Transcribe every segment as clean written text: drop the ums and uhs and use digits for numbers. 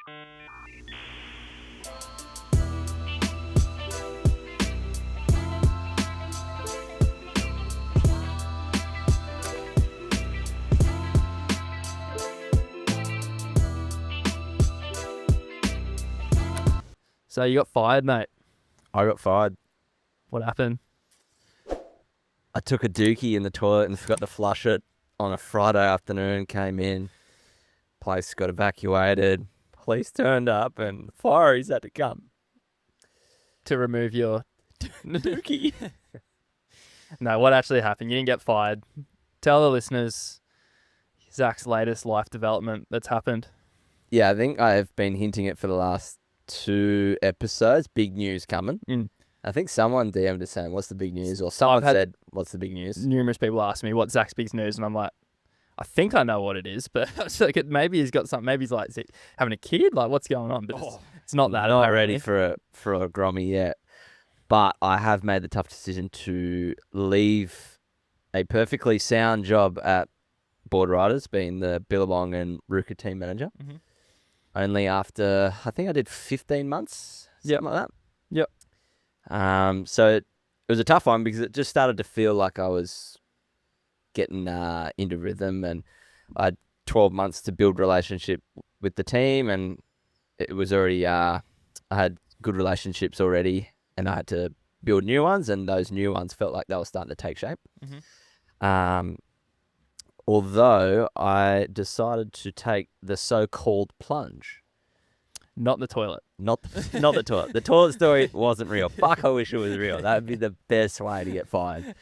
So you got fired, mate. I got fired. What happened? I took a dookie in the toilet and forgot to flush it on a Friday afternoon. Came in, place got evacuated. Police turned up and fireys had to come To remove your dookie. No, what actually happened? You didn't get fired. Tell the listeners Zach's latest life development that's happened. Yeah, I think I've been hinting it for the last 2 episodes. Big news coming. I think someone DM'd us saying, "What's the big news?" Or someone said, "What's the big news?" Numerous people ask me, what's Zach's big news? And I'm like, I think I know what it is, but it's like maybe he's got something. Maybe he's like, is he having a kid? Like, what's going on? But it's not that. Not ready for a grommy yet. But I have made the tough decision to leave a perfectly sound job at Board Riders, being the Billabong and Ruka team manager. Mm-hmm. Only after, I think I did 15 months, something like that. Yep. So it was a tough one because it just started to feel like I was getting into rhythm, and I had 12 months to build relationship with the team, and it was already, I had good relationships already, and I had to build new ones, and those new ones felt like they were starting to take shape. Mm-hmm. Although I decided to take the so-called plunge. Not the toilet. Not the toilet. The toilet story wasn't real. Fuck, I wish it was real. That would be the best way to get fired.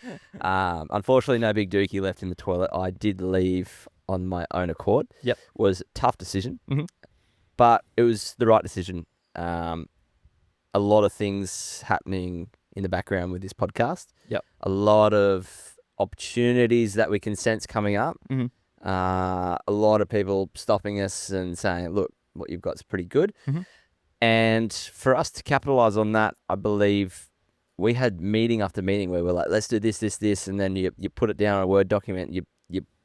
Unfortunately, no big dookie left in the toilet. I did leave on my own accord. Yep. Was a tough decision, Mm-hmm. but it was the right decision. A lot of things happening in the background with this podcast. Yep. A lot of opportunities that we can sense coming up. Mm-hmm. A lot of people stopping us and saying, look, what you've got is pretty good. Mm-hmm. And for us to capitalize on that, I believe we had meeting after meeting where we're like, let's do this, and then you put it down on a Word document, you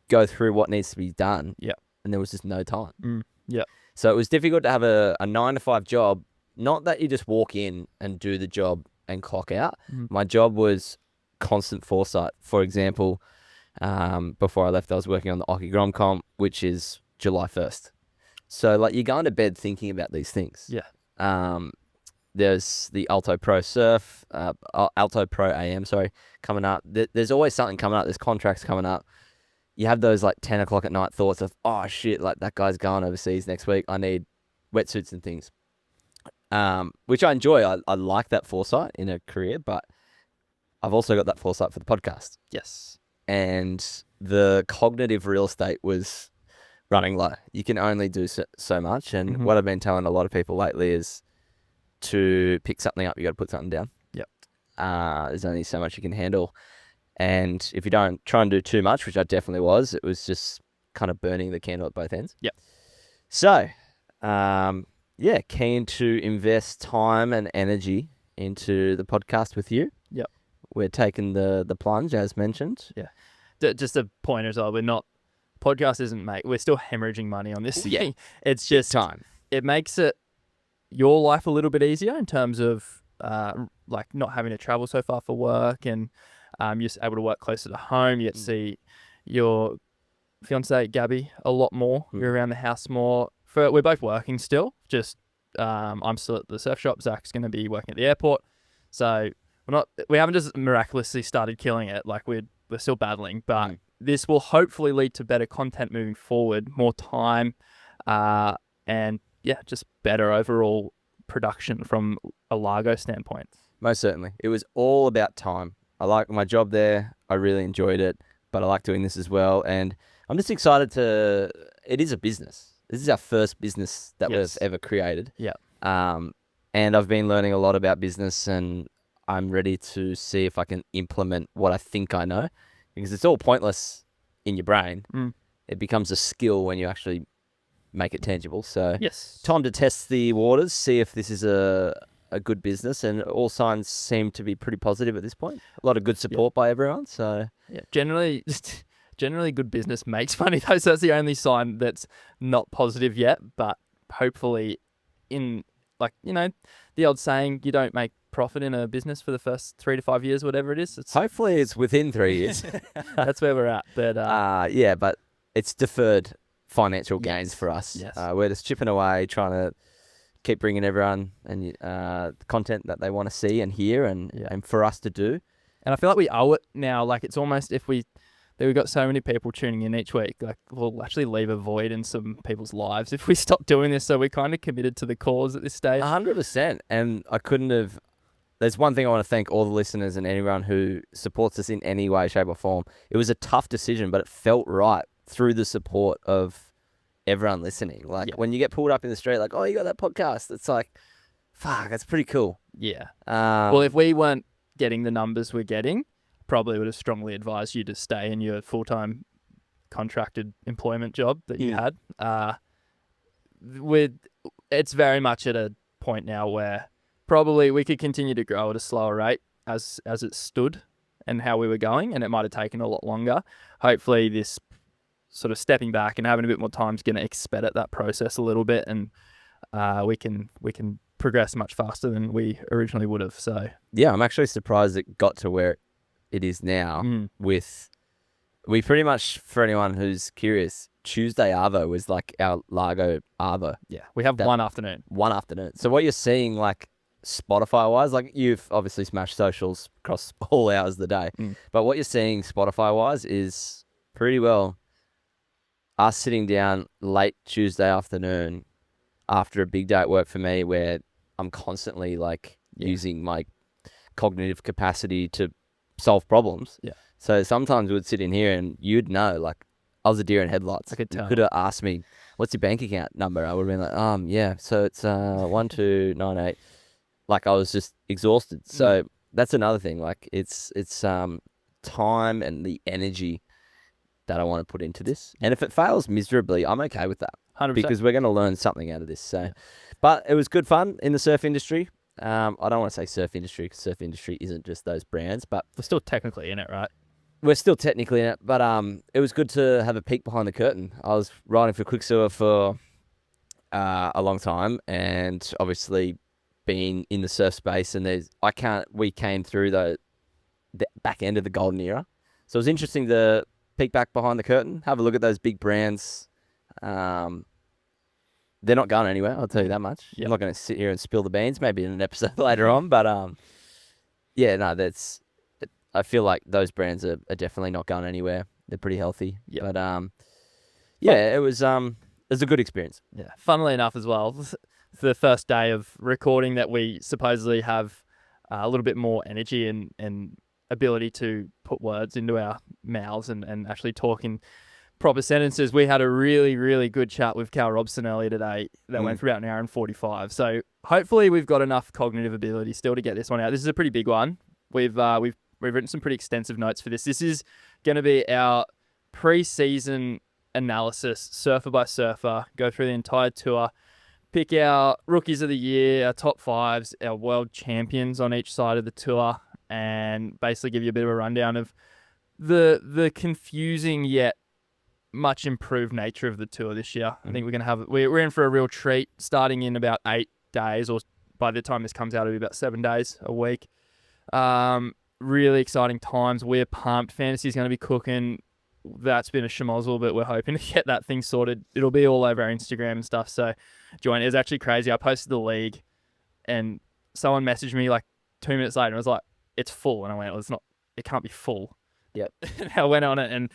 go through what needs to be done. Yeah. And there was just no time. Yeah. So it was difficult to have a 9-to-5 job. Not that you just walk in and do the job and clock out. Mm-hmm. My job was constant foresight. For example, before I left, I was working on the Oki Grom comp, which is July 1st. So like you're going to bed thinking about these things. Yeah. There's the Alto Pro Surf, Alto Pro AM, coming up. There's always something coming up. There's contracts coming up. You have those like 10 o'clock at night thoughts of, oh shit, like that guy's going overseas next week. I need wetsuits and things. Which I enjoy. I like that foresight in a career, but I've also got that foresight for the podcast. Yes. And the cognitive real estate was running low. You can only do so much. And Mm-hmm. what I've been telling a lot of people lately is to pick something up, you got to put something down. Yep. There's only so much you can handle. And if you don't try and do too much, which I definitely was, it was just kind of burning the candle at both ends. Yep. So, keen to invest time and energy into the podcast with you. Yep. We're taking the plunge, as mentioned. Yeah. Just a point as well. Podcast isn't, mate. We're still hemorrhaging money on this. Yeah. It's just Time. It makes your life a little bit easier in terms of like not having to travel so far for work, and you're just able to work closer to home. You get to see your fiance Gabby a lot more. You're around the house more. We're both working still. Just I'm still at the surf shop. Zach's going to be working at the airport. So we haven't just miraculously started killing it. Like we're still battling, but this will hopefully lead to better content moving forward, more time, and just better overall production from a Largo standpoint. Most certainly. It was all about time. I like my job there. I really enjoyed it, but I like doing this as well. And I'm just excited it is a business. This is our first business that we've ever created. Yeah. And I've been learning a lot about business, and I'm ready to see if I can implement what I think I know, because it's all pointless in your brain. It becomes a skill when you actually make it tangible. So time to test the waters, see if this is a good business, and all signs seem to be pretty positive at this point. A lot of good support by everyone. So generally good business makes money though. So that's the only sign that's not positive yet, but hopefully in, like, you know, the old saying, you don't make profit in a business for the first 3 to 5 years, whatever it is. Hopefully it's within 3 years. That's where we're at. But yeah, but it's deferred financial gains for us. Yes. We're just chipping away, trying to keep bringing everyone and content that they want to see and hear and for us to do. And I feel like we owe it now. Like, it's almost, we've got so many people tuning in each week, like, we'll actually leave a void in some people's lives if we stop doing this. So we're kind of committed to the cause at this stage. 100%. And I couldn't have... There's one thing I want to thank all the listeners and anyone who supports us in any way, shape or form. It was a tough decision, but it felt right through the support of everyone listening. Like, when you get pulled up in the street, like, oh, you got that podcast. It's like, fuck, that's pretty cool. Yeah. Well, if we weren't getting the numbers we're getting, probably would have strongly advised you to stay in your full-time contracted employment job that you had. It's very much at a point now where probably we could continue to grow at a slower rate as it stood and how we were going, and it might have taken a lot longer. Hopefully this sort of stepping back and having a bit more time is going to expedite that process a little bit, and we can progress much faster than we originally would have. So yeah, I'm actually surprised it got to where it is now. We pretty much, for anyone who's curious, Tuesday Arvo was like our Largo Arvo. Yeah, we have one afternoon. So what you're seeing, like, Spotify wise, like, you've obviously smashed socials across all hours of the day, but what you're seeing Spotify wise is pretty well us sitting down late Tuesday afternoon after a big day at work for me, where I'm constantly like using my cognitive capacity to solve problems. Yeah. So sometimes we'd sit in here and you'd know, like, I was a deer in headlights. I could tell. You could have asked me, what's your bank account number? I would have been like, yeah, so it's 1298. Like, I was just exhausted. So that's another thing. Like, it's time and the energy that I want to put into this. And if it fails miserably, I'm okay with that. 100%. Because we're going to learn something out of this. So, but it was good fun in the surf industry. I don't want to say surf industry because surf industry isn't just those brands, but we're still technically in it, right? We're still technically in it, but it was good to have a peek behind the curtain. I was riding for Quicksilver for a long time, and obviously being in the surf space, and we came through the back end of the golden era. So it was interesting to peek back behind the curtain, have a look at those big brands. They're not going anywhere, I'll tell you that much. I'm not going to sit here and spill the beans, maybe in an episode later on, but I feel like those brands are definitely not going anywhere. They're pretty healthy. But it was a good experience. Yeah. Funnily enough as well, for the first day of recording that we supposedly have a little bit more energy and ability to put words into our mouths and actually talk in proper sentences. We had a really, really good chat with Kael Robson earlier today that went for about an hour and 45. So hopefully we've got enough cognitive ability still to get this one out. This is a pretty big one. We've written some pretty extensive notes for this. This is going to be our pre-season analysis, surfer by surfer, go through the entire tour, pick our rookies of the year, our top fives, our world champions on each side of the tour, and basically give you a bit of a rundown of the confusing yet much improved nature of the tour this year. I think we're in for a real treat, starting in about 8 days, or by the time this comes out, it'll be about 7 days a week. Really exciting times. We're pumped. Fantasy's going to be cooking. That's been a schmozzle, but we're hoping to get that thing sorted. It'll be all over our Instagram and stuff. So join. It was actually crazy. I posted the league, and someone messaged me like 2 minutes later and was like, "It's full." And I went, "Well, it's not. It can't be full." Yep. And I went on it, and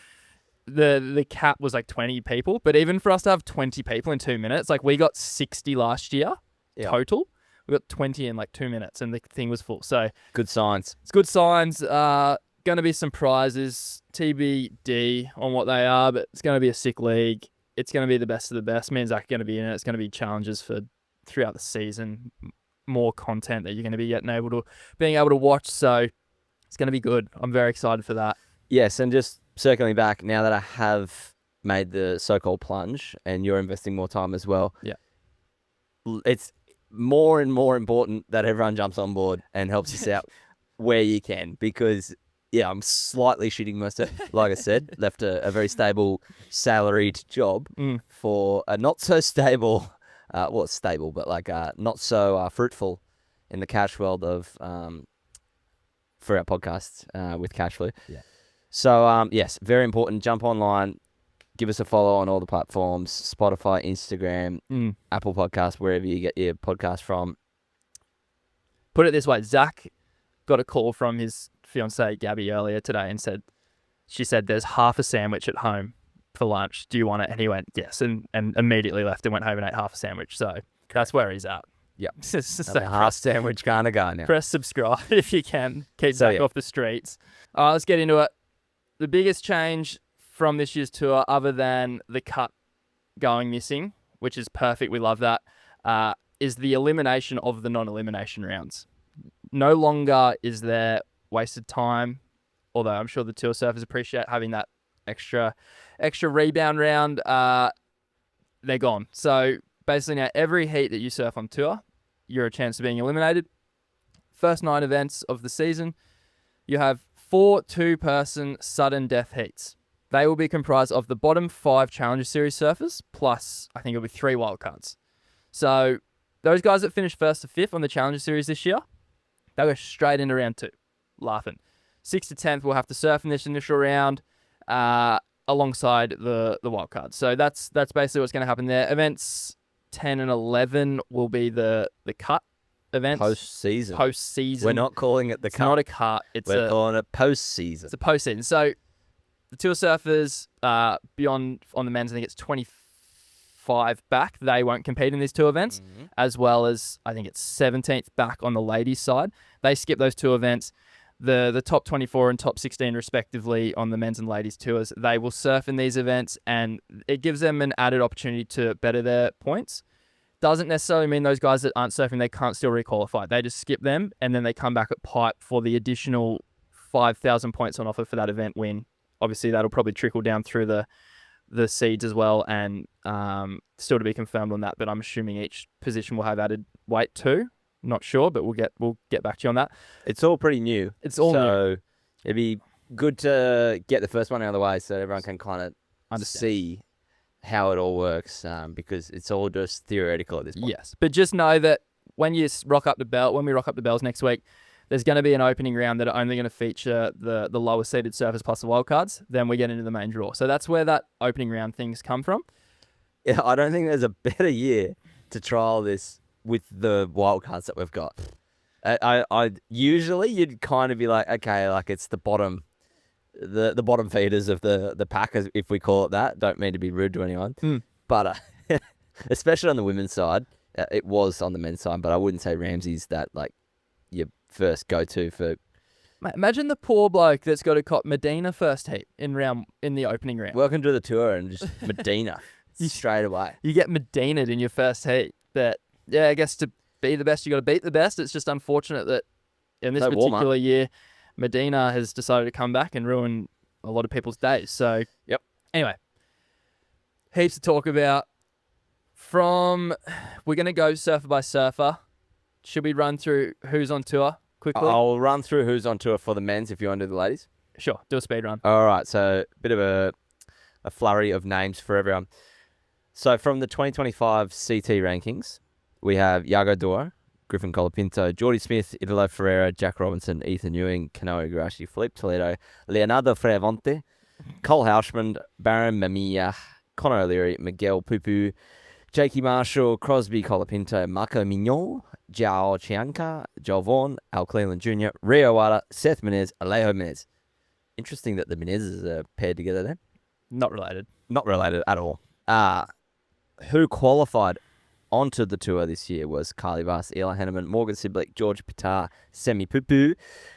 the cap was like 20 people. But even for us to have 20 people in 2 minutes, like, we got 60 last year total. We got 20 in like 2 minutes, and the thing was full. So good signs. It's good signs. Going to be some prizes, TBD on what they are, but it's going to be a sick league. It's going to be the best of the best. Me and Zach are going to be in it. It's going to be challenges for throughout the season, more content that you're going to be being able to watch. So it's going to be good. I'm very excited for that. Yes, and just circling back, now that I have made the so-called plunge and you're investing more time as well, it's more and more important that everyone jumps on board and helps us out where you can, because I'm slightly shitting myself. Like I said, left a very stable salaried job for a not so stable well, it's stable, but like not so fruitful in the cash world of for our podcast with Cashflow. Yeah. So yes, very important. Jump online, give us a follow on all the platforms: Spotify, Instagram, Apple Podcasts, wherever you get your podcast from. Put it this way: Zach got a call from his fiancée Gabby earlier today and she said there's half a sandwich at home for lunch. Do you want it? And he went yes, and immediately left and went home and ate half a sandwich. So that's where he's at. Yep. So half sandwich kind of guy now. Press subscribe if you can. Keep Zach off the streets. All right, let's get into it. The biggest change from this year's tour, other than the cut going missing, which is perfect, we love that, is the elimination of the non-elimination rounds. No longer is there wasted time, although I'm sure the tour surfers appreciate having that extra rebound round. They're gone. So basically now every heat that you surf on tour, you're a chance of being eliminated. First 9 events of the season, you have 4 2-person sudden death heats. They will be comprised of the bottom 5 Challenger Series surfers, plus I think it'll be 3 wildcards. So those guys that finished 1st to 5th on the Challenger Series this year, they'll go straight into round 2, laughing. 6th to 10th will have to surf in this initial round alongside the wildcards. So that's basically what's going to happen there. Events 10 and 11 will be the cut events. Post-season. We're not calling it the cut. It's not a cut. We're calling it post-season. It's a post-season. So the tour surfers, beyond on the men's, I think it's 25 back. They won't compete in these 2 events, as well as I think it's 17th back on the ladies' side. They skip those 2 events. The top 24 and top 16 respectively on the men's and ladies tours, they will surf in these events, and it gives them an added opportunity to better their points. Doesn't necessarily mean those guys that aren't surfing, they can't still requalify. They just skip them, and then they come back at pipe for the additional 5,000 points on offer for that event win. Obviously, that'll probably trickle down through the seeds as well, and still to be confirmed on that, but I'm assuming each position will have added weight too. Not sure, but we'll get back to you on that. It's all pretty new. It's all new. So it'd be good to get the first one out of the way so everyone can kind of see how it all works, because it's all just theoretical at this point. Yes, but just know that when we rock up the bells next week, there's going to be an opening round that are only going to feature the lower seeded surfers plus the wildcards. Then we get into the main draw. So that's where that opening round things come from. Yeah, I don't think there's a better year to trial this with the wildcards that we've got. I usually you'd kind of be like, okay, like it's the bottom feeders of the pack, as if we call it that. Don't mean to be rude to anyone, but especially on the women's side, it was on the men's side. But I wouldn't say Ramsay's that like your first go to for. Imagine the poor bloke that's got to cop Medina first heat in the opening round. Welcome to the tour and just Medina straight away. You get Medina'd in your first heat, but. Yeah, I guess to be the best, you got to beat the best. It's just unfortunate that in this particular year, Medina has decided to come back and ruin a lot of people's days. So, yep. Anyway, heaps to talk about. We're going to go surfer by surfer. Should we run through who's on tour quickly? I'll run through who's on tour for the men's if you want to do the ladies. Sure, do a speed run. All right, so a bit of a flurry of names for everyone. So from the 2025 CT rankings, we have Yago Dora, Griffin Colapinto, Jordy Smith, Italo Ferreira, Jack Robinson, Ethan Ewing, Kanoa Igarashi, Felipe Toledo, Leonardo Freavante, Cole Hauschman, Baron Mamiya, Connor O'Leary, Miguel Pupo, Jakey Marshall, Crosby Colapinto, Marco Mignon, Jao Chianca, Joel Vaughan, Al Cleveland Jr., Rio Wada, Seth Moniz, Alejo Moniz. Interesting that the Menezes are paired together there. Not related. Not related at all. Who qualified onto the tour this year was Kael Bas, Eli Hanneman, Morgan Siblick, George Pitar, Sammy Pupo,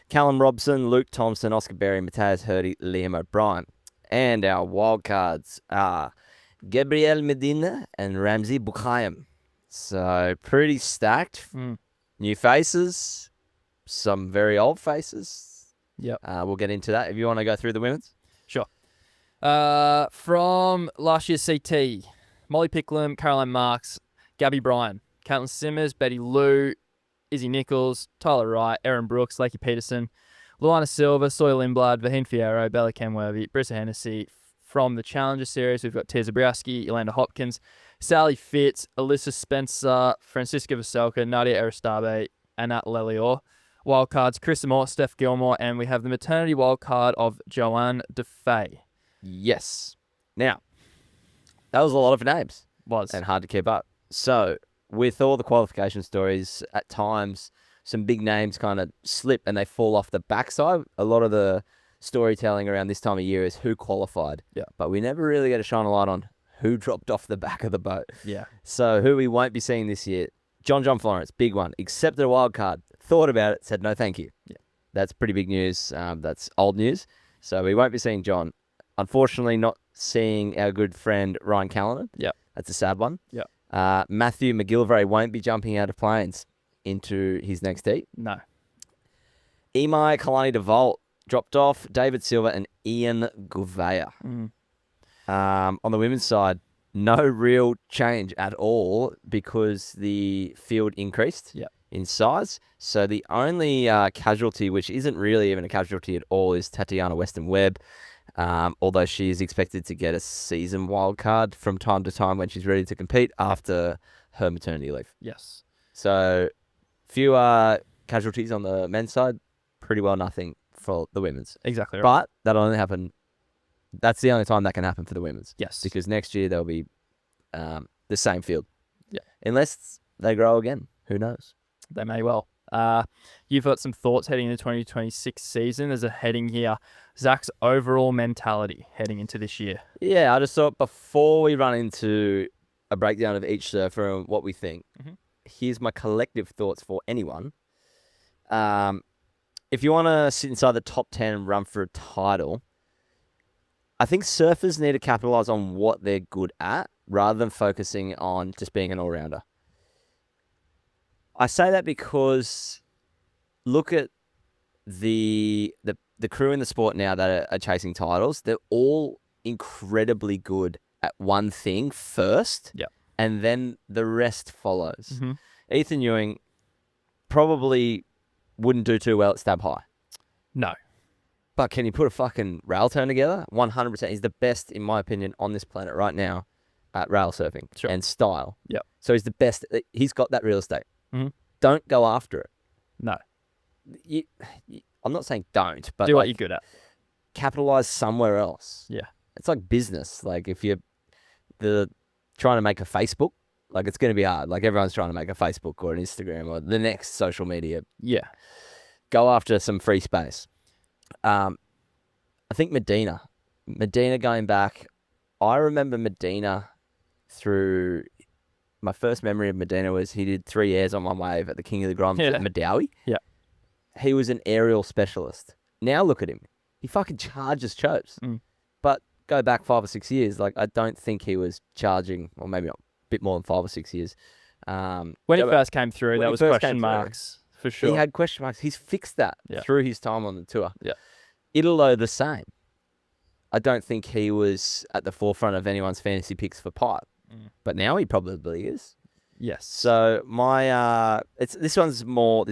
Callum Robson, Luke Thompson, Oscar Berry, Matteas Heruie, Liam O'Brien. And our wildcards are Gabriel Medina and Ramsay Bukayam. So pretty stacked. New faces, some very old faces. Yep. We'll get into that. If you want to go through the women's. Sure. From last year's CT, Molly Picklum, Caroline Marks, Gabby Bryan, Caitlin Simmers, Betty Lou, Izzy Nichols, Tyler Wright, Erin Brooks, Lakey Peterson, Lana Silva, Sawya Limblad, Vahine Fierro, Bella Kenworthy, Brisa Hennessy. From the Challenger Series, we've got Tia Zabrowski, Yolanda Hopkins, Sally Fitz, Alyssa Spencer, Francisca Veselka, Nadia Eristab, Annette Leor. Wildcards, Carissa Moore, Steph Gilmore, and we have the maternity wildcard of Joanne DeFay. Yes. Now, that was a lot of names. Was. And hard to keep up. So, with all the qualification stories, at times, some big names kind of slip and they fall off the backside. A lot of the storytelling around this time of year is who qualified. Yeah. But we never really get to shine a light on who dropped off the back of the boat. Yeah. So, who we won't be seeing this year, John Florence, big one, accepted a wild card, thought about it, said no thank you. Yeah. That's pretty big news. That's old news. So we won't be seeing John. Unfortunately, not seeing our good friend Ryan Callanan. Yeah. That's a sad one. Yeah. Matthew McGillivray won't be jumping out of planes into his next heat. No. Imai Kalani DeVault dropped off. David Silva and Ian Gouveia. On the women's side, no real change at all because the field increased in size. So the only casualty, which isn't really even a casualty at all, is Tatiana Weston-Webb, although she is expected to get a season wild card from time to time when she's ready to compete after her maternity leave. Yes. So fewer casualties on the men's side, pretty well nothing for the women's. Exactly right. But that'll only happen. That's the only time that can happen for the women's. Yes. Because next year there'll be the same field. Yeah. Unless they grow again. Who knows? They may well. You've got some thoughts heading into the 2026 season. There's a heading here. Zach's overall mentality heading into this year. Yeah, I just thought before we run into a breakdown of each surfer and what we think, here's my collective thoughts for anyone. If you want to sit inside the top 10 and run for a title, I think surfers need to capitalize on what they're good at rather than focusing on just being an all-rounder. I say that because look at the crew in the sport now that are chasing titles. They're all incredibly good at one thing first, and then the rest follows. Ethan Ewing probably wouldn't do too well at stab high. No. But can you put a fucking rail turn together? 100%. He's the best, in my opinion, on this planet right now at rail surfing and style. Yep. So he's the best. He's got that real estate. Don't go after it. No. I'm not saying don't, but do what you're good at. Capitalize somewhere else. Yeah. It's like business. Like if you're trying to make a Facebook, like it's going to be hard. Like everyone's trying to make a Facebook or an Instagram or the next social media. Yeah. Go after some free space. I think Medina going back. I remember Medina through my first memory of Medina was he did 3 airs on one wave at the King of the Groms at Madawi. Yeah. He was an aerial specialist. Now look at him. He fucking charges chopes. But go back 5 or 6 years, like I don't think he was charging, or maybe a bit more than 5 or 6 years. When he first came through, there was question marks for sure. He had question marks. He's fixed that through his time on the tour. Yeah. Italo the same. I don't think he was at the forefront of anyone's fantasy picks for pipe, but now he probably is. Yes. So my this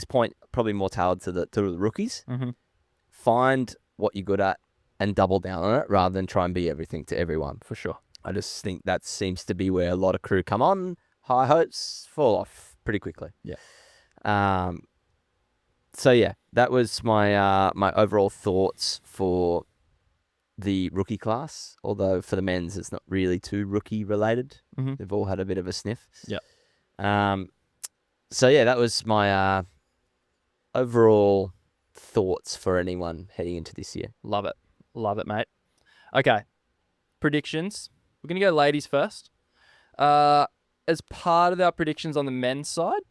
point probably more tailored to the rookies. Find what you're good at and double down on it rather than try and be everything to everyone. For sure. I just think that seems to be where a lot of crew come on, high hopes, fall off pretty quickly. Yeah. So yeah, that was my my overall thoughts for the rookie class. Although for the men's, it's not really too rookie related. They've all had a bit of a sniff. Yeah. So yeah, that was my overall thoughts for anyone heading into this year. Love it, mate. Okay, predictions. We're gonna go ladies first. As part of our predictions on the men's side,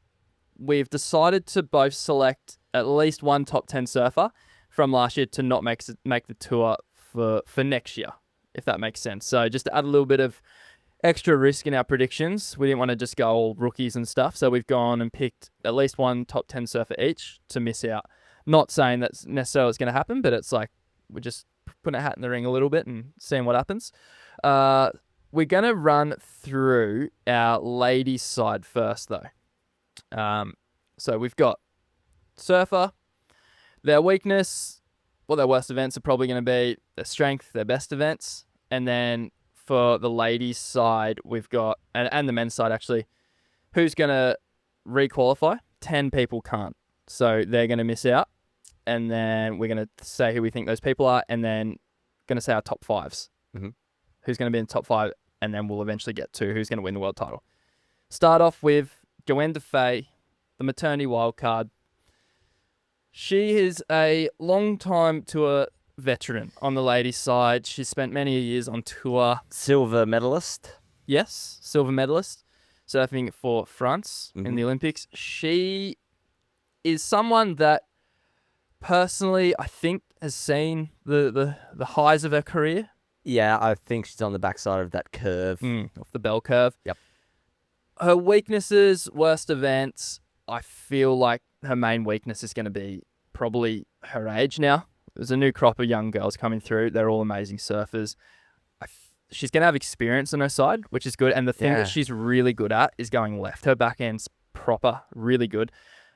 we've decided to both select at least one top 10 surfer from last year to not make the tour for next year, if that makes sense. So just to add a little bit of extra risk in our predictions, we didn't want to just go all rookies and stuff. So we've gone and picked at least one top 10 surfer each to miss out. Not saying that's necessarily it's going to happen, but it's like we're just putting a hat in the ring a little bit and seeing what happens. We're going to run through our ladies' side first, though. So we've got surfer, their weakness, well, their worst events are probably going to be their strength, their best events. And then for the ladies' side, we've got, and the men's side actually, who's going to re-qualify? 10 people can't. So they're going to miss out. And then we're going to say who we think those people are, and then going to say our top fives. Mm-hmm. Who's going to be in the top five, and then we'll eventually get to who's going to win the world title. Start off with Joanne Defay, the maternity wildcard. She is a long-time tour veteran on the ladies' side. She's spent many years on tour. Silver medalist. Yes, silver medalist. Surfing for France in the Olympics. She is someone that personally I think has seen the highs of her career. Yeah, I think she's on the backside of that curve. Off the bell curve. Yep. Her weaknesses, worst events, I feel like her main weakness is going to be probably her age now. There's a new crop of young girls coming through. They're all amazing surfers. She's going to have experience on her side, which is good. And the thing that she's really good at is going left. Her backend's proper, really good.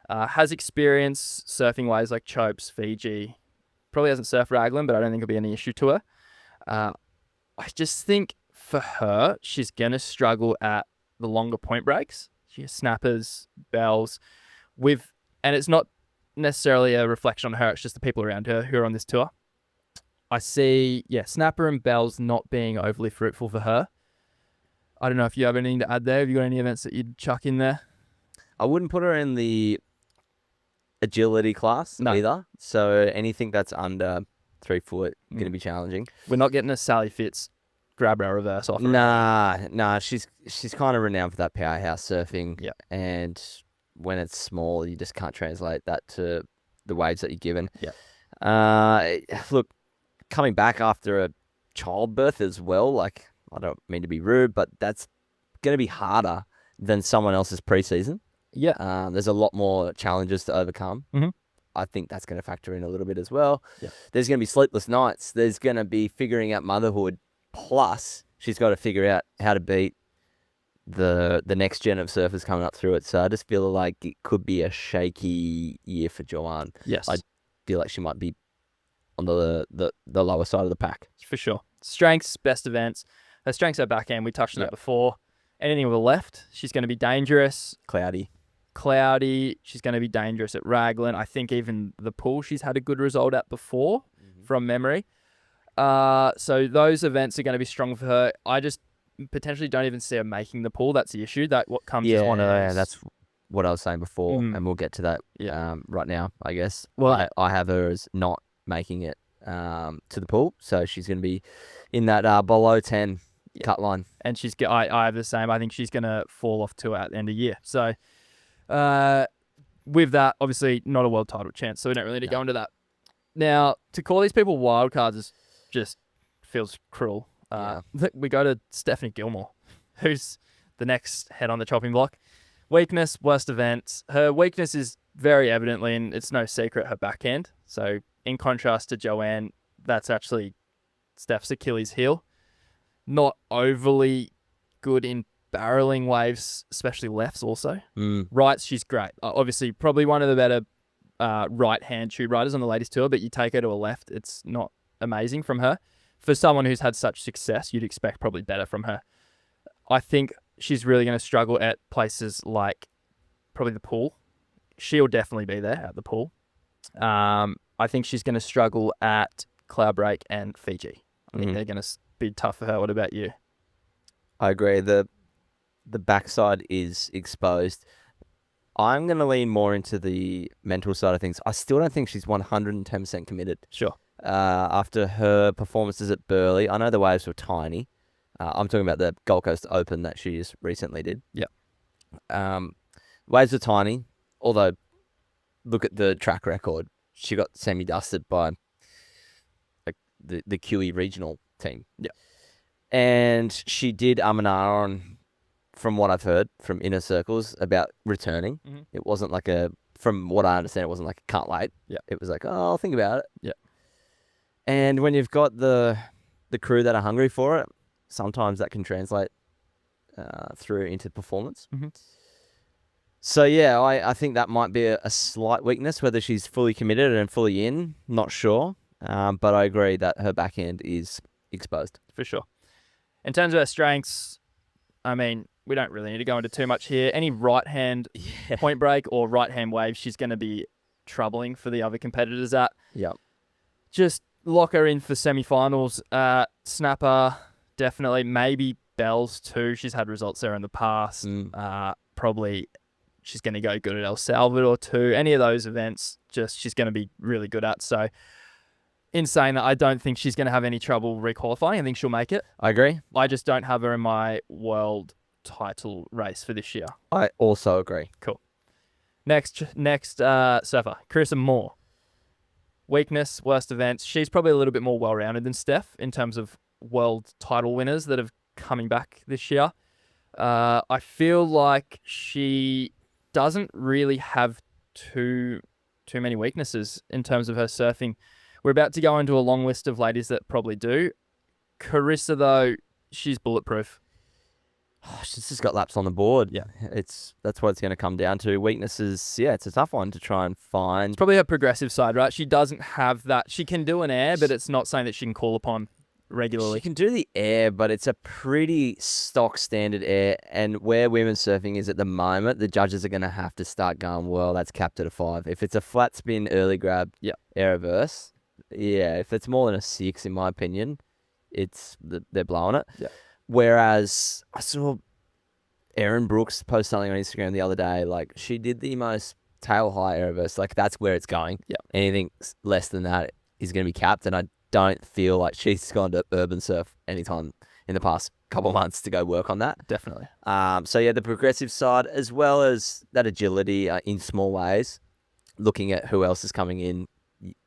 Has experience surfing waves like Chopes, Fiji. Probably hasn't surfed Raglan, but I don't think it'll be any issue to her. I just think for her, she's going to struggle at the longer point breaks. She has snappers, bells, and it's not necessarily a reflection on her. It's just the people around her who are on this tour. I see, snapper and bells not being overly fruitful for her. I don't know if you have anything to add there. Have you got any events that you'd chuck in there? I wouldn't put her in the agility class either. So anything that's under 3 foot going to be challenging. We're not getting a Sally Fitz grab rail reverse off. Nah. She's kind of renowned for that powerhouse surfing. Yeah. And when it's small, you just can't translate that to the waves that you're given. Yeah. Look, coming back after a childbirth as well, like, I don't mean to be rude, but that's going to be harder than someone else's preseason. Yeah. There's a lot more challenges to overcome. Mm-hmm. I think that's going to factor in a little bit as well. Yeah. There's going to be sleepless nights. There's going to be figuring out motherhood. Plus, she's got to figure out how to beat the next gen of surfers coming up through it. So I just feel like it could be a shaky year for Joanne. Yes. I feel like she might be on the lower side of the pack. For sure. Strengths, best events. Her strengths are back end. We touched on that before. Anything with the left, she's going to be dangerous. Cloudy. She's going to be dangerous at Raglan. I think even the pool she's had a good result at before from memory. So those events are going to be strong for her. I just potentially don't even see her making the pool. That's the issue. That what comes as one of those. Yeah, that's what I was saying before, and we'll get to that right now, I guess. Well, I have her as not making it to the pool, so she's going to be in that below 10 cut line. And I have the same. I think she's going to fall off to at the end of the year. So with that, obviously not a world title chance, so we don't really need to go into that. Now, to call these people wild cards is just feels cruel. We go to Stephanie Gilmore, who's the next head on the chopping block. Weakness, worst events. Her weakness is very evidently, and it's no secret, her backhand. So in contrast to Joanne, that's actually Steph's Achilles heel. Not overly good in barreling waves, especially lefts also. Rights, she's great. Obviously, probably one of the better right-hand tube riders on the ladies tour, but you take her to a left, it's not amazing from her. For someone who's had such success, you'd expect probably better from her. I think she's really going to struggle at places like probably the pool. She'll definitely be there at the pool. I think she's going to struggle at Cloud Break and Fiji. I think they're going to be tough for her. What about you? I agree. The backside is exposed. I'm going to lean more into the mental side of things. I still don't think she's 110% committed. Sure. After her performances at Burleigh, I know the waves were tiny. I'm talking about the Gold Coast Open that she just recently did. Yeah. Waves are tiny, although look at the track record. She got semi-dusted by the QE regional team. Yeah. And she did and ah on, from what I've heard from inner circles, about returning. It wasn't like from what I understand, it wasn't like a can't wait. Yeah. It was like, oh, I'll think about it. Yeah. And when you've got the crew that are hungry for it, sometimes that can translate through into performance. So, yeah, I think that might be a slight weakness, whether she's fully committed and fully in, not sure. But I agree that her backhand is exposed. For sure. In terms of her strengths, I mean, we don't really need to go into too much here. Any right-hand point break or right-hand wave, she's going to be troubling for the other competitors at. Yep. Just lock her in for semi-finals. Snapper, definitely. Maybe Bells too. She's had results there in the past. Probably she's going to go good at El Salvador too. Any of those events, just she's going to be really good at. So, in saying that, I don't think she's going to have any trouble requalifying. I think she'll make it. I agree. I just don't have her in my world title race for this year. I also agree. Cool. Next surfer, Carissa Moore. Weakness, worst events. She's probably a little bit more well-rounded than Steph in terms of world title winners that have coming back this year. I feel like she doesn't really have too many weaknesses in terms of her surfing. We're about to go into a long list of ladies that probably do. Carissa, though, she's bulletproof. She's just got laps on the board. Yeah. That's what it's going to come down to. Weaknesses, yeah, it's a tough one to try and find. It's probably her progressive side, right? She doesn't have that. She can do an air, but it's not something that she can call upon regularly. She can do the air, but it's a pretty stock standard air. And where women's surfing is at the moment, the judges are going to have to start going, well, that's capped at a 5. If it's a flat spin, early grab, air reverse, if it's more than a 6, in my opinion, they're blowing it. Yeah. Whereas I saw Erin Brooks post something on Instagram the other day. Like, she did the most tail high air reverse. Like, that's where it's going. Yeah. Anything less than that is going to be capped. And I don't feel like she's gone to urban surf anytime in the past couple of months to go work on that. Definitely. So yeah, the progressive side as well as that agility in small ways. Looking at who else is coming in,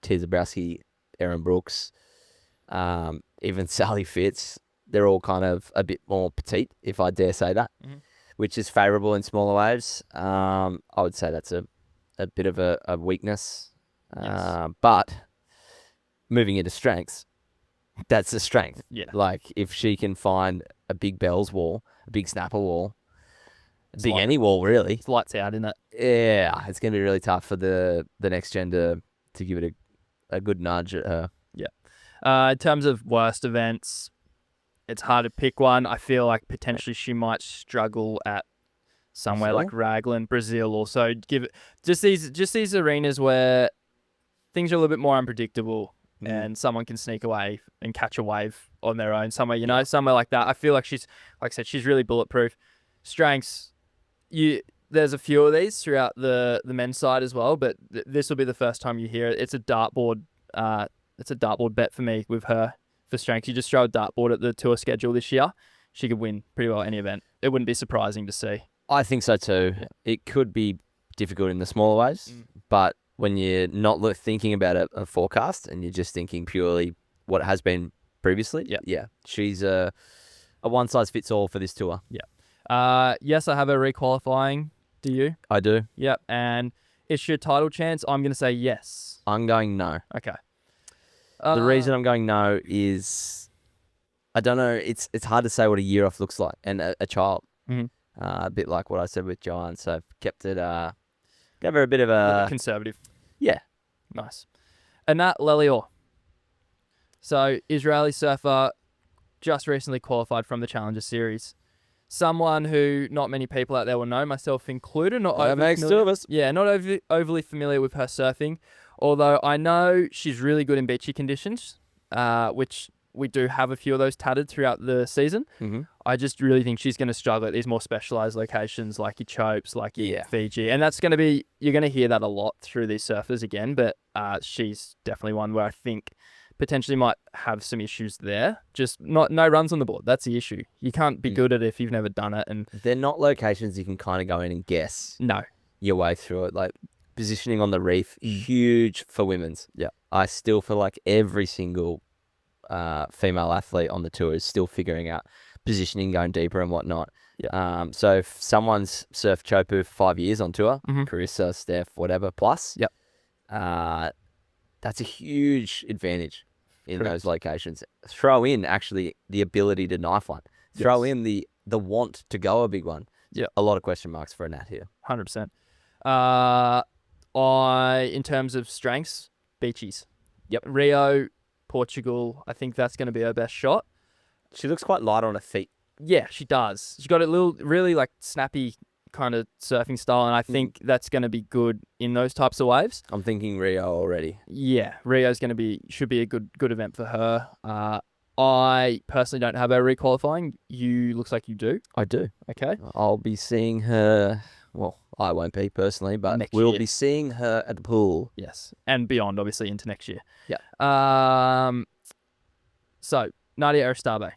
T. Zabrowski, Erin Brooks, even Sally Fitz. They're all kind of a bit more petite, if I dare say that, which is favourable in smaller waves. I would say that's a bit of a weakness. Yes. But moving into strengths, that's a strength. Yeah. Like, if she can find a big bells wall, a big snapper wall, any wall, really. It's lights out, isn't it? Yeah, it's going to be really tough for the next gen to give it a good nudge at her. Yeah. In terms of worst events, it's hard to pick one. I feel like potentially she might struggle at somewhere like Raglan, Brazil. Also, give it just these arenas where things are a little bit more unpredictable, and someone can sneak away and catch a wave on their own. Somewhere, somewhere like that. I feel like she's, like I said, she's really bulletproof. Strengths, there's a few of these throughout the men's side as well, but this will be the first time you hear it. It's a dartboard. It's a dartboard bet for me with her. For strength, you just throw a dartboard at the tour schedule this year, she could win pretty well any event. It wouldn't be surprising to see. I think so too. Yeah. It could be difficult in the smaller waves, but when you're not thinking about a forecast and you're just thinking purely what it has been previously, she's a one-size-fits-all for this tour. Yeah. Yes, I have her requalifying. Do you? I do. Yep. And is she a title chance? I'm going to say yes. I'm going no. Okay. The reason I'm going no is, I don't know, it's hard to say what a year off looks like, and a child. A bit like what I said with Joanne, so I've kept it, gave her a bit of a... Conservative. Yeah. Nice. Annette Leor. So, Israeli surfer, just recently qualified from the Challenger Series. Someone who not many people out there will know, myself included. That makes two of us. Yeah, not overly familiar with her surfing. Although I know she's really good in beachy conditions, which we do have a few of those tatted throughout the season. I just really think she's going to struggle at these more specialised locations like your Chopes, like your Fiji. And that's going to be, you're going to hear that a lot through these surfers again, but she's definitely one where I think potentially might have some issues there. Just no runs on the board. That's the issue. You can't be good at it if you've never done it. And they're not locations you can kind of go in and guess your way through it. Like, positioning on the reef, huge for women's. Yeah, I still feel like every single female athlete on the tour is still figuring out positioning, going deeper and whatnot. Yeah. So if someone's surfed Chopu for 5 years on tour, Carissa, Steph, whatever, plus, that's a huge advantage in those locations. Throw in actually the ability to knife one. Throw in the want to go a big one. Yeah, a lot of question marks for Annette here. 100%. In terms of strengths, beachies. Yep. Rio, Portugal, I think that's going to be her best shot. She looks quite light on her feet. Yeah, she does. She's got a little, really like snappy kind of surfing style, and I think that's going to be good in those types of waves. I'm thinking Rio already. Yeah, Rio's should be a good event for her. I personally don't have her requalifying. You looks like you do. I do. Okay. I'll be seeing her. Well, I won't be personally, but we'll be seeing her at the pool. Yes, and beyond, obviously into next year. Yeah. So Nadia Eristab.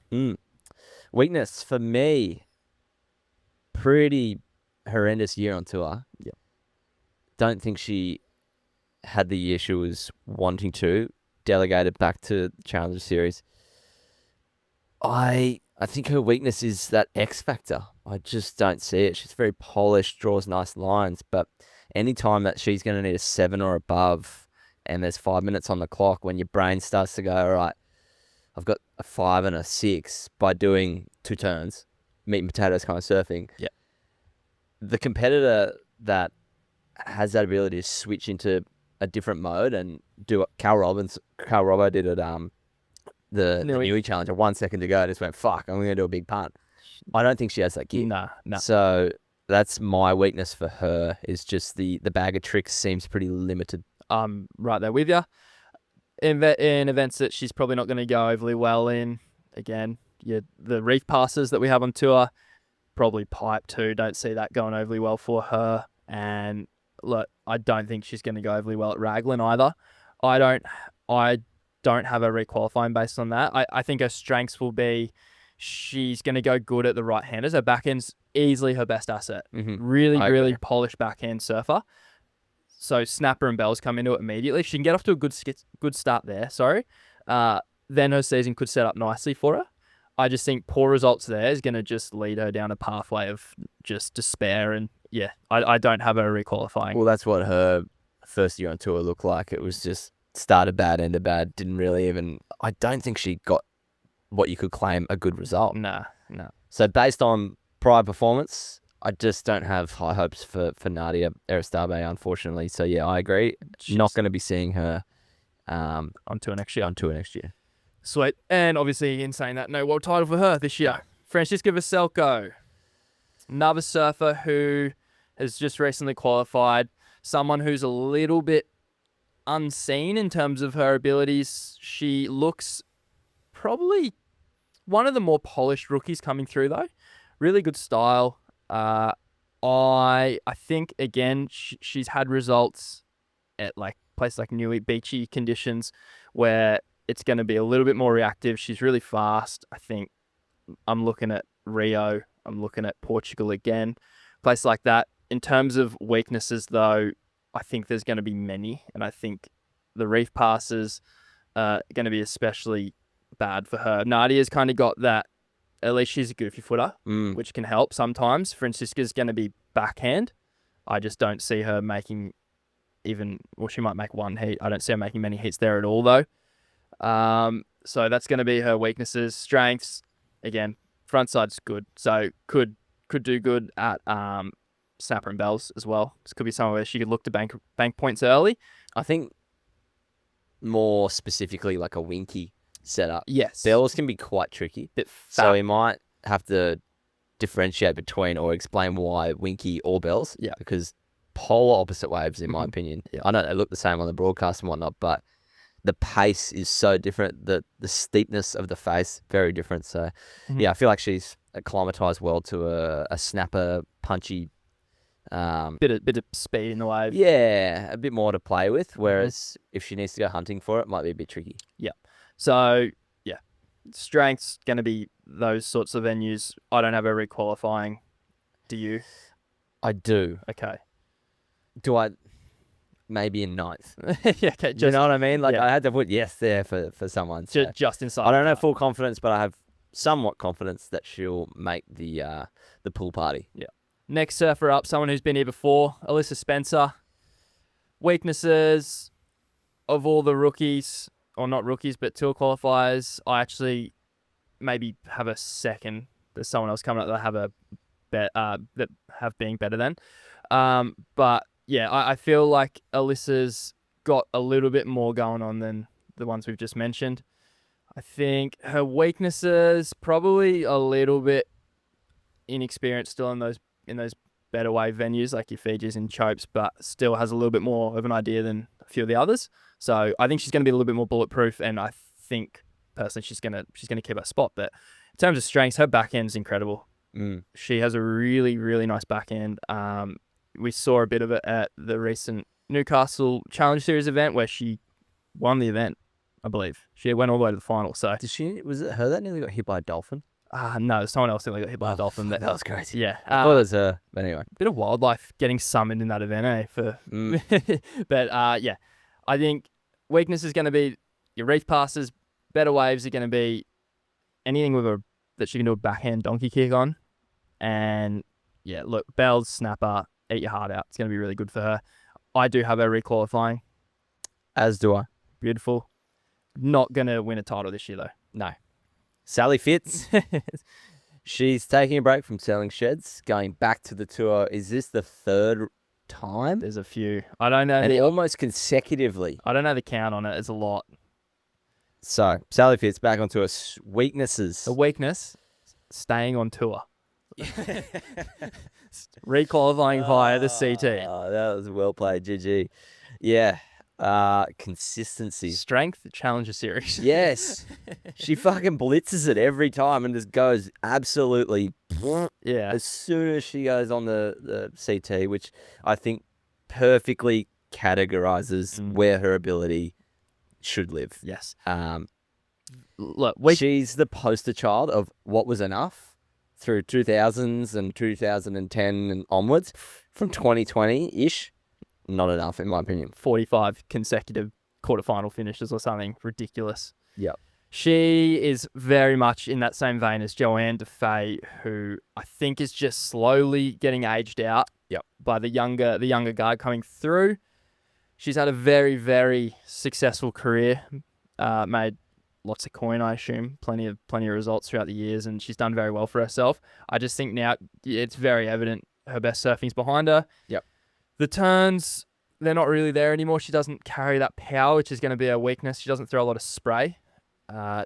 Weakness for me. Pretty horrendous year on tour. Yep. Don't think she had the year she was wanting to. Delegated back to the Challenger Series. I think her weakness is that X factor. I just don't see it. She's very polished, draws nice lines, but anytime that she's going to need a 7 or above and there's 5 minutes on the clock, when your brain starts to go, all right, I've got a 5 and a 6 by doing 2 turns, meat and potatoes kind of surfing. Yeah. The competitor that has that ability to switch into a different mode and do what Kael Robbo did at the Newey Challenger, 1 second to go, just went, fuck, I'm going to do a big punt. I don't think she has that gear. Nah. So that's my weakness for her, is just the bag of tricks seems pretty limited. Right there with you. In events that she's probably not going to go overly well in, again, the reef passes that we have on tour, probably pipe too. Don't see that going overly well for her. And look, I don't think she's going to go overly well at Raglan either. I don't have her requalifying based on that. I think her strengths will be she's going to go good at the right-handers. Her backhand's easily her best asset. Mm-hmm. Really polished backhand surfer. So snapper and bells come into it immediately. She can get off to a good start there, then her season could set up nicely for her. I just think poor results there is going to just lead her down a pathway of just despair. And yeah, I don't have her requalifying. Well, that's what her first year on tour looked like. It was just started bad, ended bad, didn't really even... I don't think she got what you could claim a good result. No. So based on prior performance, I just don't have high hopes for Nadia Eristab, unfortunately. So yeah, I agree. Not going to be seeing her on tour next year. Sweet. And obviously, in saying that, no world title for her this year. Francisca Veselko, another surfer who has just recently qualified, someone who's a little bit unseen in terms of her abilities. She looks probably one of the more polished rookies coming through, though. Really good style. I think, again, she's had results at like places like Newey, beachy conditions where it's going to be a little bit more reactive. She's really fast. I think I'm looking at Rio. I'm looking at Portugal again. Place like that. In terms of weaknesses, though, I think there's going to be many. And I think the reef passes are going to be especially bad for her. Nadia's kind of got that. At least she's a goofy footer, which can help sometimes. Francisca's going to be backhand. I just don't see her making she might make one heat. I don't see her making many heats there at all, though. So that's going to be her weaknesses. Strengths, again, front side's good. So could do good at snapper and bells as well. This could be somewhere where she could look to bank points early. I think more specifically like a winky setup. Yes. Bells can be quite tricky. So we might have to differentiate between or explain why winky or bells. Yeah. Because polar opposite waves, in my opinion. Yeah. I know they look the same on the broadcast and whatnot, but the pace is so different. The steepness of the face, very different. So, yeah, I feel like she's acclimatized well to a snapper, punchy... bit of speed in the wave. Yeah, a bit more to play with, whereas if she needs to go hunting for it might be a bit tricky. Yeah. So, yeah, strength's going to be those sorts of venues. I don't have her requalifying. Do you? I do. Okay. Do I? Maybe in 9th. Yeah, okay. You know what I mean? Like, I had to put yes there for someone. So. Just inside. I don't have full confidence, but I have somewhat confidence that she'll make the pool party. Yeah. Next surfer up, someone who's been here before, Alyssa Spencer. Weaknesses of all the rookies, or not rookies, but tour qualifiers, I actually maybe have a second. There's someone else coming up that I have that have been better than. But yeah, I feel like Alyssa's got a little bit more going on than the ones we've just mentioned. I think her weaknesses probably a little bit inexperienced still in those better wave venues like your Fijis and Chopes, but still has a little bit more of an idea than a few of the others. So I think she's going to be a little bit more bulletproof, and I think personally she's going to keep her spot. But in terms of strengths, her backhand's incredible. She has a really, really nice backhand. We saw a bit of it at the recent Newcastle Challenge Series event where she won the event, I believe. She went all the way to the final. So Was it her that nearly got hit by a dolphin? No, someone else nearly got hit by a dolphin. That was crazy. Yeah. I thought it was her. But anyway. Bit of wildlife getting summoned in that event, But yeah, I think weakness is going to be your reef passes. Better waves are going to be anything that she can do a backhand donkey kick on. And yeah, look, bells, snapper, eat your heart out. It's going to be really good for her. I do have her requalifying. As do I. Beautiful. Not going to win a title this year, though. No. Sally Fitz. She's taking a break from selling sheds, going back to the tour. Is this the third time? There's a few. I don't know. And almost consecutively. I don't know the count on it. It's a lot. So, Sally Fitz back on tour. Weaknesses. The weakness, staying on tour. Requalifying via the CT. Oh, that was well played, GG. Yeah. Consistency. Strength, Challenger Series. Yes. She fucking blitzes it every time and just goes absolutely as soon as she goes on the CT, which I think perfectly categorizes where her ability should live. Yes. Look, she's the poster child of what was enough through 2000s and 2010 and onwards. From 2020-ish, not enough, in my opinion. 45 consecutive quarterfinal finishes or something ridiculous. Yep. She is very much in that same vein as Joanne Defay, who I think is just slowly getting aged out by the younger guard coming through. She's had a very, very successful career, made lots of coin, I assume, plenty of results throughout the years, and she's done very well for herself. I just think now it's very evident her best surfing's behind her. Yep. The turns, they're not really there anymore. She doesn't carry that power, which is going to be a weakness. She doesn't throw a lot of spray. I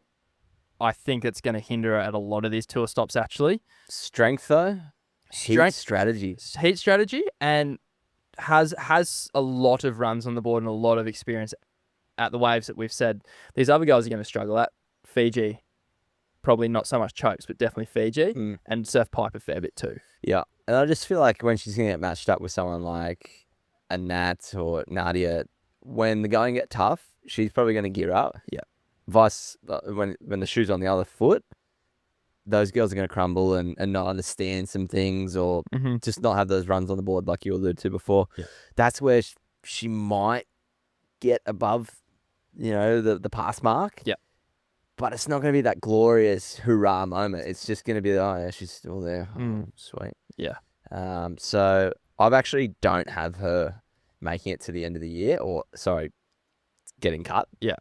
think it's going to hinder her at a lot of these tour stops, actually. Strength, though? Heat strategy, and has a lot of runs on the board and a lot of experience at the waves that we've said these other girls are going to struggle at. Fiji, probably not so much chokes, but definitely Fiji, and Surf Pipe a fair bit too. Yeah, and I just feel like when she's going to get matched up with someone like Annette or Nadia, when the going get tough, she's probably going to gear up. Yeah. When the shoe's on the other foot, those girls are going to crumble and not understand some things or just not have those runs on the board like you alluded to before. Yeah. That's where she might get above, the pass mark. Yeah. But it's not going to be that glorious hurrah moment. It's just going to be, oh, yeah, she's still there. Oh, sweet. Yeah. So I actually don't have her making it to the end of the year getting cut. Yeah.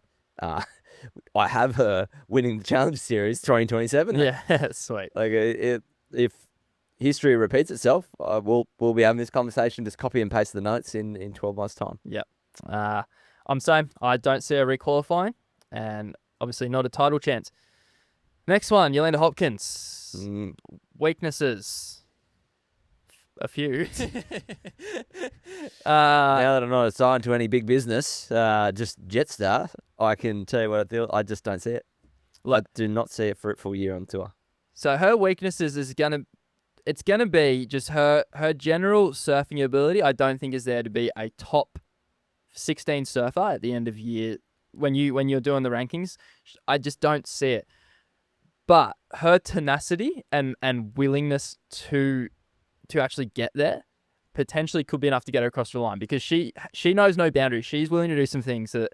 I have her winning the Challenge Series 2027. Yeah, sweet. Like if history repeats itself, we'll be having this conversation. Just copy and paste the notes in 12 months' time. Yeah. I'm saying I don't see her requalifying, and obviously not a title chance. Next one, Yolanda Hopkins. Weaknesses. A few. Now that I'm not assigned to any big business, just Jetstar, I can tell you what I feel. I just don't see it. I do not see it for a full year on tour. So her weaknesses it's gonna be just her general surfing ability. I don't think is there to be a top 16 surfer at the end of year when you're doing the rankings. I just don't see it. But her tenacity and willingness to actually get there potentially could be enough to get her across the line, because she knows no boundaries. She's willing to do some things that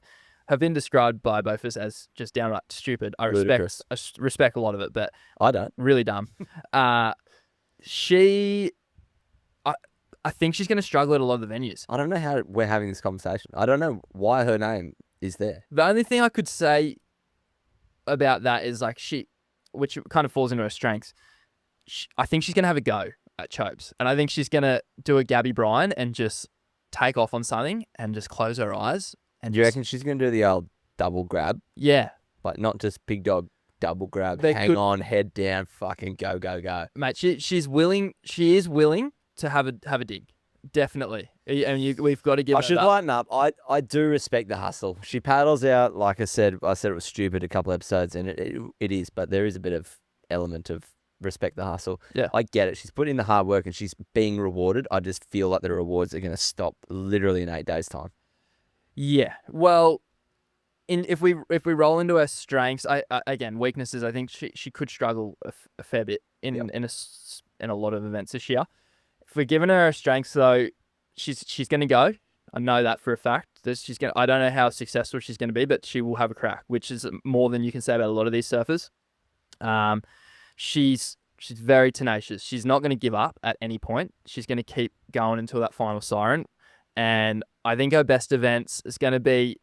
have been described by both of us as just downright stupid. I respect a lot of it, but I don't. Really dumb. I think she's going to struggle at a lot of the venues. I don't know how we're having this conversation. I don't know why her name is there. The only thing I could say about that is which kind of falls into her strengths. I think she's going to have a go at Chopes, and I think she's going to do a Gabby Bryan and just take off on something and just close her eyes. And do you reckon she's going to do the old double grab? Yeah. Like, not just big dog double grab, They hang could- on, head down, fucking go, go, go. Mate, she's willing. She is willing to have a dig. Definitely. And we've got to give her Should that. lighten up. I do respect the hustle. She paddles out, like I said it was stupid a couple episodes, and it is, but there is a bit of element of respect the hustle. Yeah. I get it. She's put in the hard work and she's being rewarded. I just feel like the rewards are going to stop literally in 8 days' time. Yeah. Well, if we roll into her strengths, again, weaknesses, I think she could struggle a fair bit in a lot of events this year. If we're giving her strengths, though, she's going to go. I know that for a fact. I don't know how successful she's going to be, but she will have a crack, which is more than you can say about a lot of these surfers. She's very tenacious. She's not going to give up at any point. She's going to keep going until that final siren. And I think her best events is going to be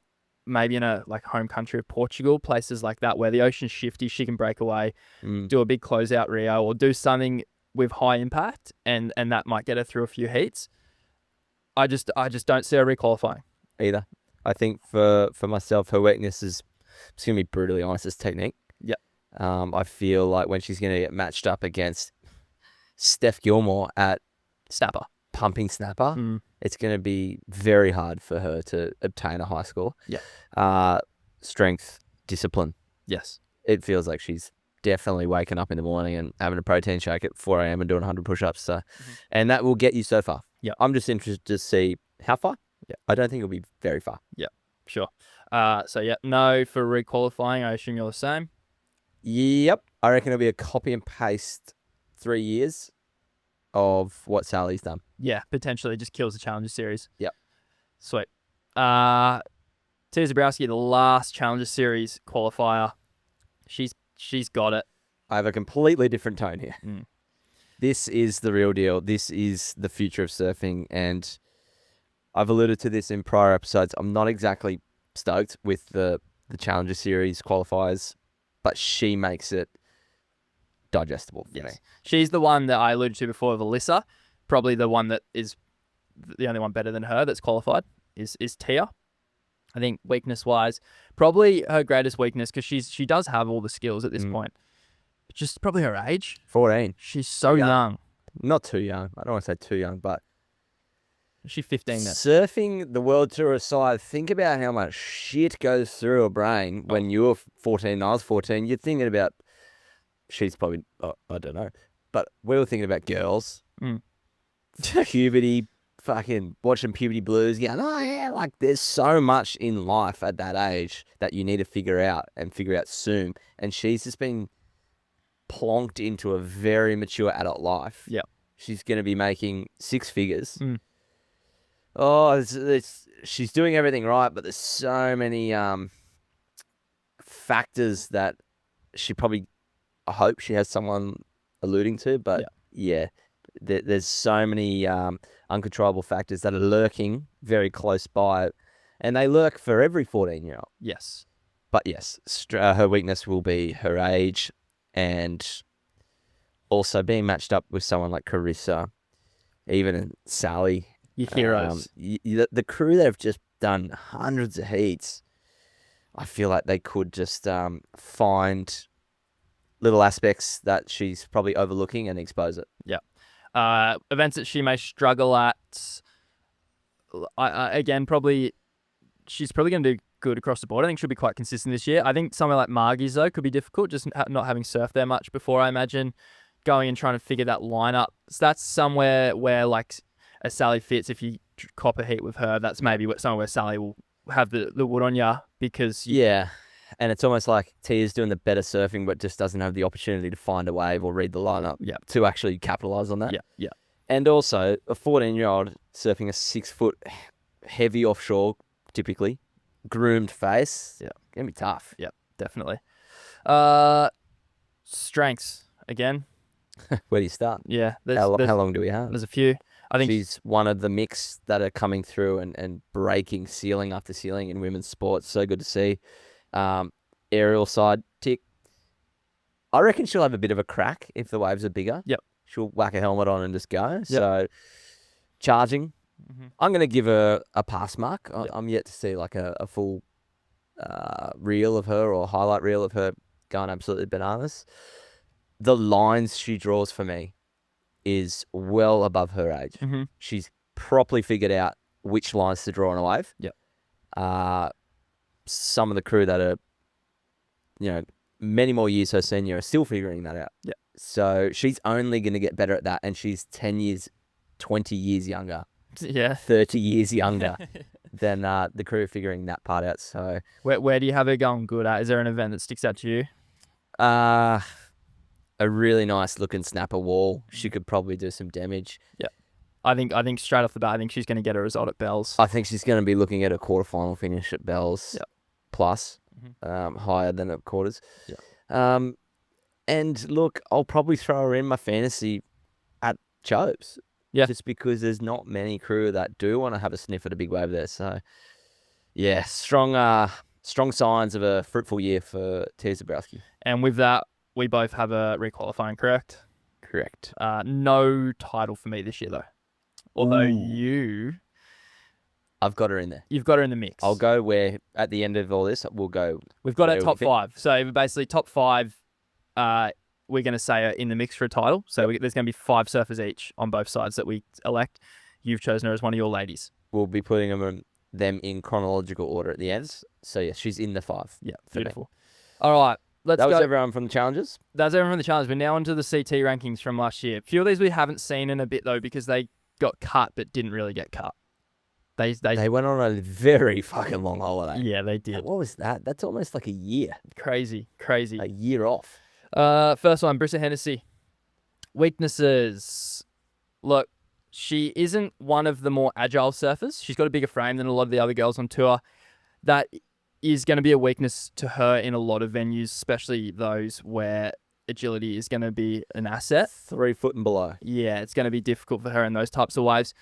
maybe in a home country of Portugal, places like that where the ocean's shifty. She can break away, do a big closeout Rio, or do something with high impact, and that might get her through a few heats. I just don't see her requalifying either. I think for myself, her weakness is, just gonna be brutally honest, is technique. Yeah. I feel like when she's gonna get matched up against Steph Gilmore at snapper, pumping snapper, it's gonna be very hard for her to obtain a high score. Yeah. Strength, discipline. Yes. It feels like she's definitely waking up in the morning and having a protein shake at 4 a.m. and doing 100 push-ups. So, and that will get you so far. Yeah. I'm just interested to see how far. Yeah. I don't think it'll be very far. Yeah. Sure. So yeah, no for requalifying. I assume you're the same. Yep. I reckon it'll be a copy and paste 3 years of what Sally's done. Yeah, potentially just kills the Challenger Series. Yep. Sweet. Tia Zabrowski, the last Challenger Series qualifier. She's got it. I have a completely different tone here. Mm. This is the real deal. This is the future of surfing, and I've alluded to this in prior episodes. I'm not exactly stoked with the Challenger Series qualifiers, but she makes it digestible for me. She's the one that I alluded to before of Alyssa. Probably the one that is the only one better than her that's qualified is Tia. I think weakness-wise, probably her greatest weakness, because she does have all the skills at this point. Just probably her age. 14. She's so young. Not too young. I don't want to say too young, but she's 15 now. Surfing the World Tour aside, think about how much shit goes through her brain when you were 14 and I was 14. You're thinking about, she's probably, I don't know, but we were thinking about girls, puberty, fucking watching Puberty Blues, going, oh yeah, like there's so much in life at that age that you need to figure out soon. And she's just been plonked into a very mature adult life. Yeah. She's going to be making 6 figures. Oh, she's doing everything right, but there's so many factors that she probably, I hope she has someone alluding to, but there's so many uncontrollable factors that are lurking very close by, and they lurk for every 14-year-old. Yes. But yes, her weakness will be her age, and also being matched up with someone like Carissa, even Sally. Your heroes. The crew that have just done hundreds of heats, I feel like they could just find little aspects that she's probably overlooking and expose it. Yeah. Events that she may struggle at, again, she's probably going to do good across the board. I think she'll be quite consistent this year. I think somewhere like Margie's, though, could be difficult, just not having surfed there much before, I imagine, going and trying to figure that lineup. So that's somewhere where, like, a Sally fits. If you cop a heat with her, that's maybe somewhere where Sally will have the wood on ya, because... Yeah, and it's almost like Tia's doing the better surfing, but just doesn't have the opportunity to find a wave or read the lineup to actually capitalise on that. Yeah. And also, a 14-year-old surfing a 6-foot heavy offshore, typically, groomed face. Yeah. Gonna be tough. Yeah, definitely. Strengths, again. Where do you start? Yeah. How long do we have? There's a few. I think she's one of the mix that are coming through and breaking ceiling after ceiling in women's sports. So good to see. Aerial side, tick. I reckon she'll have a bit of a crack if the waves are bigger. Yep. She'll whack a helmet on and just go. Yep. So charging, I'm going to give her a pass mark. Yep. I'm yet to see like a full reel of her or highlight reel of her going absolutely bananas. The lines she draws for me is well above her age. Mm-hmm. She's properly figured out which lines to draw on a wave. Yep. Some of the crew that are, many more years her senior are still figuring that out. Yeah. So she's only going to get better at that, and she's 10 years, 20 years younger. Yeah. 30 years younger than the crew figuring that part out. So Where do you have her going good at? Is there an event that sticks out to you? a really nice looking snapper wall. She could probably do some damage. Yeah. I think straight off the bat, I think she's going to get a result at Bells. I think she's going to be looking at a quarterfinal finish at Bells. Yep. Plus, higher than at quarters. Yeah. And look, I'll probably throw her in my fantasy at Chopes. Yeah. Just because there's not many crew that do want to have a sniff at a big wave there. So, yeah, strong signs of a fruitful year for Tia Zabrowski. And with that, we both have a requalifying, correct? Correct. No title for me this year, though. Although I've got her in there. You've got her in the mix. I'll go where, at the end of all this, we'll go. We've got our top 5. So basically, top 5, we're going to say are in the mix for a title. So there's going to be 5 surfers each on both sides that we elect. You've chosen her as one of your ladies. We'll be putting them in chronological order at the end. So, yeah, she's in the 5. Yeah, beautiful. All right. That was everyone from the challenges? That's everyone from the challenges. We're now onto the CT rankings from last year. A few of these we haven't seen in a bit, though, because they got cut but didn't really get cut. They went on a very fucking long holiday. Yeah, they did. What was that? That's almost like a year. Crazy. A year off. First one, Brisa Hennessy. Weaknesses. Look, she isn't one of the more agile surfers. She's got a bigger frame than a lot of the other girls on tour. That is going to be a weakness to her in a lot of venues, especially those where agility is going to be an asset. 3 foot and below. Yeah, it's going to be difficult for her in those types of waves.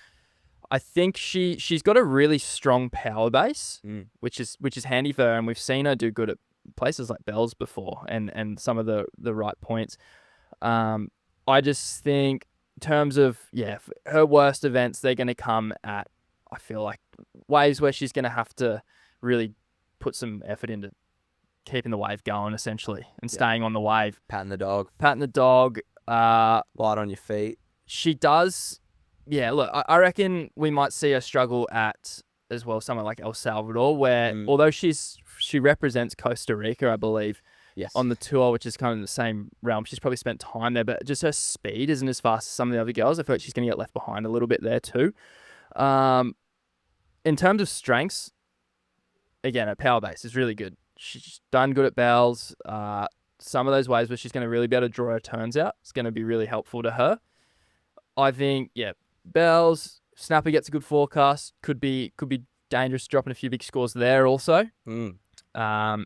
I think she's got a really strong power base, which is handy for her, and we've seen her do good at places like Bells before, and some of the right points. I just think in terms of her worst events, they're going to come at, I feel like, waves where she's going to have to really put some effort into keeping the wave going, essentially, and staying on the wave. Patting the dog. Light on your feet. She does. Yeah, look, I reckon we might see her struggle at, as well, somewhere like El Salvador, where although she represents Costa Rica, I believe, on the tour, which is kind of in the same realm. She's probably spent time there, but just her speed isn't as fast as some of the other girls. I feel like she's going to get left behind a little bit there too. In terms of strengths, again, her power base is really good. She's done good at Bells. Some of those ways where she's going to really be able to draw her turns out, it's going to be really helpful to her. I think, Bells, Snapper gets a good forecast. Could be dangerous, dropping a few big scores there also. Her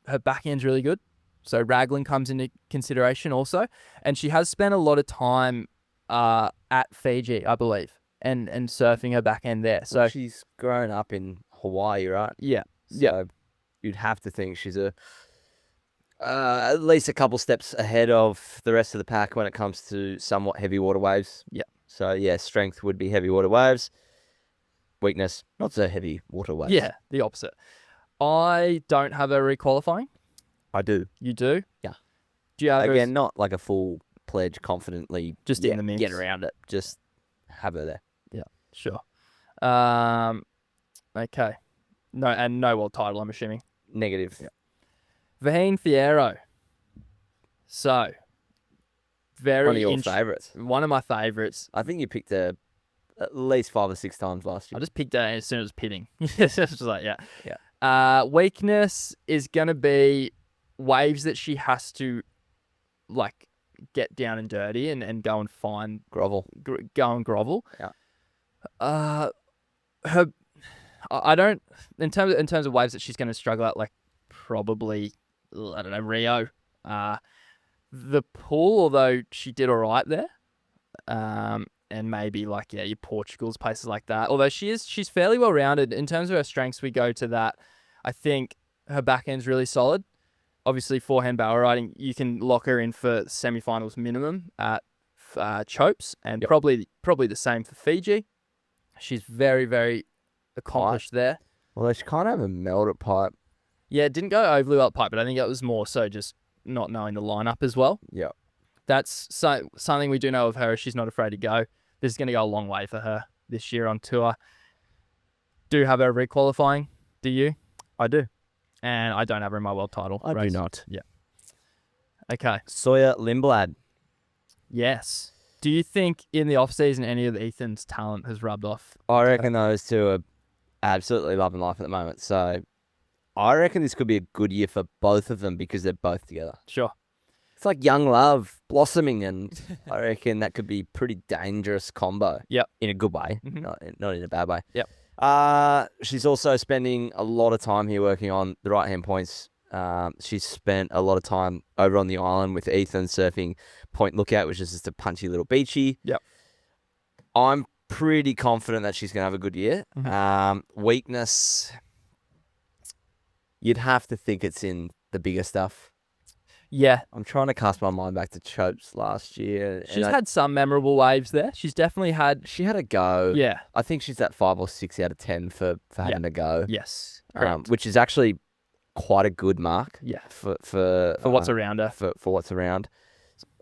backend's really good. So Raglan comes into consideration also. And she has spent a lot of time at Fiji, I believe, and surfing her backend there. So she's grown up in Hawaii, right? Yeah. So you'd have to think she's at least a couple steps ahead of the rest of the pack when it comes to somewhat heavy water waves. Yeah. So, strength would be heavy water waves. Weakness, not so heavy water waves. Yeah, the opposite. I don't have her requalifying. I do. You do? Yeah. Do you have her Again, not like a full pledge, confidently just in the mix. Get around it. Just have her there. Yeah, sure. Okay. No world title, I'm assuming. Negative. Yeah. Vahine Fierro. So, very one of your favourites. One of my favourites. I think you picked her at least 5 or 6 times last year. I just picked her as soon as it was pitting. It's just like, weakness is going to be waves that she has to, like, get down and dirty and go and find grovel. Go and grovel. Yeah. I don't, in terms of waves that she's going to struggle at, like, probably, I don't know, Rio. The pool, although she did all right there, and maybe like your Portugal's, places like that. Although she's fairly well rounded in terms of her strengths. We go to that. I think her backend's really solid. Obviously, forehand barrel riding, you can lock her in for semi-finals minimum at Chopes, and probably the same for Fiji. She's very, very accomplished there. Well, she can't have a melted pipe. Yeah, it didn't go overly well at pipe, but I think it was more so just not knowing the lineup as well. Yeah. That's something we do know of her. She's not afraid to go. This is going to go a long way for her this year on tour. Do have her requalifying. Do you? I do. And I don't have her in my world title I race. do not. Yeah. Okay. Sawya Limblad. Yes. Do you think in the off-season any of Ethan's talent has rubbed off? I reckon those two are absolutely loving life at the moment. So I reckon this could be a good year for both of them because they're both together. Sure. It's like young love blossoming, and I reckon that could be pretty dangerous combo. Yep. In a good way, Mhm. not in a bad way. Yep. She's also spending a lot of time here working on the right-hand points. She's spent a lot of time over on the island with Ethan surfing Point Lookout, which is just a punchy little beachy. Yep. I'm pretty confident that she's going to have a good year. Weakness, you'd have to think it's in the bigger stuff. Yeah. I'm trying to cast my mind back to Chopes last year. She's had some memorable waves there. She's definitely had... She had a go. Yeah. I think she's at 5 or 6 out of 10 for having a go. Yes. Which is actually quite a good mark. Yeah. For what's around her. For what's around.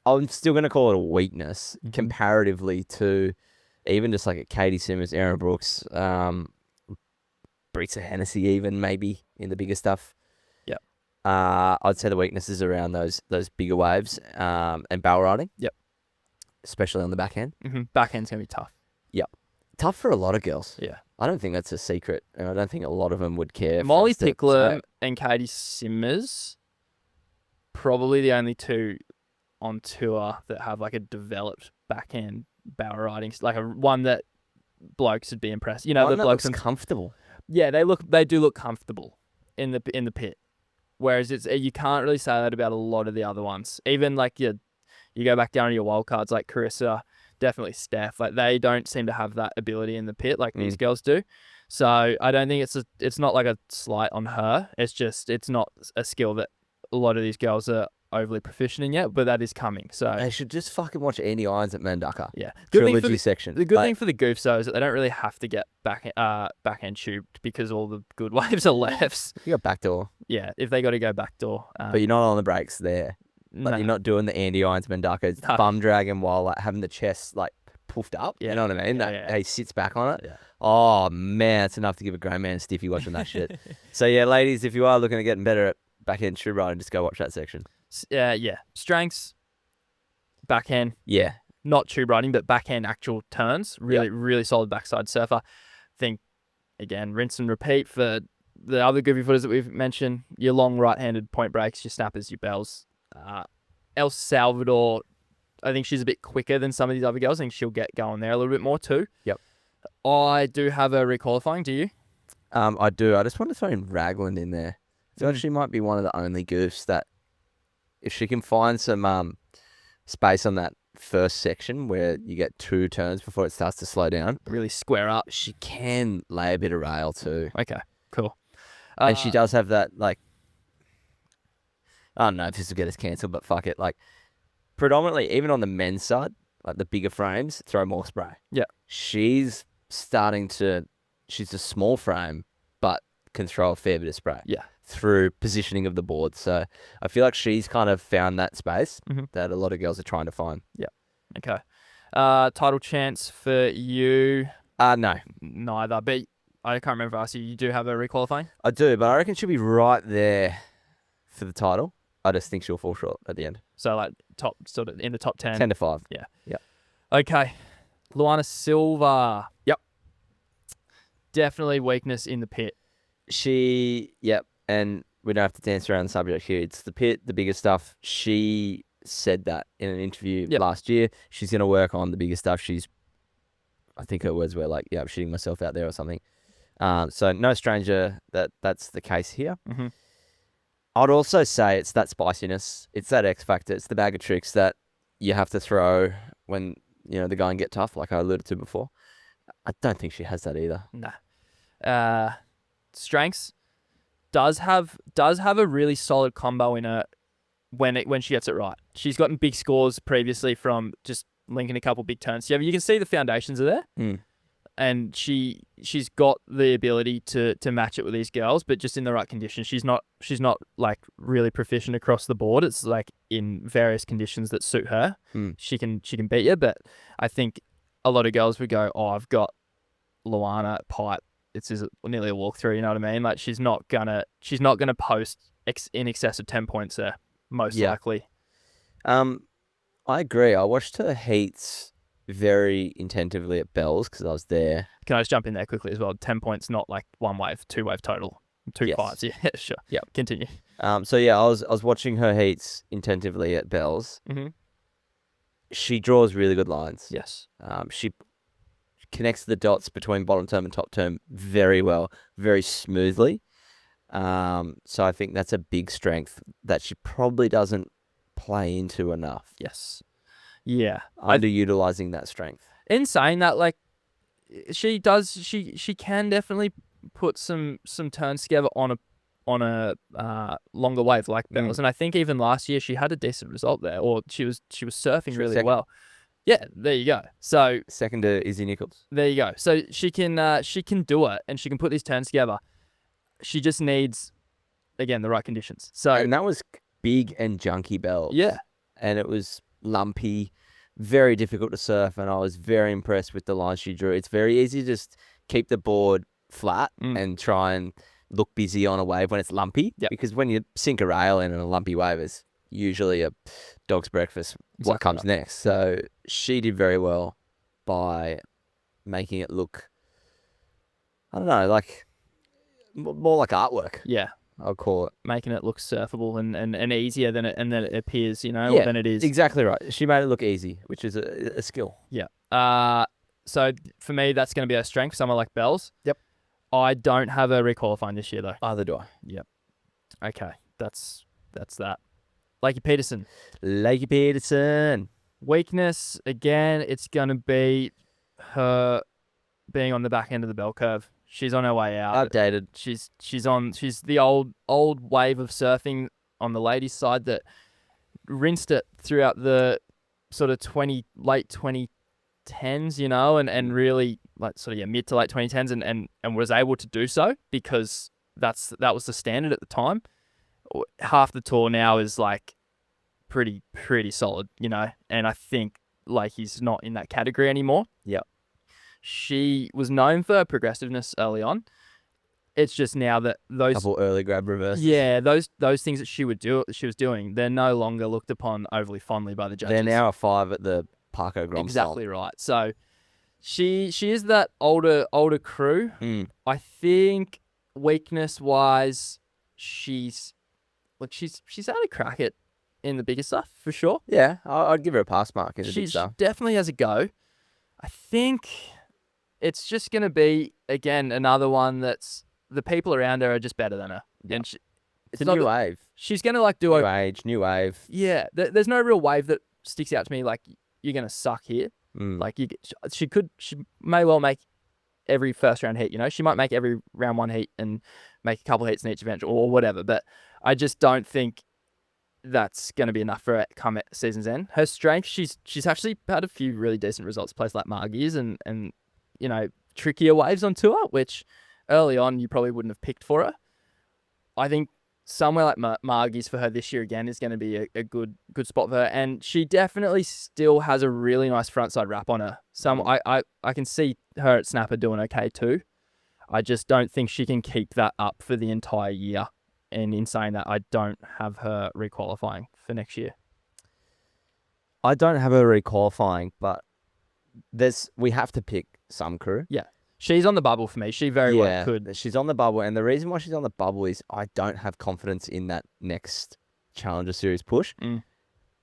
I'm still going to call it a weakness comparatively to even just like a Katie Simmons, Erin Brooks, Brisa Hennessy even maybe in the bigger stuff. I'd say the weakness is around those bigger waves and barrel riding. Yep. Especially on the backhand. Backhand's going to be tough. Yep. Tough for a lot of girls. Yeah. I don't think that's a secret. And I don't think a lot of them would care. Molly Pickler and Katie Simmers, probably the only two on tour that have like a developed backhand barrel riding, like one that blokes would be impressed. You know, one the blokes looks comfortable. Yeah, they do look comfortable in the pit. Whereas you can't really say that about a lot of the other ones. Even like you go back down to your wild cards like Carissa, definitely Steph. Like they don't seem to have that ability in the pit like these girls do. So I don't think it's not like a slight on her. It's just it's not a skill that a lot of these girls are overly proficient in yet, but that is coming. So they should just fucking watch Andy Irons at Mandaka. Yeah, trilogy section. The good thing for the goofs though is that they don't really have to get backhand tubed because all the good waves are lefts. You got backdoor. Yeah, if they got to go backdoor, but you're not on the brakes there. Like you're not doing the Andy Irons Mandaka bum dragging while like having the chest like puffed up. Yeah. You know what I mean? He sits back on it. Yeah. Oh man, it's enough to give a grown man a stiffy watching that shit. So yeah, ladies, if you are looking at getting better at backhand tube riding, just go watch that section. Yeah. Strengths, backhand. Yeah. Not tube riding, but backhand actual turns. Really solid backside surfer. Think, again, rinse and repeat for the other goofy footers that we've mentioned. Your long right-handed point breaks, your snappers, your bells. El Salvador, I think she's a bit quicker than some of these other girls. I think she'll get going there a little bit more too. Yep. I do have her requalifying. Do you? I do. I just want to throw in Ragland in there. I feel like she might be one of the only goofs that if she can find some space on that first section where you get 2 turns before it starts to slow down. Really square up. She can lay a bit of rail too. Okay, cool. And she does have that, like, I don't know if this will get us cancelled, but fuck it. Like, predominantly, even on the men's side, like the bigger frames, throw more spray. Yeah. She's a small frame, but can throw a fair bit of spray. Yeah. Through positioning of the board. So I feel like she's kind of found that space that a lot of girls are trying to find. Yeah. Okay. Title chance for you? No. Neither. But I can't remember if I asked you. You do have a requalifying? I do, but I reckon she'll be right there for the title. I just think she'll fall short at the end. So like top, sort of in the top 10. 10 to 5. Yeah. Yeah. Okay. Lana Silva. Yep. Definitely weakness in the pit. Yep. And we don't have to dance around the subject here. It's the pit, the bigger stuff. She said that in an interview last year. She's going to work on the bigger stuff. I think her words were like, I'm shitting myself out there or something. So no stranger that's the case here. Mm-hmm. I'd also say it's that spiciness. It's that X factor. It's the bag of tricks that you have to throw when, the going get tough, like I alluded to before. I don't think she has that either. Nah. Strengths does have a really solid combo in her when she gets it right. She's gotten big scores previously from just linking a couple big turns together. You can see the foundations are there. and she's got the ability to match it with these girls, but just in the right conditions. She's not like really proficient across the board. It's like in various conditions that suit her. She can beat you, but I think a lot of girls would go, oh, I've got Luana pipe. It's nearly a walkthrough. You know what I mean? Like she's not gonna post in excess of 10 points there, most likely. I agree. I watched her heats very intentively at Bells because I was there. Can I just jump in there quickly as well? 10 points, not like 1 wave, 2 wave total. 2 fives. Yeah, sure. Yeah. Continue. So yeah, I was watching her heats intentively at Bells. Mm-hmm. She draws really good lines. Yes. She connects the dots between bottom term and top term very well, very smoothly. So I think that's a big strength that she probably doesn't play into enough. Yes. Yeah. Underutilizing that strength. In saying that, like, she can definitely put some turns together on a longer wave like Bells. And I think even last year she had a decent result there, or she was surfing really well. Yeah, there you go. So second to Izzy Nichols. There you go. So she can do it, and she can put these turns together. She just needs, again, the right conditions. So and that was big and junky Bells. Yeah, and it was lumpy, very difficult to surf, and I was very impressed with the line she drew. It's very easy to just keep the board flat and try and look busy on a wave when it's lumpy. Yep. Because when you sink a rail in a lumpy wave, it's usually a dog's breakfast. Exactly what comes next? So she did very well by making it look, I don't know, like more like artwork. Yeah. I'll call it. Making it look surfable and easier than it appears, than it is. Exactly right. She made it look easy, which is a skill. Yeah. So for me, that's going to be a strength, someone like Bells. Yep. I don't have a requalifying this year, though. Either do I. Yep. Okay. That's that. Lakey Peterson. Weakness, again, it's going to be her being on the back end of the bell curve. She's on her way out. Updated. She's the old wave of surfing on the ladies' side that rinsed it throughout the sort of late 2010s, and really like mid to late 2010s and was able to do so because that was the standard at the time. Half the tour now is like pretty solid, and I think like he's not in that category anymore. Yep. She was known for progressiveness early on. It's just now that those couple early grab reverses. Yeah, those things that she was doing, they're no longer looked upon overly fondly by the judges. They're now a 5 at the Parko Grom. Exactly right. So she is that older crew. I think weakness wise, she's had a crack at in the bigger stuff for sure. Yeah, I'd give her a pass mark in the big stuff. She definitely has a go. I think it's just going to be, again, another one that's the people around her are just better than her. Yeah. And it's a new wave. She's going to do new age, new wave. Yeah, there's no real wave that sticks out to me like you're going to suck here. Like she may well make every first round heat, she might make every round 1 heat and make a couple heats in each event or whatever, but I just don't think that's going to be enough for her come at season's end. Her strength, she's actually had a few really decent results, places like Margie's and trickier waves on tour, which early on you probably wouldn't have picked for her. I think somewhere like Margie's for her this year again is going to be a good spot for her, and she definitely still has a really nice frontside wrap on her. I can see her at Snapper doing okay too. I just don't think she can keep that up for the entire year. And in saying that, I don't have her requalifying for next year. I don't have her requalifying, but we have to pick some crew. Yeah. She's on the bubble for me. She very well could. She's on the bubble, and the reason why she's on the bubble is I don't have confidence in that next Challenger Series push.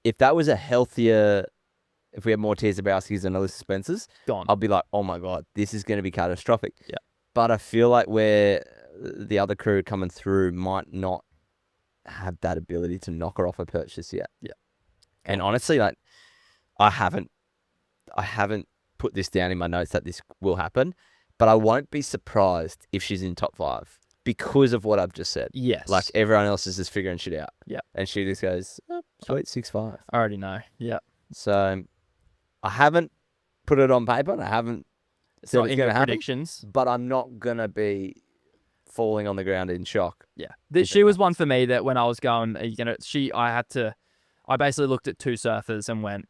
If that was if we had more Matteas Heruie and Alyssa Spencer's, I'll be like, oh my God, this is going to be catastrophic. Yeah. But I feel like the other crew coming through might not have that ability to knock her off her perch just yet. Yeah. And honestly, like I haven't put this down in my notes that this will happen, but I won't be surprised if she's in top 5 because of what I've just said. Yes. Like everyone else is just figuring shit out. Yeah. And she just goes, sweet, 6'5". I already know. Yeah. So I haven't put it on paper and I haven't It's that not it's in going your to happen, predictions. but I'm not going to be falling on the ground in shock. Yeah. She was one for me that when I was going, are you gonna? I basically looked at two surfers and went,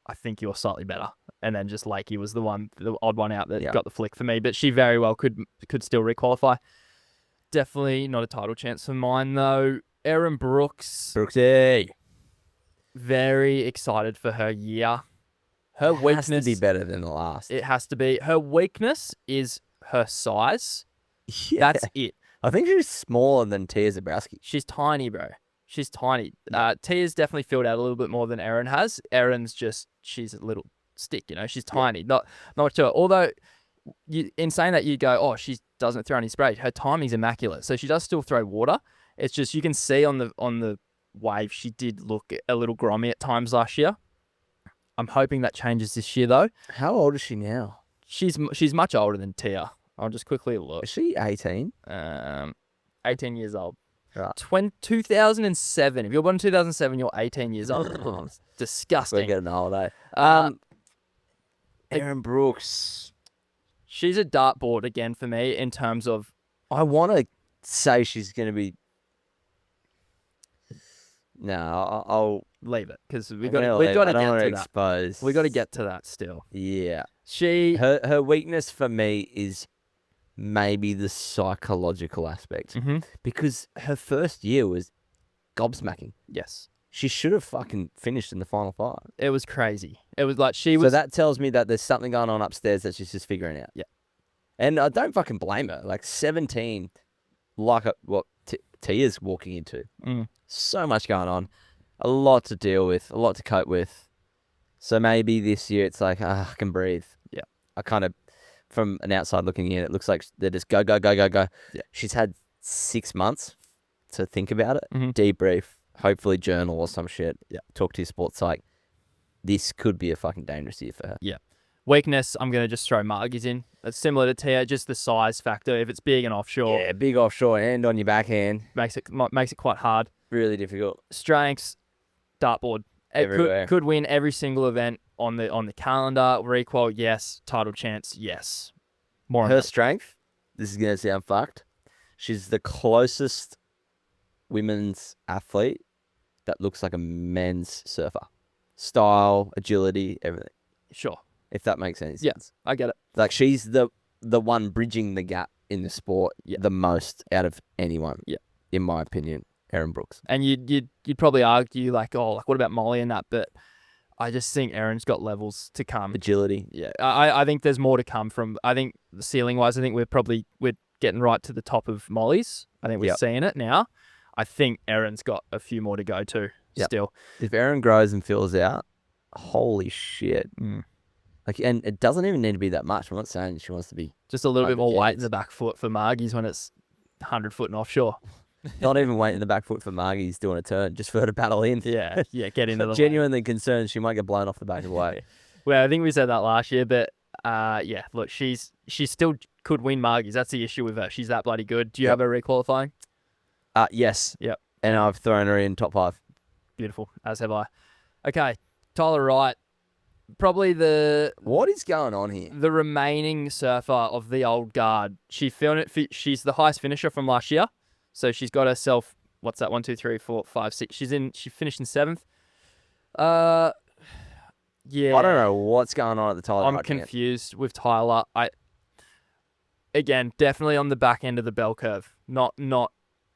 I think you're slightly better. And then just Lakey was the odd one out that got the flick for me. But she very well could still requalify. Definitely not a title chance for mine though. Erin Brooks. Brooksy. Very excited for her year. Her weakness has to be better than the last. It has to be. Her weakness is her size. Yeah. That's it. I think she's smaller than Tia Zabrowski. She's tiny, bro. She's tiny. Tia's definitely filled out a little bit more than Erin has. Erin's she's a little stick, she's tiny. Not much to her. Although, in saying that, you go, oh, she doesn't throw any spray. Her timing's immaculate. So she does still throw water. It's just, you can see on the wave, she did look a little grommy at times last year. I'm hoping that changes this year, though. How old is she now? She's much older than Tia. I'll just quickly look. Is she 18? 18 years old. Right. 2007. If you're born in 2007, you're 18 years old. It's disgusting. We're getting old, eh? Erin Brooks. She's a dartboard again for me in terms of... I want to say she's going to be... No, I'll leave it because we've got to get to that. Expose. We got to get to that still. Yeah. Her weakness for me is maybe the psychological aspect, because her first year was gobsmacking. Yes. She should have fucking finished in the final five. It was crazy. It was like she was... So that tells me that there's something going on upstairs that she's just figuring out. Yeah. And I don't fucking blame her. Like 17, like what Tia's walking into. So much going on. A lot to deal with. A lot to cope with. So maybe this year it's like, I can breathe. Yeah. I kind of, from an outside looking in, it looks like they're just go, go, go, go, go. Yeah. She's had 6 months to think about it. Mm-hmm. Debrief. Hopefully journal or some shit. Yeah. Talk to your sports psych. This could be a fucking dangerous year for her. Yeah. Weakness, I'm going to just throw Margies in. It's similar to Tia, just the size factor. If it's big and offshore. Yeah, big offshore and on your backhand. Makes it quite hard. Really difficult. Strengths, dartboard. Everywhere. Could win every single event on the calendar. Requal, yes. Title chance, yes. More her strength, this is going to sound fucked. She's the closest women's athlete that looks like a men's surfer. Style, agility, everything. Sure. If that makes any sense. Yeah, I get it. Like she's the one bridging the gap in the sport the most out of anyone. Yeah. In my opinion, Erin Brooks. And you'd probably argue what about Molly and that, but I just think Erin's got levels to come. Agility. Yeah. I think there's more to come from. I think ceiling wise, I think we're getting right to the top of Molly's. I think we're seeing it now. I think Erin's got a few more to go to still. If Erin grows and fills out, holy shit. Like, and it doesn't even need to be that much. I'm not saying she wants to be just a little bit more weight in the back foot for Margies when it's 100 foot and offshore. Not even weight in the back foot for Margies doing a turn, just for her to paddle in. Yeah, get into the genuinely concerned she might get blown off the back of the wave. Well, I think we said that last year, but look, she still could win Margies. That's the issue with her. She's that bloody good. Do you have her requalifying? Yes. Yep. And I've thrown her in top 5. Beautiful, as have I. Okay, Tyler Wright. Probably what is going on here? The remaining surfer of the old guard. She's the highest finisher from last year, so she's got herself. What's that? 1, 2, 3, 4, 5, 6. She finished in 7th. Yeah. I don't know what's going on at the Tyler. I'm confused with Tyler. Again, definitely on the back end of the bell curve. Not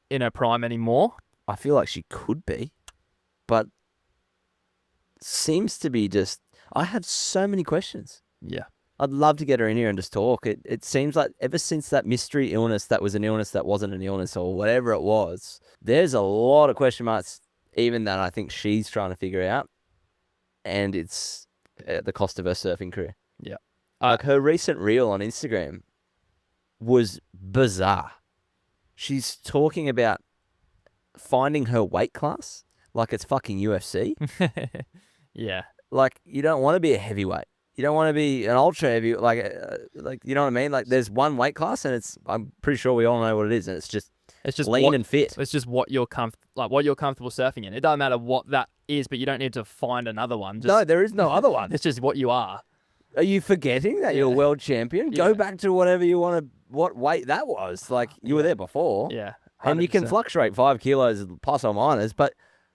in her prime anymore. I feel like she could be, but seems to be just. I have so many questions. Yeah. I'd love to get her in here and just talk. It seems like ever since that mystery illness that was an illness that wasn't an illness or whatever it was, there's a lot of question marks, even that I think she's trying to figure out. And it's at the cost of her surfing career. Yeah. Like her recent reel on Instagram was bizarre. She's talking about finding her weight class like it's fucking UFC. Yeah. Like, you don't want to be a heavyweight. You don't want to be an ultra heavy. Like you know what I mean? Like, there's one weight class, and I'm pretty sure we all know what it is, and it's just lean and fit. It's just what you're comfortable surfing in. It doesn't matter what that is, but you don't need to find another one. No, there is no other one. It's just what you are. Are you forgetting that you're world champion? Go back to whatever you want to, what weight that was. Like, you were there before. Yeah. 100%. And you can fluctuate 5 kilos plus or minus, but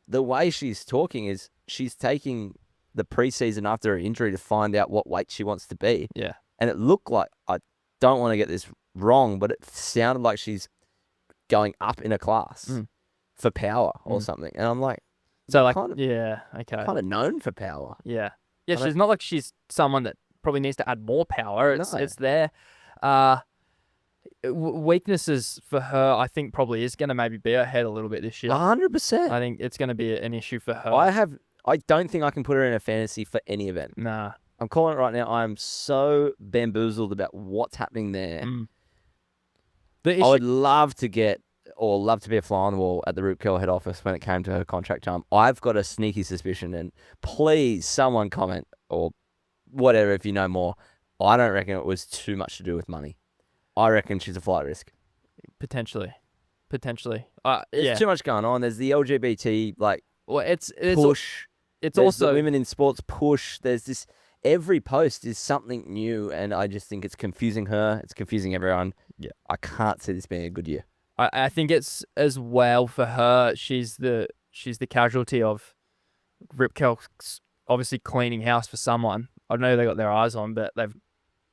the way she's talking is she's taking the preseason after her injury to find out what weight she wants to be. Yeah. And it looked like, I don't want to get this wrong, but it sounded like she's going up in a class for power or something. And I'm like, so like, okay. Kind of known for power. Yeah. Yeah, she's not like she's someone that probably needs to add more power. It's there. Weaknesses for her, I think, probably is going to maybe be her head a little bit this year. 100%. I think it's going to be an issue for her. I don't think I can put her in a fantasy for any event. Nah. I'm calling it right now. I'm so bamboozled about what's happening there. I would love to be a fly on the wall at the Rip Curl head office when it came to her contract time. I've got a sneaky suspicion, and please, someone comment or whatever if you know more. I don't reckon it was too much to do with money. I reckon she's a flight risk. Potentially. There's too much going on. There's the LGBT push. It's There's also the women in sports push. There's this. Every post is something new, and I just think it's confusing her. It's confusing everyone. Yeah, I can't see this being a good year. I think it's as well for her. She's the casualty of Rip Curl obviously cleaning house for someone. I know they got their eyes on, but they've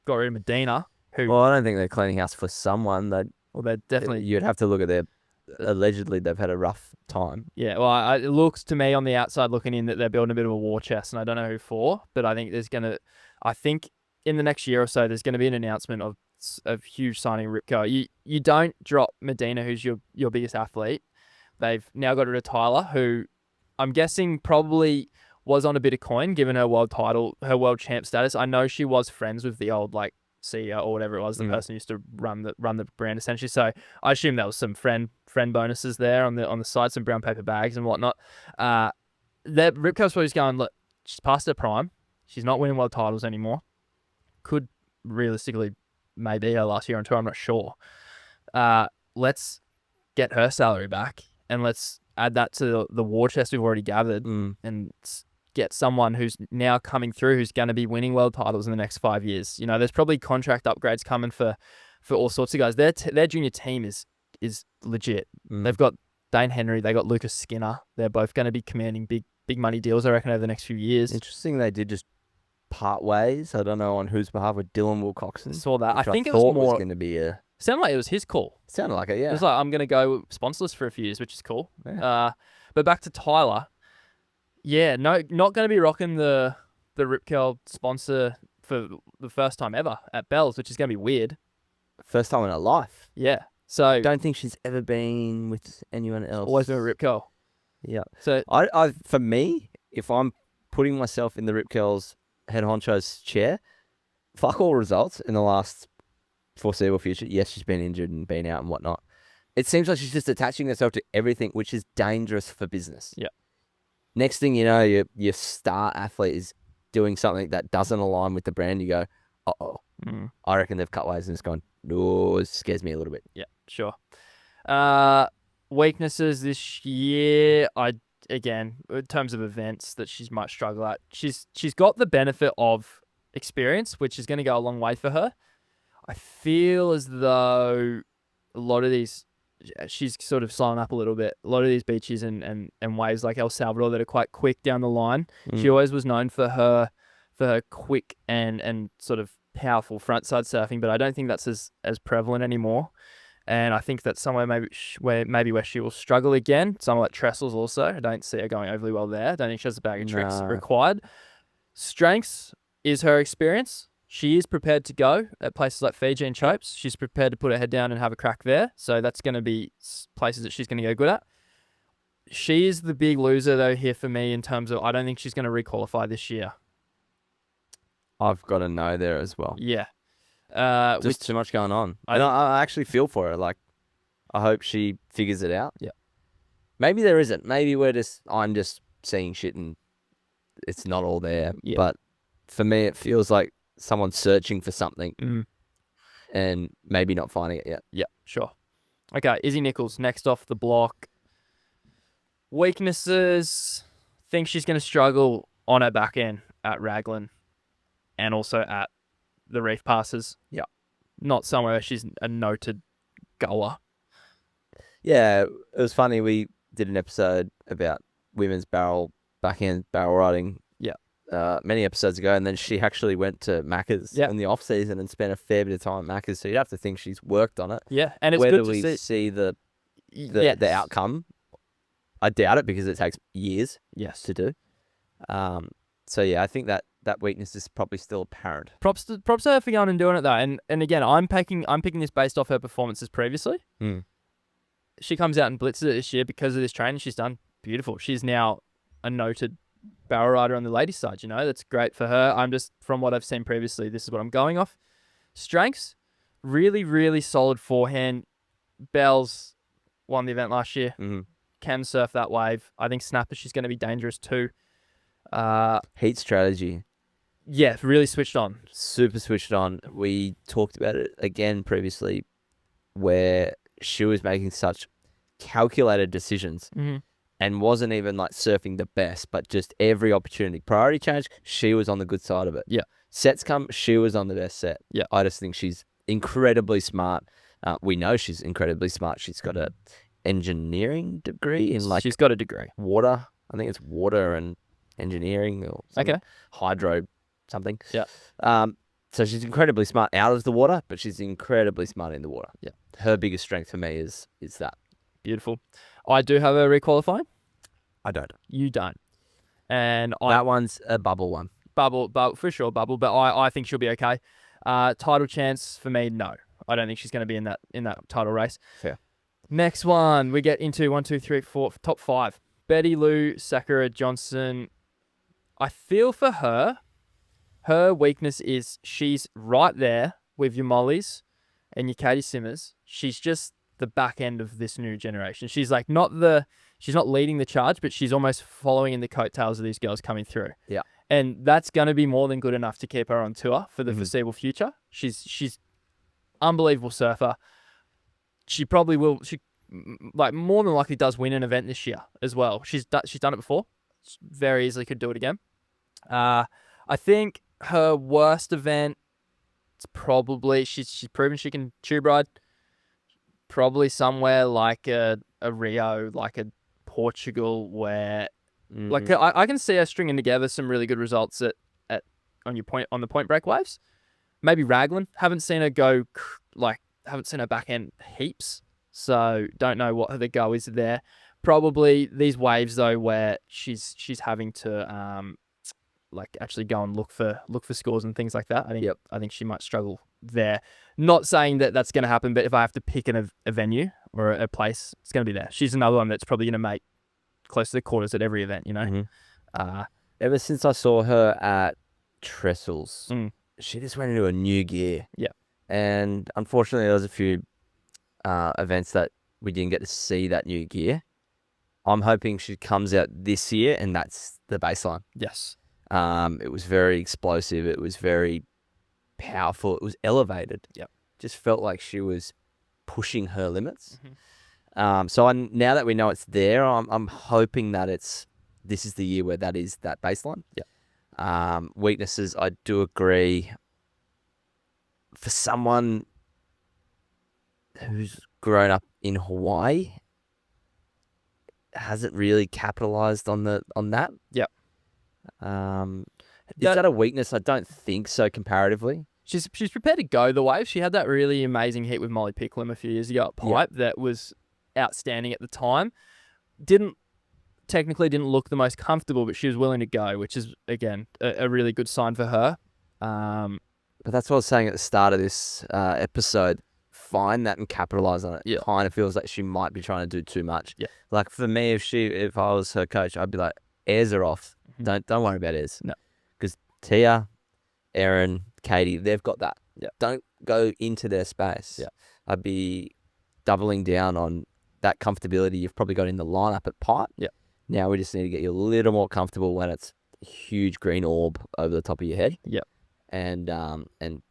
got rid of Medina. Well, I don't think they're cleaning house for someone. They're definitely. You'd have to look at their. Allegedly, they've had a rough time. Yeah, well, it looks to me on the outside looking in that they're building a bit of a war chest, and I don't know who for, but I think I think in the next year or so, there's going to be an announcement of huge signing Rip Curl. You don't drop Medina, who's your biggest athlete. They've now got rid of Tyler, who I'm guessing probably was on a bit of coin given her world title, her world champ status. I know she was friends with the old CEO or whatever it was, the person who used to run the brand essentially. So I assume there was some friend bonuses there on the side, some brown paper bags and whatnot. That Rip Curl's probably just going, look, she's past her prime. She's not winning world titles anymore. Could realistically maybe her last year on tour. I'm not sure. Let's get her salary back and let's add that to the war chest we've already gathered and get someone who's now coming through who's going to be winning world titles in the next 5 years. You know, there's probably contract upgrades coming for all sorts of guys. Their junior team is legit. They've got Dane Henry, they got Lucas Skinner. They're both going to be commanding big money deals, I reckon, over the next few years. Interesting they did just part ways. I don't know on whose behalf with Dylan Wilcoxon. Saw that. I think it was more going to be a. Sounded like it was his call. Sounded like it, yeah. It was like, I'm going to go sponsorless for a few years, which is cool. Yeah. But back to Tyler. Yeah, no, not going to be rocking the Rip Curl sponsor for the first time ever at Bells, which is going to be weird. First time in her life. Yeah. So don't think she's ever been with anyone else. Always been a Rip Curl. Yeah. So I for me, if I'm putting myself in the Rip Curl's head honcho's chair, fuck all results in the last foreseeable future. Yes, she's been injured and been out and whatnot. It seems like she's just attaching herself to everything, which is dangerous for business. Yeah. Next thing you know, your star athlete is doing something that doesn't align with the brand. You go, uh-oh. I reckon they've cut ways and it's gone, no, it scares me a little bit. Yeah, sure. Weaknesses this year, again, in terms of events that she might struggle at, she's got the benefit of experience, which is going to go a long way for her. I feel as though a lot of these, she's sort of slowing up a little bit. A lot of these beaches and waves like El Salvador that are quite quick down the line. She always was known for her quick and sort of powerful frontside surfing, but I don't think that's as prevalent anymore. And I think that's somewhere where she will struggle again. Somewhere like Trestles also. I don't see her going overly well there. I don't think she has the bag of tricks required. Strengths is her experience. She is prepared to go at places like Fiji and Chopes. She's prepared to put her head down and have a crack there. So that's going to be places that she's going to go good at. She is the big loser, though, here for me in terms of I don't think she's going to requalify this year. I've got a no there as well. Yeah. Just too much going on. I actually feel for her. Like, I hope she figures it out. Yeah. Maybe there isn't. Maybe I'm just seeing shit and it's not all there. Yeah. But for me, it feels like someone's searching for something and maybe not finding it yet. Yeah, sure. Okay, Izzy Nichols, next off the block. Weaknesses. Think she's going to struggle on her back end at Raglan. and also at the reef passes. Yeah. Not somewhere where she's a noted goer. Yeah, it was funny. We did an episode about women's backhand barrel riding. Many episodes ago, and then she actually went to Macca's in the off season and spent a fair bit of time at Macca's. So you'd have to think she's worked on it. Yeah, and it's Whether good to we see the outcome, I doubt it because it takes years. To do. So yeah, I think that weakness is probably still apparent. Props to her for going and doing it though, and again, I'm picking this based off her performances previously. She comes out and blitzes it this year because of this training she's done. Beautiful. She's now a noted barrel rider on the ladies' side. That's great for her. I'm just, from what I've seen previously, this is what I'm going off. Strengths, really, really solid forehand. Bells won the event last year. Can surf that wave. I think snapper, she's going to be dangerous too. Heat strategy. Yeah, really switched on. Super switched on. We talked about it again previously where she was making such calculated decisions and wasn't even like surfing the best, but just every opportunity. Priority change, she was on the good side of it. Yeah. Sets come, she was on the best set. Yeah. I just think she's incredibly smart. We know she's incredibly smart. She's got a engineering degree in she's got a degree. Water. I think it's water and engineering or something. Okay. Hydro something. Yeah. So she's incredibly smart out of the water, but she's incredibly smart in the water. Yeah. Her biggest strength for me is that. Beautiful. I do have her requalifying. I don't. You don't. And that one's a bubble one. Bubble, for sure, bubble. But I think she'll be okay. Title chance for me, no. I don't think she's going to be in that title race. Fair. Next one, we get into 1, 2, 3, 4, top 5. Betty, Lou, Sakura, Johnson. I feel for her weakness is she's right there with your Mollies and your Katie Simmers. She's just the back end of this new generation. She's like she's not leading the charge, but she's almost following in the coattails of these girls coming through. Yeah. And that's going to be more than good enough to keep her on tour for the foreseeable future. She's unbelievable surfer. She probably will. She more than likely does win an event this year as well. She's done it before. Very easily could do it again. I think her worst event, it's probably she's proven she can tube ride. Probably somewhere like a Rio, like a Portugal, where like I can see her stringing together some really good results at on the point break waves. Maybe Raglan. Haven't seen her back end heaps, so don't know what the go is there. Probably these waves though, where she's having to actually go and look for scores and things like that. I think she might struggle there. Not saying that that's going to happen, but if I have to pick a venue or a place, it's going to be there. She's another one that's probably going to make close to the quarters at every event, Ever since I saw her at Trestles, she just went into a new gear. Yeah. And unfortunately, there was a few events that we didn't get to see that new gear. I'm hoping she comes out this year and that's the baseline. Yes. It was very explosive. It was very powerful. It was elevated. Yep. Just felt like she was pushing her limits. So now that we know it's there, I'm hoping that this is the year where that is that baseline. Yeah. Weaknesses, I do agree. For someone who's grown up in Hawaii, hasn't really capitalized on that. Yep. Is that a weakness? I don't think so comparatively. She's prepared to go the wave. She had that really amazing hit with Molly Picklum a few years ago at Pipe that was outstanding at the time. Didn't look the most comfortable, but she was willing to go, which is, again, a really good sign for her. But that's what I was saying at the start of this episode. Find that and capitalize on it. Yeah. Kind of feels like she might be trying to do too much. Yeah. Like for me, if I was her coach, I'd be like, airs are off. Don't worry about airs. No. Because Tia, Erin, Katie, they've got that. Yeah. Don't go into their space. Yeah. I'd be doubling down on that comfortability you've probably got in the lineup at Pipe. Yeah. Now we just need to get you a little more comfortable when it's a huge green orb over the top of your head. Yeah. And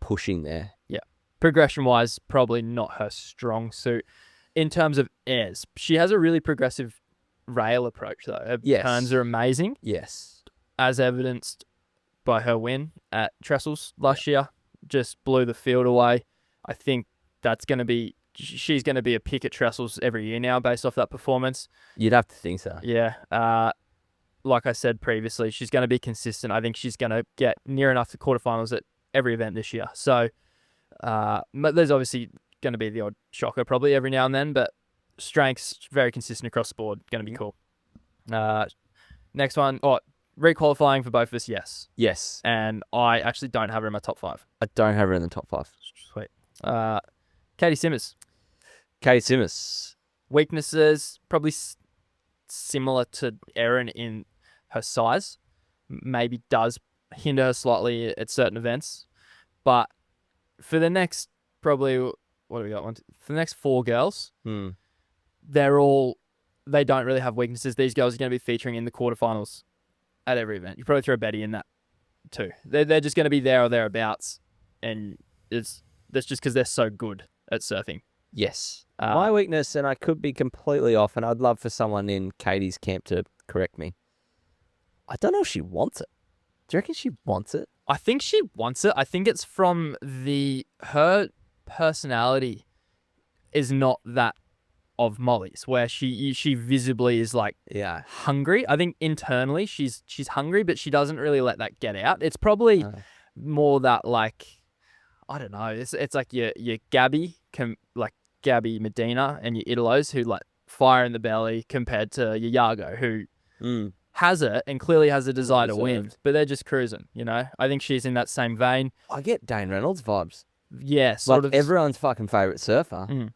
pushing there. Yeah. Progression-wise, probably not her strong suit. In terms of airs, she has a really progressive rail approach, though. Her turns are amazing. Yes. As evidenced by her win at Trestles last year. Just blew the field away. I think she's going to be a pick at Trestles every year now based off that performance. You'd have to think so. Yeah. Like I said previously, she's going to be consistent. I think she's going to get near enough to quarterfinals at every event this year. So but there's obviously going to be the odd shocker probably every now and then, but strength's very consistent across the board. Going to be cool. Next one, requalifying for both of us, yes. Yes. And I actually don't have her in my top 5. I don't have her in the top 5. Sweet. Katie Simmers. Katie Simmers. Weaknesses, probably similar to Erin in her size. Maybe does hinder her slightly at certain events. But for the next, probably, what do we got? For the next 4 girls, they don't really have weaknesses. These girls are going to be featuring in the quarterfinals at every event. You probably throw Betty in that too. They're just going to be there or thereabouts, and that's just because they're so good at surfing. Yes. My weakness, and I could be completely off, and I'd love for someone in Katie's camp to correct me. I don't know if she wants it. Do you reckon she wants it? I think she wants it. I think it's from her personality is not that of Molly's, where she visibly is like hungry. I think internally she's hungry, but she doesn't really let that get out. It's probably more that like, I don't know. It's like your Gabby Gabby Medina and your Italos who like fire in the belly compared to your Yago who has it and clearly has a desire to win, but they're just cruising. You know, I think she's in that same vein. I get Dane Reynolds vibes. Yeah, sort of everyone's fucking favorite surfer.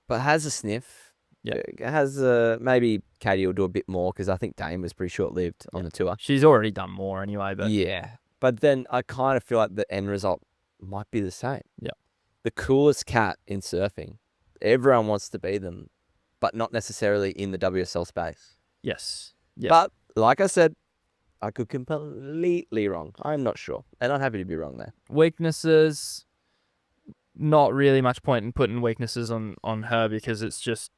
But has a sniff. Yeah. Has maybe Katie will do a bit more because I think Dane was pretty short-lived on the tour. She's already done more anyway. But yeah. But then I kind of feel like the end result might be the same. Yeah. The coolest cat in surfing. Everyone wants to be them, but not necessarily in the WSL space. Yes. Yeah. But like I said, I could completely wrong. I'm not sure. And I'm happy to be wrong there. Weaknesses... Not really much point in putting weaknesses on her because it's just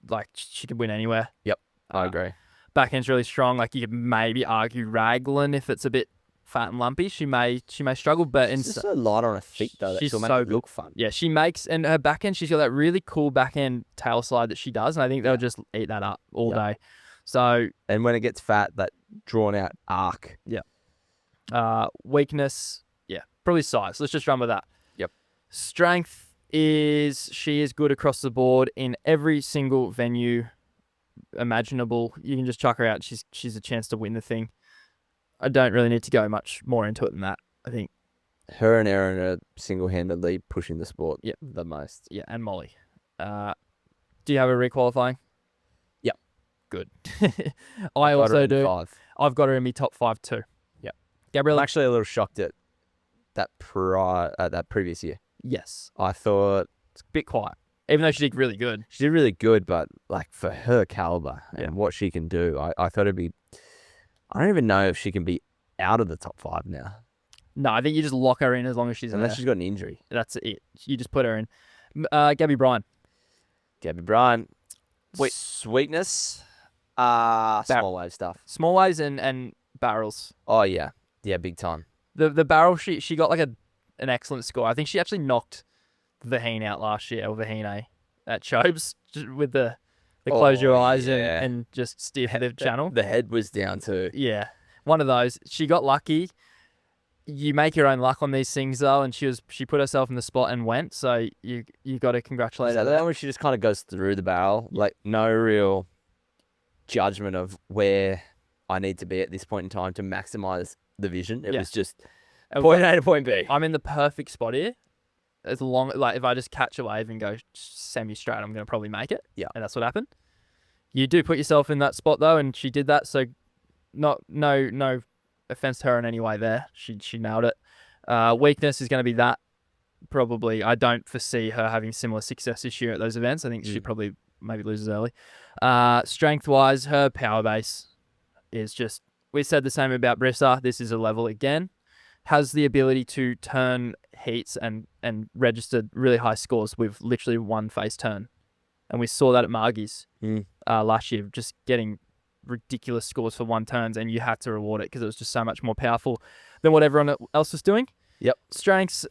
like she could win anywhere. Yep, I agree. Backhand's really strong. Like you could maybe argue Raglan if it's a bit fat and lumpy. She may struggle, but she's just so light on her feet though. She's so so make it look fun. Yeah, she makes, and her backhand, she's got that really cool backhand tail slide that she does, and I think they'll just eat that up all day. So and when it gets fat, that drawn out arc. Yeah. Weakness, probably size. Let's just run with that. Strength is she is good across the board in every single venue imaginable. You can just chuck her out. She's a chance to win the thing. I don't really need to go much more into it than that. I think her and Erin are single-handedly pushing the sport the most. Yeah, and Molly. Do you have a requalifying? Yep. Good. I also do. 5. I've got her in my top 5 too. Yep. Gabrielle. I'm actually a little shocked at that previous year. Yes. I thought it's a bit quiet. Even though she did really good. She did really good, but like for her caliber and what she can do, I thought it'd be... I don't even know if she can be out of the top 5 now. No, I think you just lock her in as long as she's Unless she's got an injury. That's it. You just put her in. Gabby Bryan. Gabby Bryan. Sweetness. Small wave stuff. Small waves and barrels. Oh, yeah. Yeah, big time. The barrel, she got like an excellent score. I think she actually knocked Vahine out last year, or Vahine at Chobes with the close your eyes and just steer the channel. The head was down too. Yeah. One of those. She got lucky. You make your own luck on these things though, and she put herself in the spot and went, so you got to congratulate her. That one she just kind of goes through the barrel, like no real judgment of where I need to be at this point in time to maximize the vision. It was just point A to point B. I'm in the perfect spot here. As long if I just catch a wave and go semi-straight, I'm going to probably make it. Yeah. And that's what happened. You do put yourself in that spot though, and she did that. So, no offense to her in any way there. She nailed it. Weakness is going to be that. Probably, I don't foresee her having similar success this year at those events. I think she probably maybe loses early. Strength-wise, her power base is just... We said the same about Brisa. This is a level again. Has the ability to turn heats and registered really high scores with literally one face turn. And we saw that at Margie's last year, just getting ridiculous scores for one turns, and you had to reward it because it was just so much more powerful than what everyone else was doing. Yep. Strengths,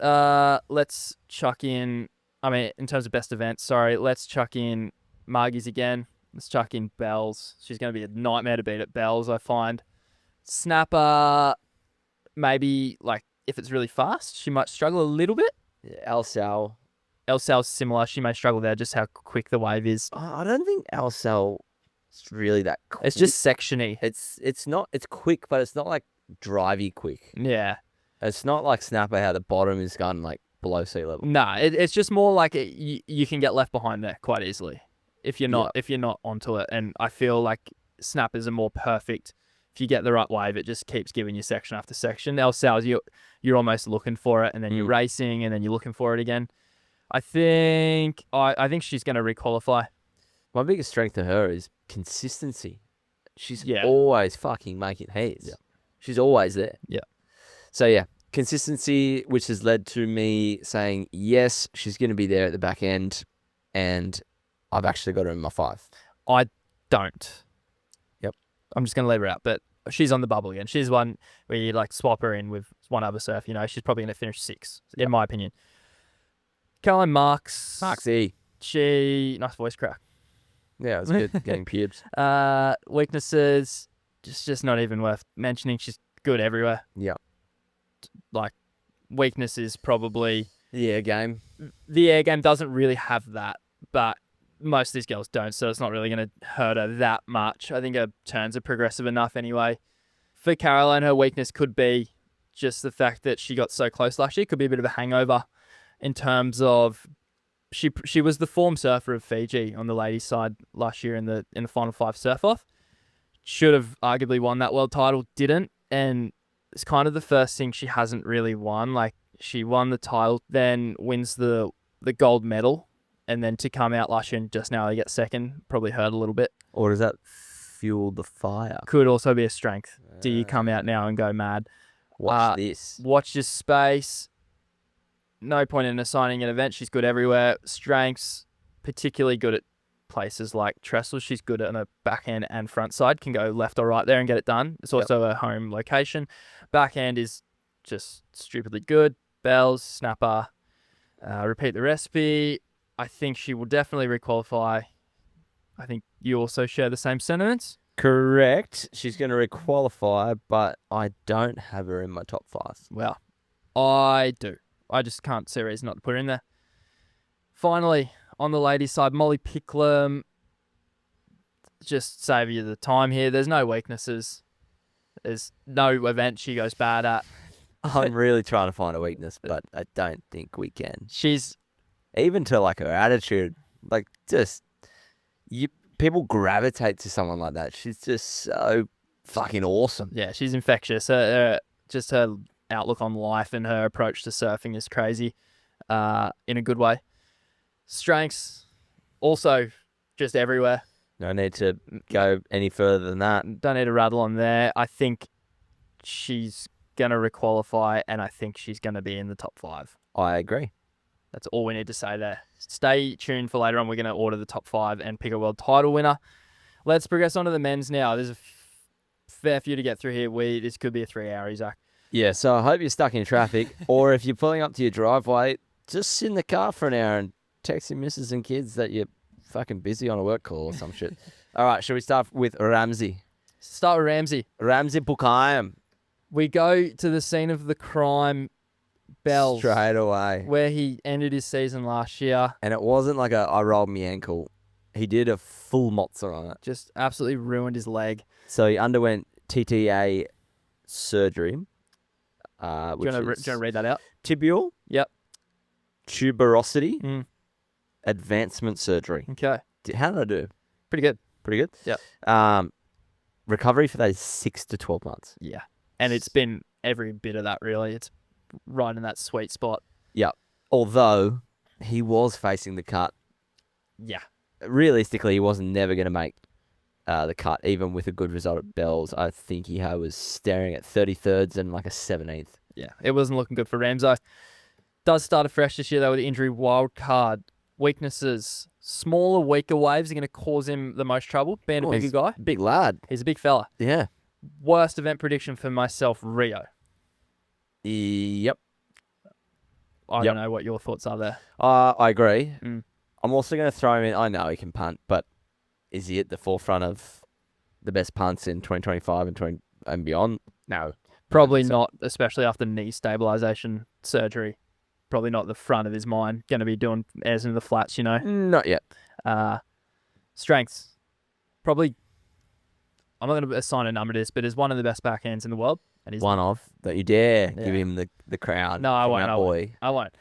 let's chuck in, in terms of best events, let's chuck in Margie's again. Let's chuck in Bells. She's going to be a nightmare to beat at Bells, I find. Snapper, maybe, if it's really fast, she might struggle a little bit. Yeah, Elsal's similar. She may struggle there, just how quick the wave is. I don't think Elsal is really that quick. It's just sectiony. It's not. It's quick, but it's not like drivey quick. Yeah. It's not like Snapper how the bottom is gone below sea level. Nah, it's just more like you can get left behind there quite easily if you're not onto it. And I feel like Snappers are more perfect. If you get the right wave, it just keeps giving you section after section. Elsals, you're almost looking for it, and then you're racing, and then you're looking for it again. I think she's going to requalify. My biggest strength to her is consistency. She's Yeah. always fucking making heads. Yeah. She's always there. Yeah. So yeah, consistency, which has led to me saying, yes, she's going to be there at the back end, and I've actually got her in my 5. I don't. Yep. I'm just going to leave her out, but she's on the bubble again. She's one where you swap her in with one other surf. She's probably going to finish 6, in my opinion. Caroline Marks. Marksy. She, nice voice crack. Yeah, it was good getting pubes. Weaknesses, just not even worth mentioning. She's good everywhere. Yeah. Weakness is probably... The air game. The air game doesn't really have that, but most of these girls don't, so it's not really going to hurt her that much. I think her turns are progressive enough anyway. For Caroline, her weakness could be just the fact that she got so close last year. Could be a bit of a hangover in terms of she was the form surfer of Fiji on the ladies' side last year in the final 5 surf-off. Should have arguably won that world title, didn't, and it's kind of the first thing she hasn't really won. She won the title, then wins the gold medal, and then to come out last year and just now they get second probably hurt a little bit. Or does that fuel the fire? Could also be a strength. Do you come out now and go mad? Watch this. Watch this space. No point in assigning an event. She's good everywhere. Strengths, particularly good at places like Trestle. She's good at a backhand and front side. Can go left or right there and get it done. It's also a home location. Backhand is just stupidly good. Bells, Snapper, repeat the recipe. I think she will definitely requalify. I think you also share the same sentiments. Correct. She's going to requalify, but I don't have her in my top 5. Well, I do. I just can't see a reason not to put her in there. Finally, on the ladies' side, Molly Picklum. Just save you the time here. There's no weaknesses. There's no event she goes bad at. I'm really trying to find a weakness, but I don't think we can. She's... Even to her attitude, people gravitate to someone like that. She's just so fucking awesome. Yeah, she's infectious. Just her outlook on life and her approach to surfing is crazy, in a good way. Strengths, also just everywhere. No need to go any further than that. Don't need to rattle on there. I think she's going to requalify, and I think she's going to be in the top 5. I agree. That's all we need to say there. Stay tuned for later on. We're going to order the top 5 and pick a world title winner. Let's progress on to the men's now. There's a fair few to get through here. This could be a 3-hour, Zach. Yeah, so I hope you're stuck in traffic, or if you're pulling up to your driveway, just sit in the car for an hour and text your missus and kids that you're fucking busy on a work call or some shit. All right, shall we start with Ramsay? Start with Ramsay. Ramsay Bukayam. We go to the scene of the crime, Bells. Straight away. Where he ended his season last year. And it wasn't like I rolled my ankle. He did a full mozza on it. Just absolutely ruined his leg. So he underwent TTA surgery. Do you want to read that out? Tibial. Yep. Tuberosity. Advancement surgery. Okay. How did I do? Pretty good. Pretty good? Yep. Recovery for that is 6 to 12 months. Yeah. And it's been every bit of that, really. It's right in that sweet spot. Yeah. Although he was facing the cut. Yeah. Realistically, he wasn't never going to make the cut, even with a good result at Bells. I think he was staring at 33rds and like a 17th. Yeah. It wasn't looking good for Ramsay. Does start afresh this year, though, with the injury wild card. Weaknesses. Smaller, weaker waves are going to cause him the most trouble, being a bigger guy. Big lad. He's a big fella. Yeah. Worst event prediction for myself, Rio. Yep. I don't know what your thoughts are there. I agree. Mm. I'm also going to throw him in. I know he can punt, but is he at the forefront of the best punts in 2025 and beyond? No. Probably not, especially after knee stabilization surgery. Probably not the front of his mind. Going to be doing airs into the flats, Not yet. Strengths. Probably, I'm not going to assign a number to this, but is one of the best backhands in the world. And he's One of. Don't you dare give him the crown. No, I won't. I won't.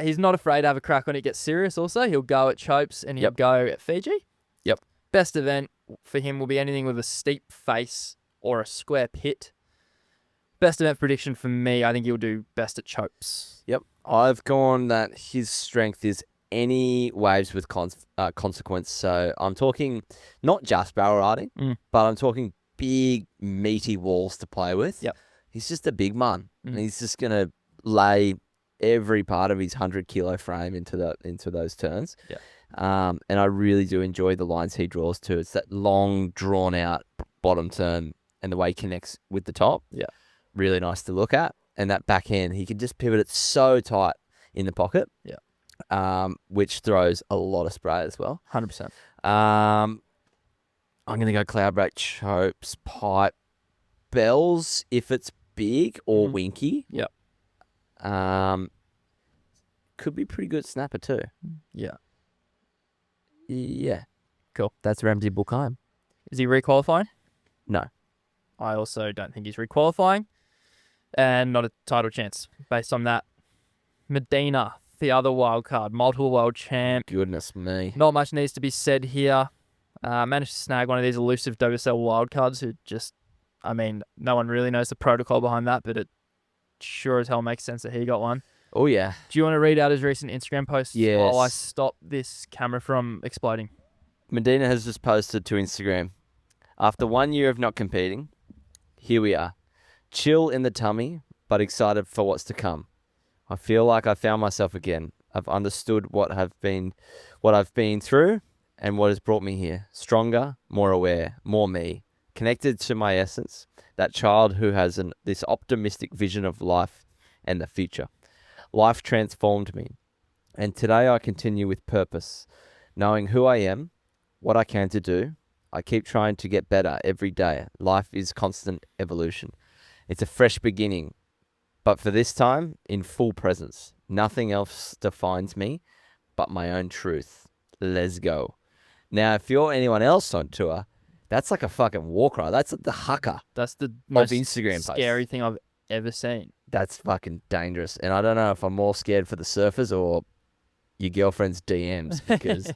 He's not afraid to have a crack when it gets serious also. He'll go at Chopes and he'll go at Fiji. Yep. Best event for him will be anything with a steep face or a square pit. Best event prediction for me, I think he'll do best at Chopes. Yep. I've gone that his strength is any waves with consequence. So I'm talking not just barrel riding, but I'm talking big, meaty walls to play with. Yep. He's just a big man. And he's just going to lay every part of his 100-kilo frame into those turns. Yeah. And I really do enjoy the lines he draws too. It's that long, drawn-out bottom turn and the way he connects with the top. Yeah. Really nice to look at. And that backhand, he can just pivot it so tight in the pocket. Yeah. Which throws a lot of spray as well. 100%. I'm going to go cloud break, Chopes, pipe, bells if it's big or winky. Yep. Could be pretty good snapper too. Yeah. Yeah. Cool. That's Ramsay Bukayam. Is he requalifying? No. I also don't think he's requalifying. And not a title chance based on that. Medina, the other wild card, multiple world champ. Goodness me. Not much needs to be said here. Managed to snag one of these elusive WSL wildcards who just, no one really knows the protocol behind that, but it sure as hell makes sense that he got one. Oh, yeah. Do you want to read out his recent Instagram posts Yes. while I stop this camera from exploding? Medina has just posted to Instagram. After 1 year of not competing, here we are. Chill in the tummy, but excited for what's to come. I feel like I found myself again. I've understood what I've been through and what has brought me here. Stronger, more aware, more me. Connected to my essence. That child who has this optimistic vision of life and the future. Life transformed me. And today I continue with purpose. Knowing who I am, what I can to do. I keep trying to get better every day. Life is constant evolution. It's a fresh beginning, but for this time, in full presence. Nothing else defines me but my own truth. Let's go. Now, if you're anyone else on tour, that's like a fucking war cry. That's the hucker. That's the most Instagram scary thing I've ever seen. That's fucking dangerous. And I don't know if I'm more scared for the surfers or your girlfriend's DMs because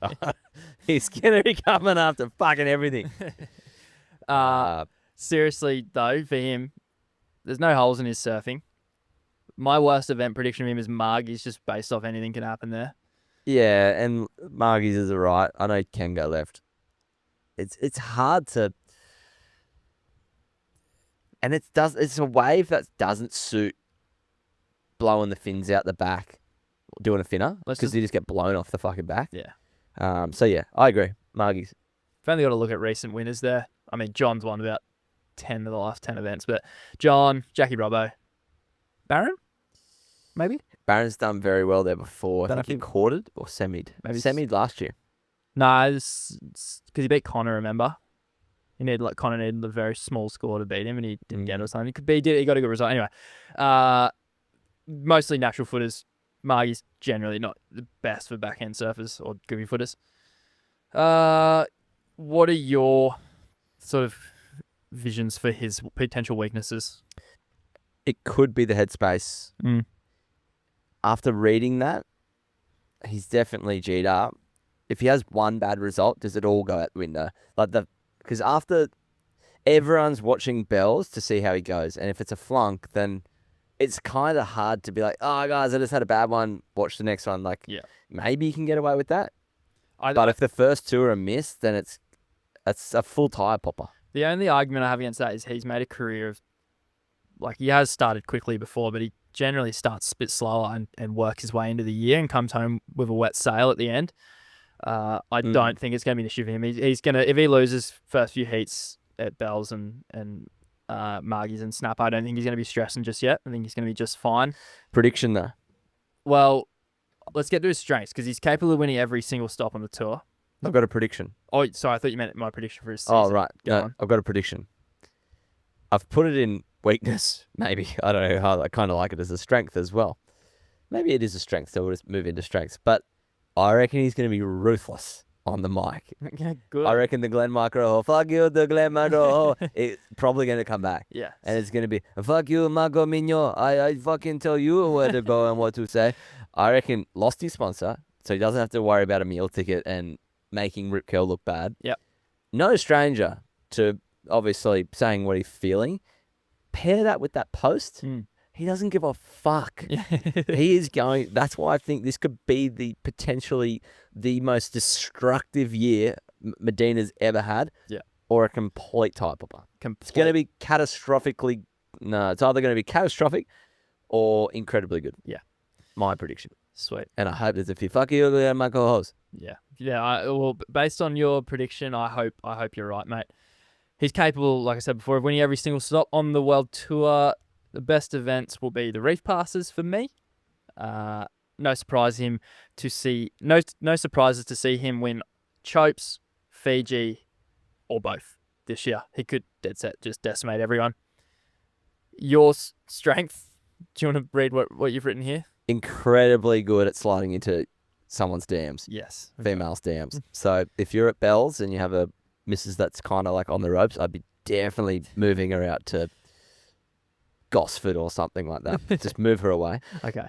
he's going to be coming after fucking everything. Seriously, though, for him, there's no holes in his surfing. My worst event prediction of him is Margie's, just based off anything can happen there. Yeah, and Margie's is alright. I know he can go left. It's hard to... And it's a wave that doesn't suit blowing the fins out the back, doing a finner, because you just get blown off the fucking back. Yeah. So yeah, I agree. Margie's. I've only got to look at recent winners there. John's won about 10 of the last 10 events, but John, Jackie Robbo, Barron, maybe? Barron's done very well there before. But I think he quartered or semied. Maybe semied last year. No, because he beat Connor, remember? Connor needed a very small score to beat him, and he didn't get it or something. He got a good result. Anyway, mostly natural footers. Margie's generally not the best for backhand surfers or goofy footers. What are your sort of visions for his potential weaknesses? It could be the headspace. After reading that, he's definitely G'd up. If he has one bad result, does it all go out the window? Because after everyone's watching Bells to see how he goes, and if it's a flunk, then it's kind of hard to be like, oh guys, I just had a bad one. Watch the next one. Maybe you can get away with that. But if the first two are a miss, then it's a full tire popper. The only argument I have against that is he's made a career of, he has started quickly before, but he generally starts a bit slower and works his way into the year and comes home with a wet sail at the end. I don't think it's going to be an issue for him. He's going to, if he loses first few heats at Bells and Margies and Snap, I don't think he's going to be stressing just yet. I think he's going to be just fine. Prediction though? Well, let's get to his strengths because he's capable of winning every single stop on the tour. I've got a prediction. Oh, sorry, I thought you meant my prediction for his season. Oh, right. No, I've got a prediction. I've put it in weakness, maybe. I don't know how I kind of like it as a strength as well. Maybe it is a strength, so we'll just move into strengths. But I reckon he's going to be ruthless on the mic. Okay, good. I reckon the Glenn Marco, fuck you, the Glenn Marco, it's probably going to come back. Yeah. And it's going to be, fuck you, Marco Mignon. I fucking tell you where to go and what to say. I reckon lost his sponsor, so he doesn't have to worry about a meal ticket and making Rip Curl look bad. Yep. No stranger to obviously saying what he's feeling. Pair that with that post. He doesn't give a fuck. He is going. That's why I think this could be potentially the most destructive year Medina's ever had. Yeah. Or a complete type of one. It's going to be catastrophically. No, it's either going to be catastrophic or incredibly good. Yeah. My prediction. Sweet. And I hope there's a few fuck you, my co-host. Yeah. Yeah. Well, based on your prediction, I hope you're right, mate. He's capable, like I said before, of winning every single stop on the World Tour. The best events will be the Reef Passes for me. No surprises to see him win Chopes, Fiji, or both this year. He could dead set just decimate everyone. Your strength, do you want to read what you've written here? Incredibly good at sliding into someone's DMs. Yes. Female's DMs. So if you're at Bell's and you have a missus that's kind of like on the ropes, I'd be definitely moving her out to Gosford or something like that. Just move her away. Okay.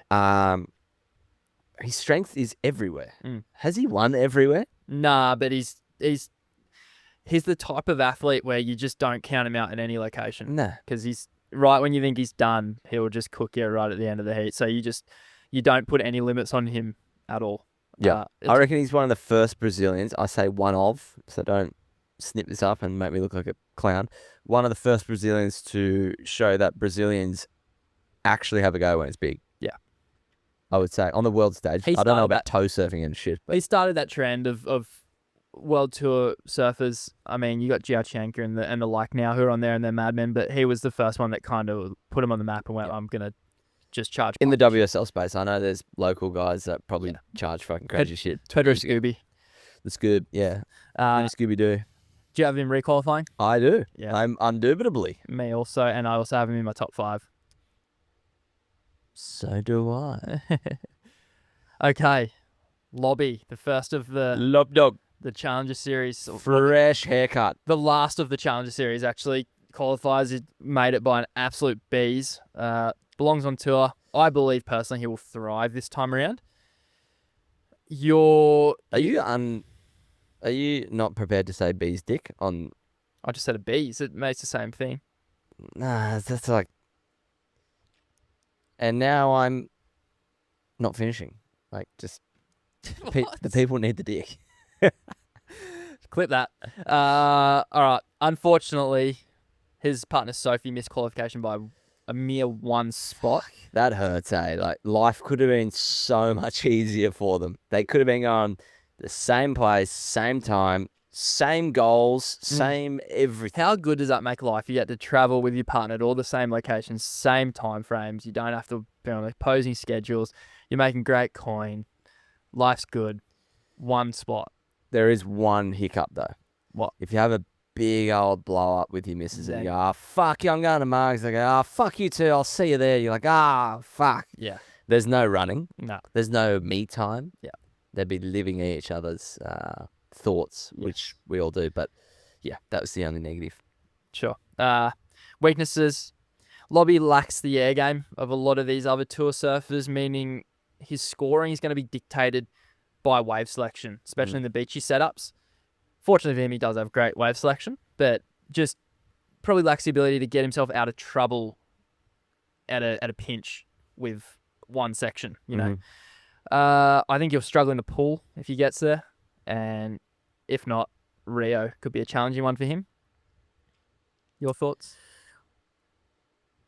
His strength is everywhere. Has he won everywhere? Nah, but he's the type of athlete where you just don't count him out in any location. Nah. Because he's right when you think he's done, he'll just cook you right at the end of the heat. So you don't put any limits on him at all. Yeah. I reckon he's one of the first Brazilians. I say one of, so don't snip this up and make me look like a clown. One of the first Brazilians to show that Brazilians actually have a go when it's big. Yeah. I would say on the world stage. I don't know about toe surfing and shit. But he started that trend of World Tour surfers. I mean, you got Jiaqianka and the like now who are on there and they're madmen, but he was the first one that kind of put him on the map and went, I'm going to just charge. In the WSL space, I know there's local guys that probably charge fucking crazy shit. Pedro Scooby. The Scoob, yeah. Scooby-Doo. Do you have him requalifying? I do. Yeah. I'm undoubtedly. Me also, and I also have him in my top 5. So do I. Okay. Lobby, the first of the Lob Dog. The Challenger Series. Fresh haircut. The last of the Challenger Series, actually. Qualifies, he made it by an absolute bees. Belongs on tour. I believe, personally, he will thrive this time around. Are you not prepared to say bees dick on... I just said a bees. It makes the same thing. Nah, that's like... And now I'm not finishing. Like, just... the people need the dick. Clip that. All right. Unfortunately, his partner Sophie missed qualification by a mere 1 spot. That hurts, eh? Like, life could have been so much easier for them. They could have been going the same place, same time, same goals, same everything. How good does that make life? You get to travel with your partner at all the same locations, same time frames. You don't have to be on opposing schedules. You're making great coin. Life's good. 1 spot. There is one hiccup, though. What? If you have a big old blow up with your missus and you go, fuck you, I'm going to Margs. They go, fuck you too, I'll see you there. You're like, fuck. Yeah. There's no running. No. There's no me time. Yeah. They'd be living each other's thoughts, which we all do. But yeah, that was the only negative. Sure. Weaknesses. Lobby lacks the air game of a lot of these other tour surfers, meaning his scoring is going to be dictated by wave selection, especially in the beachy setups. Fortunately for him, he does have great wave selection, but just probably lacks the ability to get himself out of trouble at a pinch with one section, you know. I think he'll struggle in the pool if he gets there, and if not, Rio could be a challenging one for him. Your thoughts?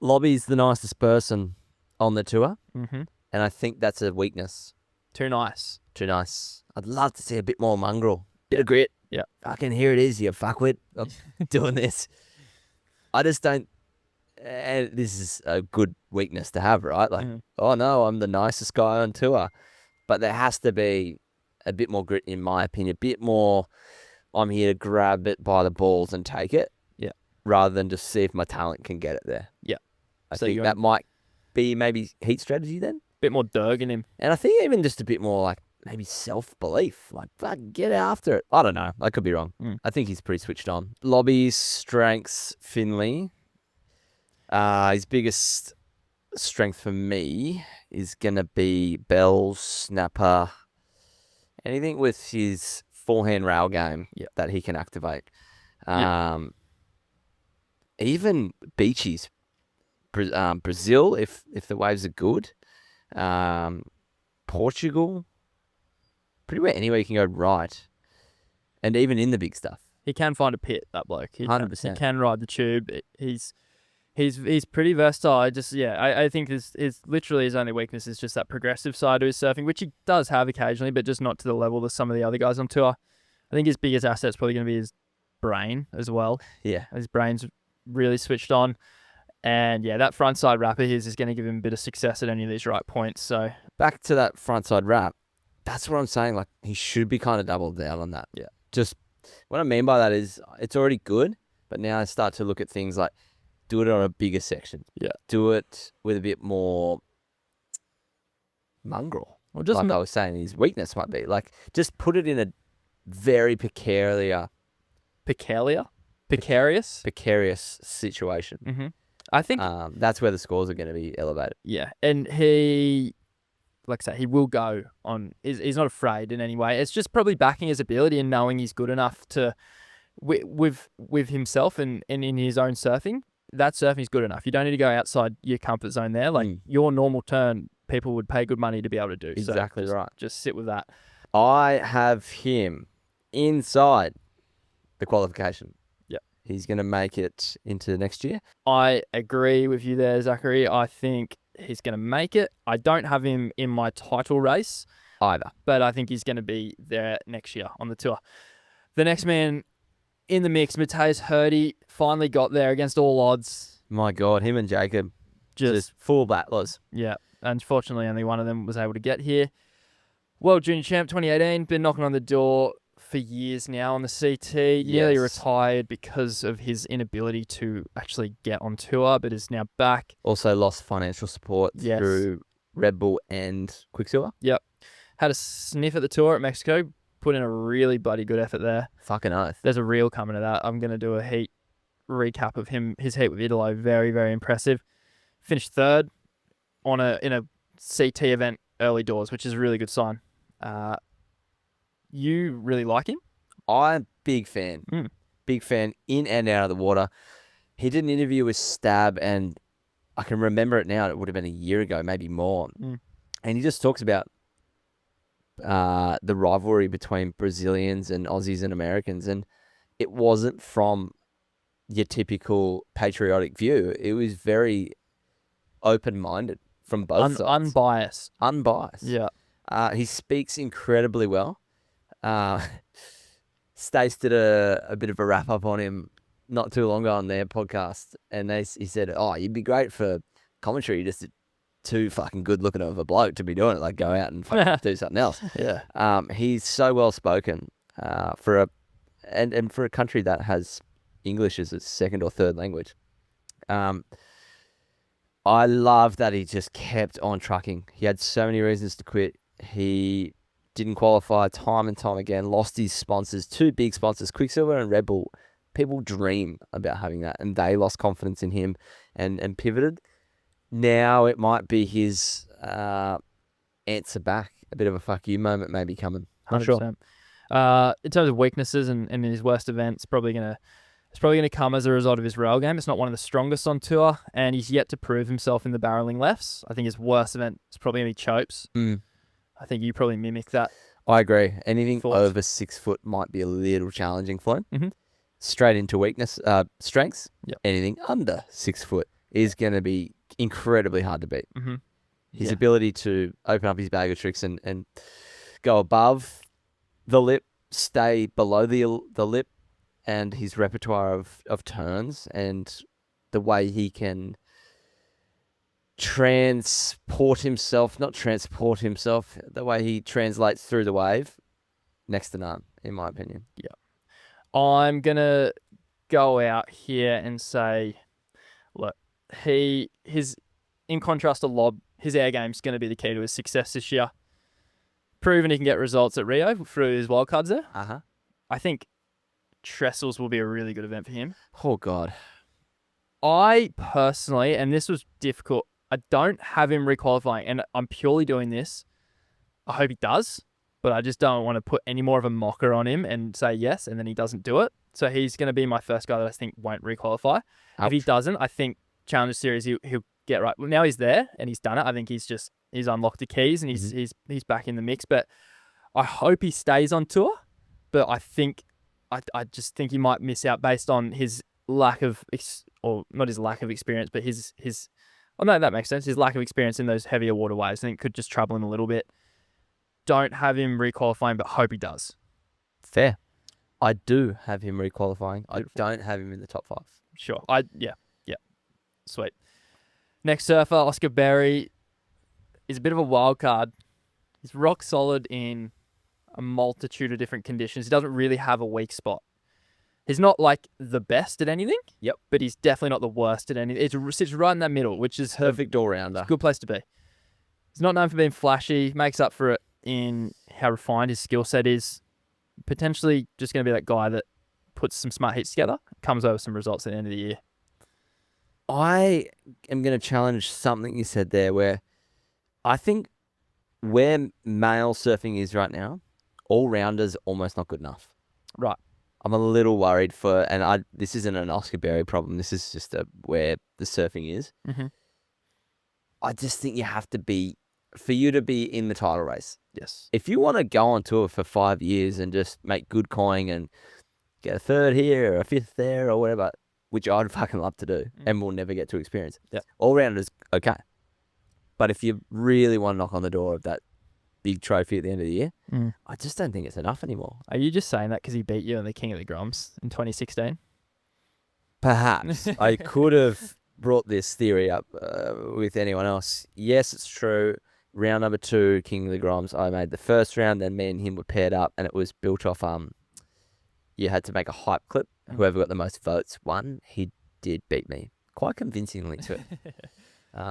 Lobby's the nicest person on the tour, Mm-hmm. and I think that's a weakness Too nice. Too nice. I'd love to see a bit more mongrel. Bit of grit. Yeah. Fucking here it is, you fuckwit. I'm doing this. I just don't. And this is a good weakness to have, right? Like, oh no, I'm the nicest guy on tour. But there has to be a bit more grit, in my opinion. A bit more, I'm here to grab it by the balls and take it. Yeah. Rather than just see if my talent can get it there. Yeah. I think that might be maybe heat strategy then. Bit more Derg in him. And I think even just a bit more like maybe self-belief. Like, fuck, get after it. I don't know. I could be wrong. I think he's pretty switched on. Lobby's strengths, Finley. His biggest strength for me is going to be bells, snapper, anything with his forehand rail game that he can activate. Even beachies. Brazil, if the waves are good. Portugal. Pretty well anywhere you can go right. And even in the big stuff. He can find a pit, that bloke. 100%. He can ride the tube. He's pretty versatile. I think his literally his only weakness is just that progressive side to his surfing, which he does have occasionally, but just not to the level of some of the other guys on tour. I think his biggest asset's probably going to be his brain as well. Yeah. His brain's really switched on. And that front side wrap of his is going to give him a bit of success at any of these right points. So back to that front side wrap. That's what I'm saying. Like, he should be kind of doubled down on that. Yeah. Just what I mean by that is it's already good, but now I start to look at things like do it on a bigger section. Yeah. Do it with a bit more mongrel. Or just like I was saying, his weakness might be like just put it in a very precarious situation. Mm-hmm. I think that's where the scores are going to be elevated. Yeah, and he, like I say, he will go on. He's not afraid in any way. It's just probably backing his ability and knowing he's good enough to, with himself and in his own surfing. That surfing is good enough. You don't need to go outside your comfort zone there. Like your normal turn, people would pay good money to be able to do. Exactly so right. Just sit with that. I have him inside the qualification. He's going to make it into next year. I agree with you there, Zachary. I think he's going to make it. I don't have him in my title race either, but I think he's going to be there next year on the tour. The next man in the mix, Matteas Heruie, finally got there against all odds. My God, him and Jacob just full battlers. Yeah, unfortunately, only one of them was able to get here. World Junior Champ 2018, been knocking on the door for years now on the CT, nearly retired because of his inability to actually get on tour, but is now back. Also lost financial support through Red Bull and Quicksilver. Yep. Had a sniff at the tour at Mexico, put in a really bloody good effort there. Fucking oath. There's a reel coming to that. I'm going to do a heat recap of his heat with Italo. Very, very impressive. Finished third in a CT event early doors, which is a really good sign. You really like him? I'm a big fan. Big fan in and out of the water. He did an interview with Stab, and I can remember it now. It would have been a year ago, maybe more. And he just talks about the rivalry between Brazilians and Aussies and Americans. And it wasn't from your typical patriotic view. It was very open-minded from both sides. Unbiased. Yeah. He speaks incredibly well. Stace did a bit of a wrap up on him not too long ago on their podcast, and he said, "Oh, you'd be great for commentary. You're just too fucking good looking of a bloke to be doing it. Like, go out and fucking do something else." Yeah. He's so well spoken for a country that has English as its second or third language. I love that he just kept on trucking. He had so many reasons to quit. He didn't qualify time and time again, lost his sponsors, two big sponsors, Quicksilver and Red Bull. People dream about having that, and they lost confidence in him and pivoted. Now it might be his answer back. A bit of a fuck you moment maybe coming. Not 100%. sure. In terms of weaknesses and in his worst events, it's probably gonna come as a result of his rail game. It's not one of the strongest on tour, and he's yet to prove himself in the barreling lefts. I think his worst event is probably gonna be chopes. I think you probably mimic that. I agree. Anything over 6 foot might be a little challenging for him. Straight into strengths. Yep. Anything under 6 foot is going to be incredibly hard to beat. His ability to open up his bag of tricks and go above the lip, stay below the lip, and his repertoire of turns and the way he can not transport himself, the way he translates through the wave, next to none, in my opinion. Yeah. I'm going to go out here and say, look, in contrast to Lob, his air game's going to be the key to his success this year. Proven he can get results at Rio through his wildcards there. Uh-huh. I think Trestles will be a really good event for him. Oh, God. I personally, and this was difficult, I don't have him requalifying, and I'm purely doing this. I hope he does, but I just don't want to put any more of a mocker on him and say yes, and then he doesn't do it. So he's going to be my first guy that I think won't requalify. Ouch. If he doesn't, I think Challenger Series he'll get right. Well, now he's there and he's done it. I think he's unlocked the keys and he's back in the mix. But I hope he stays on tour. But I just think he might miss out based on his lack of or not his lack of experience, but his oh no, that makes sense. His lack of experience in those heavier waterways, I think, could just trouble him a little bit. Don't have him requalifying, but hope he does. Fair. I do have him requalifying. I don't have him in the top 5. Sure. Yeah. Sweet. Next surfer, Oscar Berry, is a bit of a wild card. He's rock solid in a multitude of different conditions. He doesn't really have a weak spot. He's not like the best at anything. Yep. But he's definitely not the worst at anything. It sits right in that middle, which is perfect all-rounder. Good place to be. He's not known for being flashy. Makes up for it in how refined his skill set is. Potentially just going to be that guy that puts some smart hits together, comes over some results at the end of the year. I am going to challenge something you said there where I think where male surfing is right now, all-rounders almost not good enough. Right. I'm a little worried this isn't an Oscar Berry problem. This is just where the surfing is. Mm-hmm. I just think you have to be, for you to be in the title race. Yes. If you want to go on tour for 5 years and just make good coin and get a 3rd here or a 5th there or whatever, which I'd fucking love to do and we'll never get to experience. Yeah. All-rounders, okay. But if you really want to knock on the door of that big trophy at the end of the year, I just don't think it's enough anymore. Are you just saying that because he beat you in the King of the Groms in 2016? Perhaps. I could have brought this theory up with anyone else. Yes, it's true. Round number 2, King of the Groms, I made the first round, then me and him were paired up, and it was built off, you had to make a hype clip. Whoever got the most votes won. He did beat me quite convincingly too.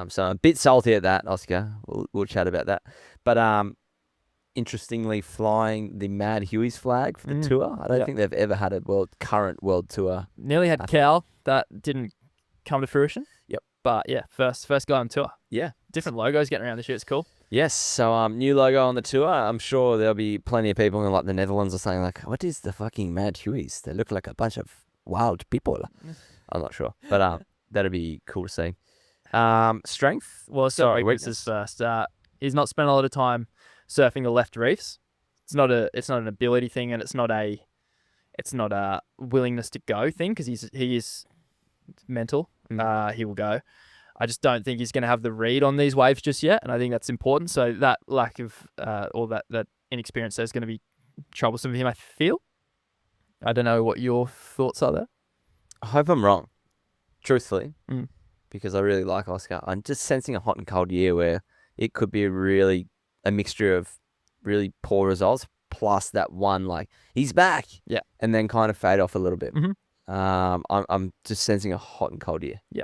So I'm a bit salty at that, Oscar. We'll chat about that. But interestingly, flying the Mad Huey's flag for the tour. I don't think they've ever had a current world tour. Nearly had Kael. That didn't come to fruition. Yep. But yeah, first guy on tour. Yeah. Different logos getting around this year. It's cool. Yes. So new logo on the tour. I'm sure there'll be plenty of people in like the Netherlands are saying like, what is the fucking Mad Hueys? They look like a bunch of wild people. I'm not sure. But that'd be cool to see. Strength? Well, sorry, weaknesses first. He's not spent a lot of time surfing the left reefs. It's not an ability thing, and it's not a willingness to go thing because he is mental. He will go. I just don't think he's going to have the read on these waves just yet, and I think that's important. So that lack of or that inexperience is going to be troublesome for him, I feel. I don't know what your thoughts are there. I hope I'm wrong, truthfully, because I really like Oscar. I'm just sensing a hot and cold year where it could be a mixture of really poor results plus that one, like, he's back. Yeah. And then kind of fade off a little bit. Mm-hmm. I'm just sensing a hot and cold year. Yeah.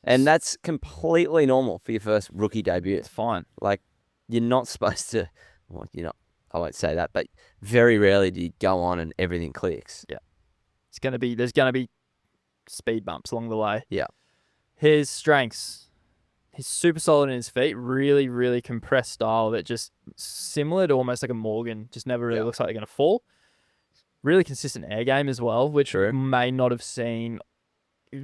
And that's completely normal for your first rookie debut. It's fine. Like, you're not supposed to, well, you're not, I won't say that, but very rarely do you go on and everything clicks. Yeah. There's going to be speed bumps along the way. Yeah. His strengths, he's super solid in his feet, really, really compressed style that just similar to almost like a Morgan, just never really looks like they're going to fall. Really consistent air game as well, which may not have seen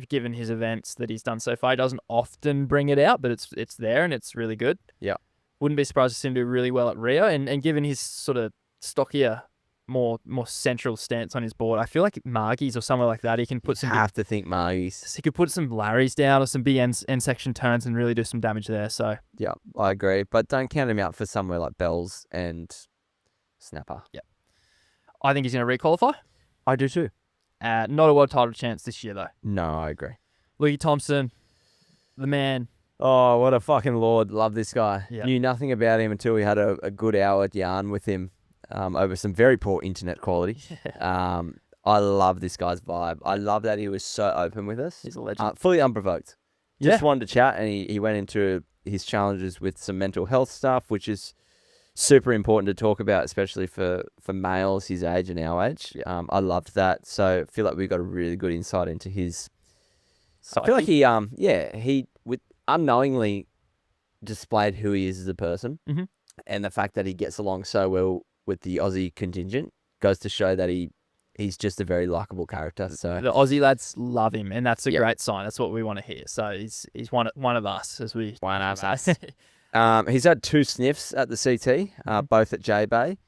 given his events that he's done so far. He doesn't often bring it out, but it's there and it's really good. Yeah. Wouldn't be surprised to see him do really well at Rio, and given his sort of stockier more central stance on his board. I feel like Margie's or somewhere like that. He can put some. Have to think Margie's. He could put some Larrys down or some big end section turns and really do some damage there. So yeah, I agree, but don't count him out for somewhere like Bells and Snapper. Yeah, I think he's going to requalify. I do too. Not a world title chance this year though. No, I agree. Louis Thompson, the man. Oh, what a fucking lord. Love this guy. Yeah. Knew nothing about him until we had a good hour yarn with him over some very poor internet quality. I love this guy's vibe. I love that he was so open with us. He's a legend. Fully unprovoked. Just wanted to chat, and he went into his challenges with some mental health stuff, which is super important to talk about, especially for males his age and our age. I loved that. So I feel like we got a really good insight into his... Psyche. I feel like he unknowingly displayed who he is as a person, and the fact that he gets along so well with the Aussie contingent goes to show that he's just a very likable character. So the Aussie lads love him, and that's a great sign. That's what we want to hear. So he's one of us, as we one of us. He's had 2 sniffs at the CT, both at J-Bay.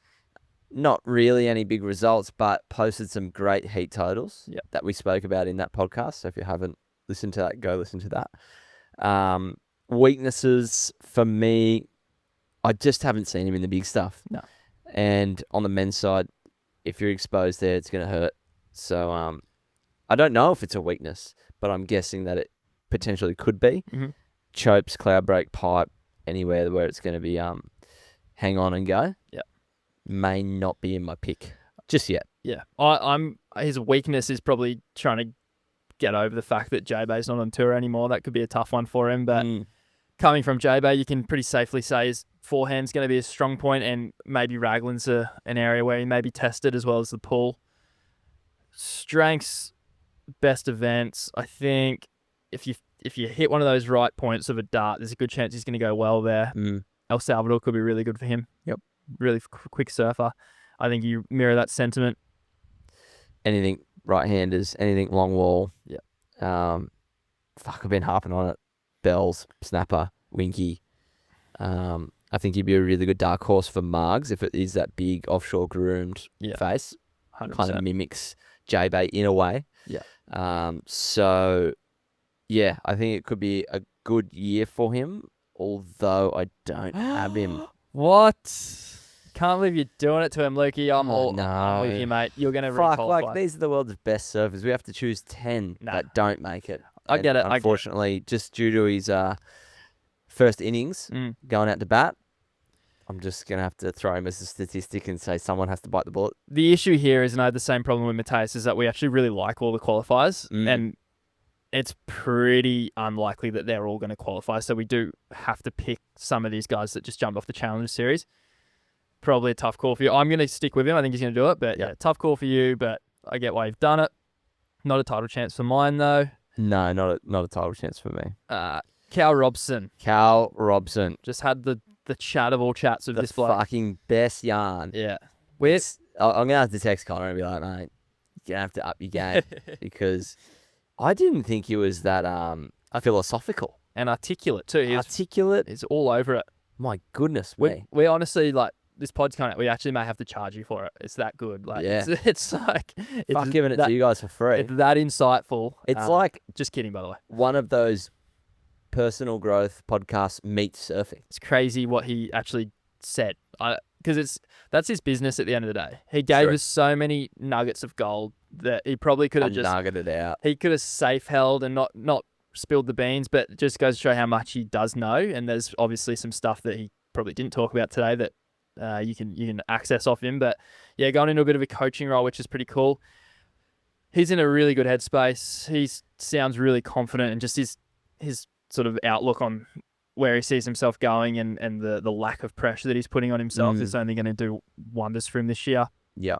Not really any big results, but posted some great heat totals that we spoke about in that podcast. So if you haven't listened to that, go listen to that. Weaknesses for me, I just haven't seen him in the big stuff. No. And on the men's side, if you're exposed there, it's going to hurt. So I don't know if it's a weakness, but I'm guessing that it potentially could be. Chopes, cloud break, pipe, anywhere where it's going to be hang on and go. Yeah. May not be in my pick just yet. Yeah. His weakness is probably trying to get over the fact that J-Bay's not on tour anymore. That could be a tough one for him, but coming from J-Bay, you can pretty safely say his forehand's going to be a strong point, and maybe Raglan's an area where he may be tested as well as the pull. Strengths, best events. I think if you hit one of those right points of a dart, there's a good chance he's going to go well there. El Salvador could be really good for him. Yep. Really quick surfer. I think you mirror that sentiment. Anything right-handers, anything long wall. Yeah. I've been harping on it. Bells, Snapper, Winky. I think he'd be a really good dark horse for Margs if it is that big offshore groomed face. 100%. Kind of mimics J-Bay in a way. Yeah. So, yeah, I think it could be a good year for him, although I don't have him. What? Can't believe you're doing it to him, Lukey. I'm with you, mate. You're going to Fuck, like, these are the world's best surfers. We have to choose 10 that don't make it. I get it. Unfortunately, just due to his first innings going out to bat, I'm just going to have to throw him as a statistic and say someone has to bite the bullet. The issue here is, and I had the same problem with Matteas, is that we actually really like all the qualifiers, and it's pretty unlikely that they're all going to qualify. So we do have to pick some of these guys that just jumped off the Challenger Series. Probably a tough call for you. I'm going to stick with him. I think he's going to do it, but yeah, tough call for you, but I get why you've done it. Not a title chance for mine, though. No, not a title chance for me. Kael Robson. Kael Robson. Just had the chat of all chats of this bloke. The fucking best yarn. Yeah. I'm going to have to text Connor and be like, mate, you're going to have to up your game because I didn't think he was that philosophical. And articulate, too. Articulate. He's all over it. My goodness we honestly, like, this pod's coming out. We actually may have to charge you for it. It's that good. Like, it's like... Fuck giving it to you guys for free. It's that insightful. It's like... Just kidding, by the way. One of those personal growth podcasts meets surfing. It's crazy what he actually said. Because that's his business at the end of the day. He gave us so many nuggets of gold that he probably could have just... nuggeted out. He could have safe held and not spilled the beans, but it just goes to show how much he does know. And there's obviously some stuff that he probably didn't talk about today that you can access off him. But yeah, going into a bit of a coaching role, which is pretty cool. He's in a really good headspace. He sounds really confident, and just his sort of outlook on where he sees himself going and the lack of pressure that he's putting on himself is only going to do wonders for him this year. Yeah.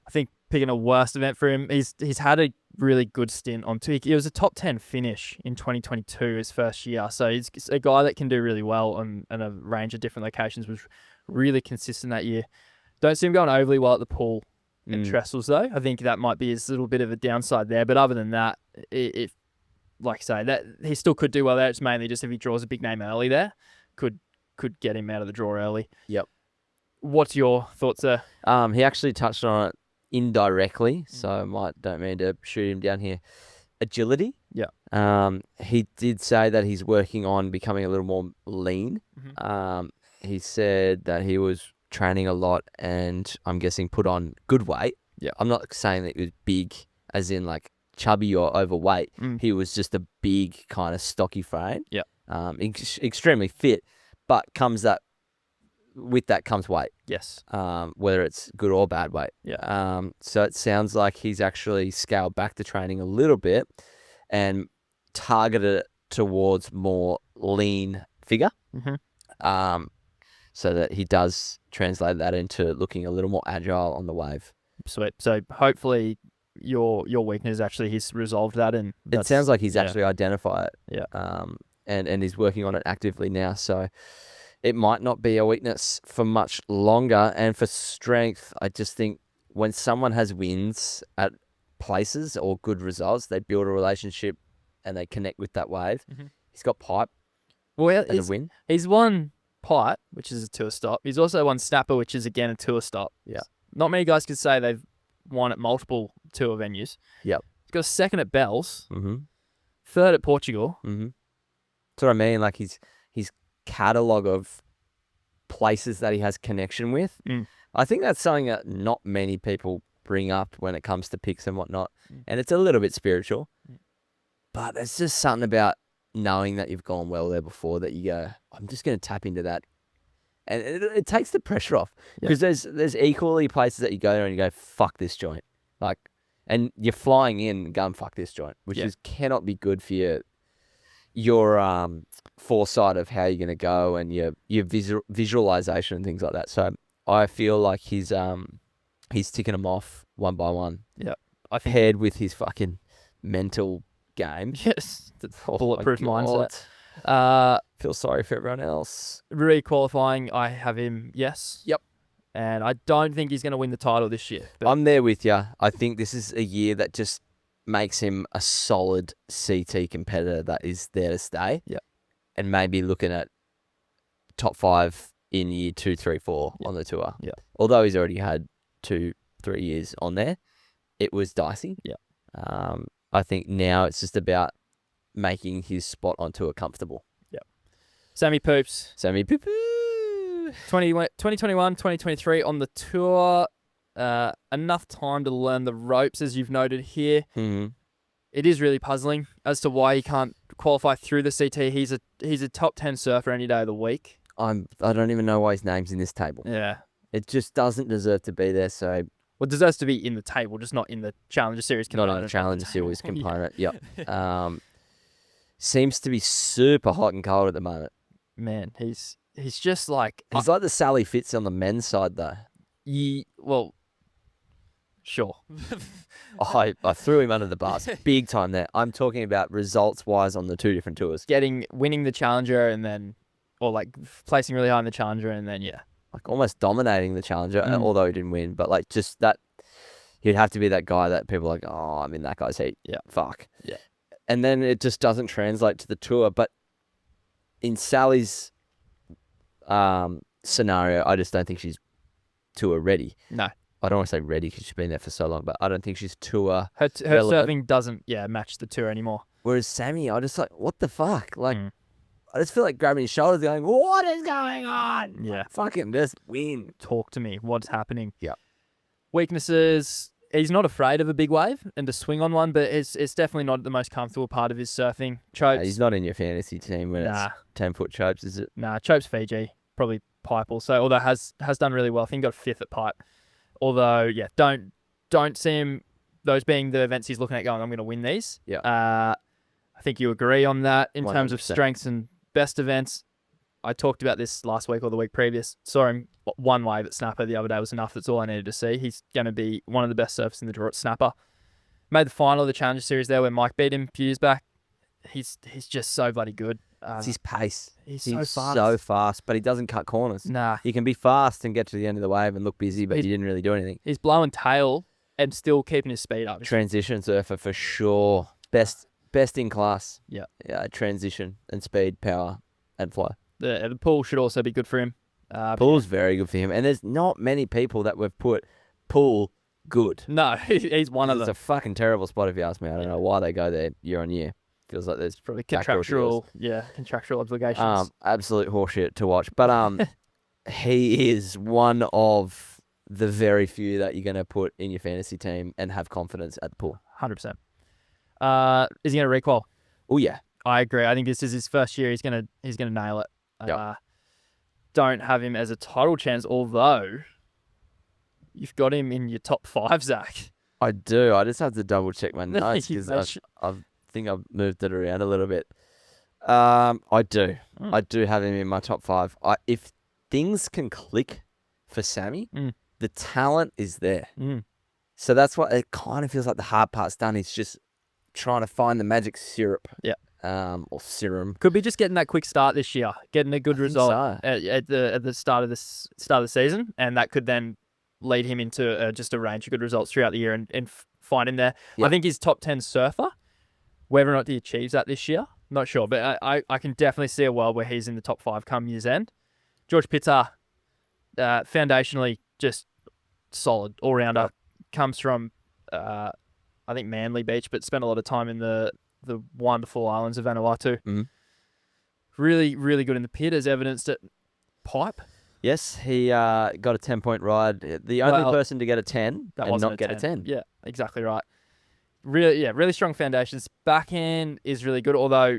I think picking a worst event for him, he's had a really good stint on two. It was a top 10 finish in 2022, his first year. So he's a guy that can do really well on a range of different locations, was really consistent that year. Don't see him going overly well at the pool and trestles, though. I think that might be his little bit of a downside there. But other than that, if like I say, that he still could do well there. It's mainly just if he draws a big name early there, could get him out of the draw early. Yep. What's your thoughts there? He actually touched on it indirectly, so don't mean to shoot him down here. Agility. Yeah. He did say that he's working on becoming a little more lean. He said that he was training a lot and I'm guessing put on good weight. Yeah. I'm not saying that he was big as in like chubby or overweight. He was just a big kind of stocky frame. Yeah. Extremely fit, but with that comes weight. Yes. Whether it's good or bad weight. Yeah. So it sounds like he's actually scaled back the training a little bit and targeted it towards more lean figure. So that he does translate that into looking a little more agile on the wave. Sweet. So hopefully your weakness actually he's resolved that, and it sounds like he's actually identified it. Yeah. And he's working on it actively now. So it might not be a weakness for much longer. And for strength, I just think when someone has wins at places or good results, they build a relationship and they connect with that wave. He's got pipe. Well, as a win. He's won pipe, which is a tour stop. He's also won snapper, which is again a tour stop. Yeah. Not many guys could say they've won at multiple tour venues. Yep. He's got a second at Bells. Third at Portugal. That's what I mean. Like his catalogue of places that he has connection with. I think that's something that not many people bring up when it comes to picks and whatnot. And it's a little bit spiritual. But there's just something about knowing that you've gone well there before that you go, I'm just going to tap into that. And it takes the pressure off. Because there's equally places that you go there and you go, fuck this joint. Like, and you're flying in and going, fuck this joint, which cannot be good for your foresight of how you're going to go and your visualization and things like that. So I feel like he's ticking them off one by one. Yeah. Paired with his fucking mental game. Yes. The bulletproof mindset. Feel sorry for everyone else. Re-qualifying, I have him, yes. Yep. And I don't think he's going to win the title this year. I'm there with you. I think this is a year that just makes him a solid CT competitor that is there to stay. Yeah. And maybe looking at top 5 in year 2, 3, 4 on the tour. Yeah. Although he's already had 2, 3 years on there, it was dicey. Yeah. I think now it's just about making his spot on tour comfortable. Yeah. Sammy Pupo. 2021, 2023 on the tour. Enough time to learn the ropes, as you've noted here. It is really puzzling as to why he can't qualify through the CT. He's a top 10 surfer any day of the week. I don't even know why his name's in this table. Yeah. It just doesn't deserve to be there. So it deserves to be in the table, just not in the Challenger Series component. Not in the Challenger Series component. Yep. Seems to be super hot and cold at the moment. Man, he's just like... He's like the Sally Fitz on the men's side, though. Well, sure. I threw him under the bus big time there. I'm talking about results-wise on the 2 different tours. Winning the Challenger and then... Or like placing really high in the Challenger and then, like almost dominating the Challenger, although he didn't win. But like just that... He'd have to be that guy that people are like, oh, I'm in that guy's heat. Yeah. Fuck. Yeah. And then it just doesn't translate to the tour. But in Sally's scenario, I just don't think she's tour ready. No. I don't want to say ready because she's been there for so long, but I don't think she's tour Her surfing doesn't, match the tour anymore. Whereas Sammy, I just like, what the fuck? Like, I just feel like grabbing his shoulders going, what is going on? Yeah. Fuck him, just win. Talk to me. What's happening? Yeah. Weaknesses... He's not afraid of a big wave and to swing on one, but it's definitely not the most comfortable part of his surfing. Chopes. He's not in your fantasy team when it's 10-foot Chopes, is it? Nah, Chopes Fiji, probably pipe also, although has done really well. I think he got 5th at pipe. Although, don't see him, those being the events he's looking at going, I'm going to win these. Yeah. I think you agree on that in 100%. terms of strengths and best events. I talked about this last week or the week previous. Saw him one wave at Snapper the other day was enough. That's all I needed to see. He's going to be one of the best surfers in the draw at Snapper. Made the final of the Challenger Series there where Mike beat him a few years back. He's just so bloody good. It's his pace. He's so fast, but he doesn't cut corners. Nah. He can be fast and get to the end of the wave and look busy, but he didn't really do anything. He's blowing tail and still keeping his speed up. Transition surfer for sure. Best in class. Yeah. Transition and speed, power, and flow. The pool should also be good for him. Pool's very good for him. And there's not many people that we've put Pool good. No, he's one of them. It's a fucking terrible spot if you ask me. I don't know why they go there year on year. Feels like there's probably contractual obligations. Absolute horseshit to watch. But he is one of the very few that you're going to put in your fantasy team and have confidence at the Pool. 100%. Is he going to requal? Oh yeah, I agree. I think this is his first year. He's gonna nail it. Yep. Don't have him as a title chance, although you've got him in your top 5, Zach. I do. I just have to double check my notes because I think I've moved it around a little bit. I do. I do have him in my top 5. If things can click for Sammy, the talent is there. So that's what it kind of feels like. The hard part's done. He's just trying to find the magic syrup. Yeah. Or serum. Could be just getting that quick start this year, getting a good result at the start of the season, and that could then lead him into just a range of good results throughout the year and find him there. Yep. I think he's top 10 surfer. Whether or not he achieves that this year, not sure, but I can definitely see a world where he's in the top 5 come year's end. George Pitar, foundationally just solid all rounder. Yep. Comes from I think Manly Beach, but spent a lot of time in the wonderful islands of Vanuatu. Really, really good in the pit, as evidenced at Pipe. Yes, he got a 10-point ride. The only person to get a 10 and not get a 10. Yeah, exactly right. Really strong foundations. Back end is really good, although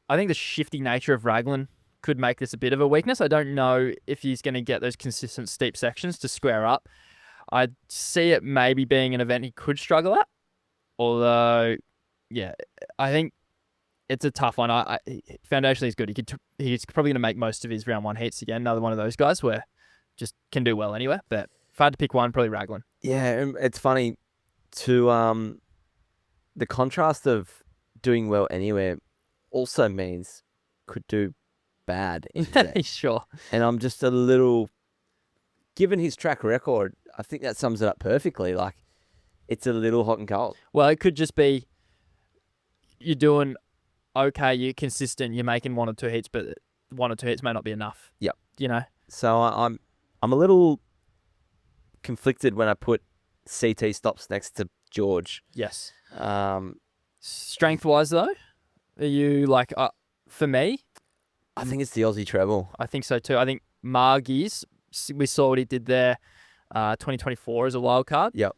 I think the shifty nature of Raglan could make this a bit of a weakness. I don't know if he's going to get those consistent steep sections to square up. I see it maybe being an event he could struggle at, although... Yeah, I think it's a tough one. Foundationally, he's good. He's probably going to make most of his round 1 heats again. Another one of those guys where just can do well anywhere. But if I had to pick one, probably Raglan. Yeah, it's funny to the contrast of doing well anywhere also means could do bad anywhere. Sure. And I'm just a little, given his track record, I think that sums it up perfectly. Like, it's a little hot and cold. Well, it could just be you're doing okay, you're consistent, you're making 1 or 2 hits, but 1 or 2 hits may not be enough. Yep. You know? So I'm a little conflicted when I put CT stops next to George. Yes. Strength-wise, though, are you like, for me? I think it's the Aussie treble. I think so too. I think Margie's, we saw what he did there 2024 as a wild card. Yep.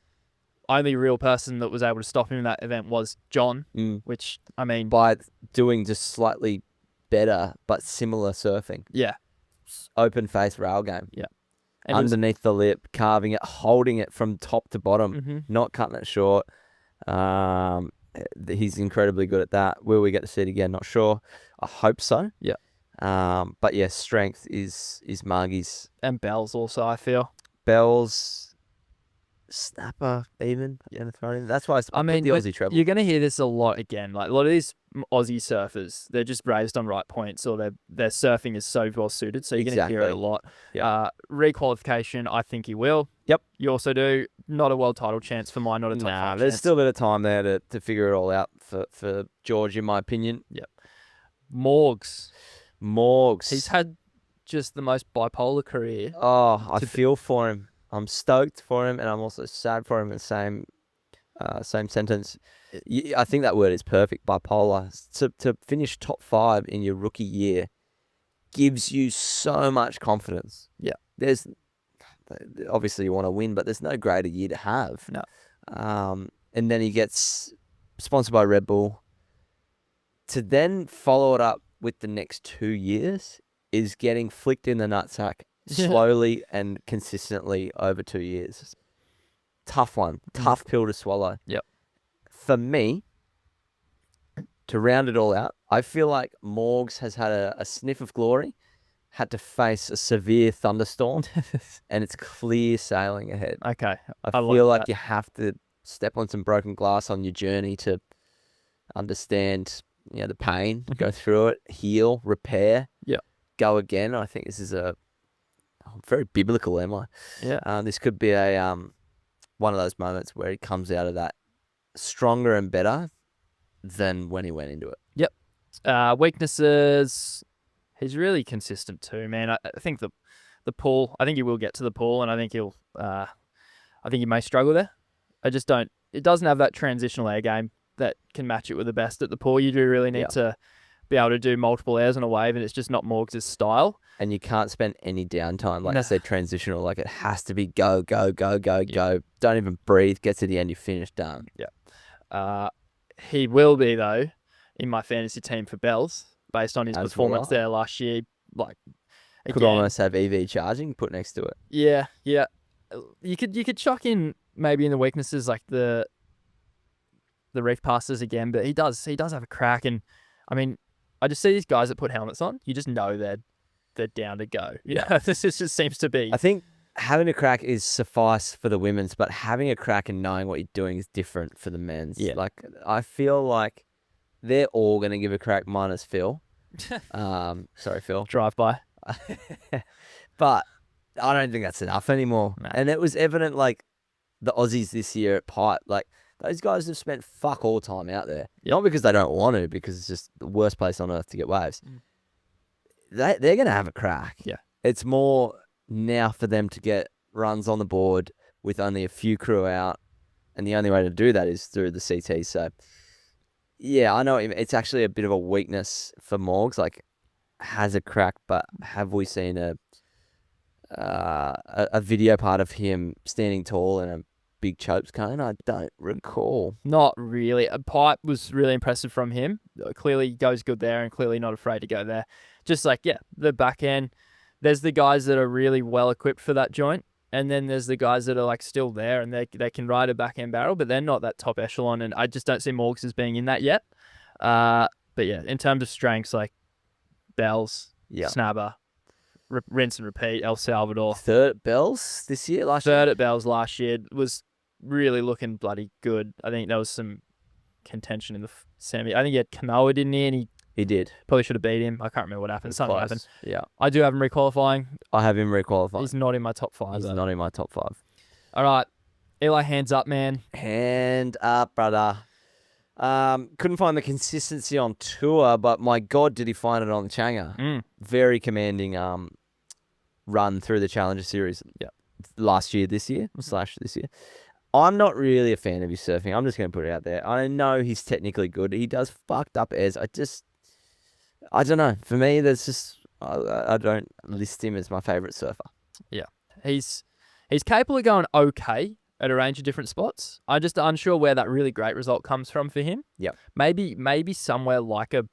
Only real person that was able to stop him in that event was John, which, I mean... By doing just slightly better but similar surfing. Yeah. Open face rail game. Yeah. And underneath the lip, carving it, holding it from top to bottom, not cutting it short. He's incredibly good at that. Will we get to see it again? Not sure. I hope so. Yeah. But yeah, strength is Margie's. And Bell's also, I feel. Bell's... Snapper even. Yeah. That's why I mean the Aussie treble. You're going to hear this a lot again. Like a lot of these Aussie surfers, they're just raised on right points, or their surfing is so well suited. So you're going to hear it a lot. Yep. Requalification, I think he will. Yep. You also do. Not a world title chance for mine. Not a top 5 there's chance. Still a bit of time there to figure it all out for George, in my opinion. Yep. Morgs. He's had just the most bipolar career. Oh, I feel for him. I'm stoked for him, and I'm also sad for him in the same sentence. I think that word is perfect, bipolar. To finish top 5 in your rookie year gives you so much confidence. Yeah. There's obviously you want to win, but there's no greater year to have. No. And then he gets sponsored by Red Bull. To then follow it up with the next 2 years is getting flicked in the nutsack slowly and consistently over 2 years. Tough one. Tough pill to swallow. Yep. For me, to round it all out, I feel like Morgs has had a sniff of glory, had to face a severe thunderstorm, and it's clear sailing ahead. Okay. I feel like you have to step on some broken glass on your journey to understand, the pain, go through it, heal, repair, go again. I think this is very biblical, am I? Yeah. This could be one of those moments where he comes out of that stronger and better than when he went into it. Yep. Weaknesses, he's really consistent too, man. I think the the pool. I think he will get to the pool, and I think he may struggle there. I just don't. It doesn't have that transitional air game that can match it with the best at the pool. You do really need to be able to do multiple airs on a wave, and it's just not Morgs' style. And you can't spend any downtime, like I said, transitional. Like it has to be go, go, go, go, go. Don't even breathe. Get to the end, you finish, done. Yeah. He will be, though, in my fantasy team for Bells, based on his performance there last year. Like, could almost have EV charging put next to it. Yeah. You could chuck in maybe in the weaknesses like the reef passes again, but he does have a crack. And I mean, I just see these guys that put helmets on. You just know they're down to go. Yeah, this just seems to be. I think having a crack is suffice for the women's, but having a crack and knowing what you're doing is different for the men's. Yeah. Like I feel like they're all going to give a crack minus Phil. Sorry, Phil. Drive by. But I don't think that's enough anymore. No. And it was evident, like the Aussies this year at Pipe, like those guys have spent fuck all time out there. Not because they don't want to, because it's just the worst place on earth to get waves. They're going to have a crack. Yeah. It's more now for them to get runs on the board with only a few crew out. And the only way to do that is through the CT. So, yeah, I know it's actually a bit of a weakness for Morgs. Like, has a crack, but have we seen a video part of him standing tall in a big chopes cone? I don't recall. Not really. A Pipe was really impressive from him. Clearly goes good there and clearly not afraid to go there. Just like, the back end, there's the guys that are really well equipped for that joint. And then there's the guys that are like still there and they can ride a back end barrel, but they're not that top echelon. And I just don't see Morgs as being in that yet. But yeah, in terms of strengths, like Bells, Snabber, rinse and repeat, El Salvador. Third at Bells this year, Third at Bells last year was really looking bloody good. I think there was some contention in the semi. I think he had Kanoa, didn't he? And he did. Probably should have beat him. I can't remember what happened. Something happened. Yeah. I do have him requalifying. I have him requalifying. He's not in my top 5. He's not in my top 5. All right. Eli, hands up, man. Hand up, brother. Couldn't find the consistency on tour, but my God, did he find it on the Changa. Very commanding run through the Challenger Series this year. I'm not really a fan of his surfing. I'm just going to put it out there. I know he's technically good. He does fucked up airs. I don't know. For me, there's just I don't list him as my favourite surfer. Yeah. He's capable of going okay at a range of different spots. I'm just unsure where that really great result comes from for him. Yeah. Maybe somewhere like a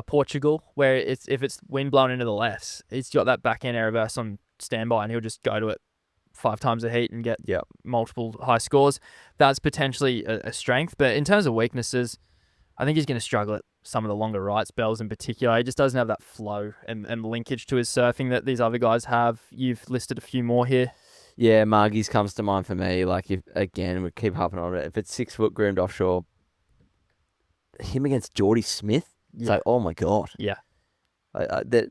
Portugal where if it's wind blown into the left, he's got that backhand air reverse on standby and he'll just go to it 5 times a heat and get multiple high scores. That's potentially a strength. But in terms of weaknesses, I think he's going to struggle at some of the longer right spells in particular. He just doesn't have that flow and linkage to his surfing that these other guys have. You've listed a few more here. Yeah, Margie's comes to mind for me. Like, we keep harping on it. If it's 6 foot groomed offshore, him against Geordie Smith, it's like, oh my God. Yeah. They're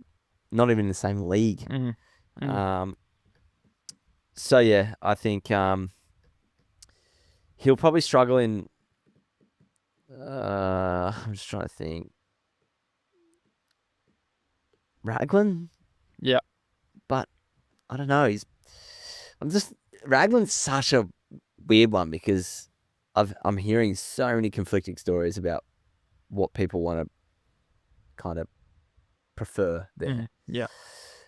not even in the same league. Mm-hmm. So, yeah, I think he'll probably struggle in... I'm just trying to think. Raglan? Yeah. But, I don't know. Raglan's such a weird one because I'm hearing so many conflicting stories about what people want to kind of prefer there. Yeah.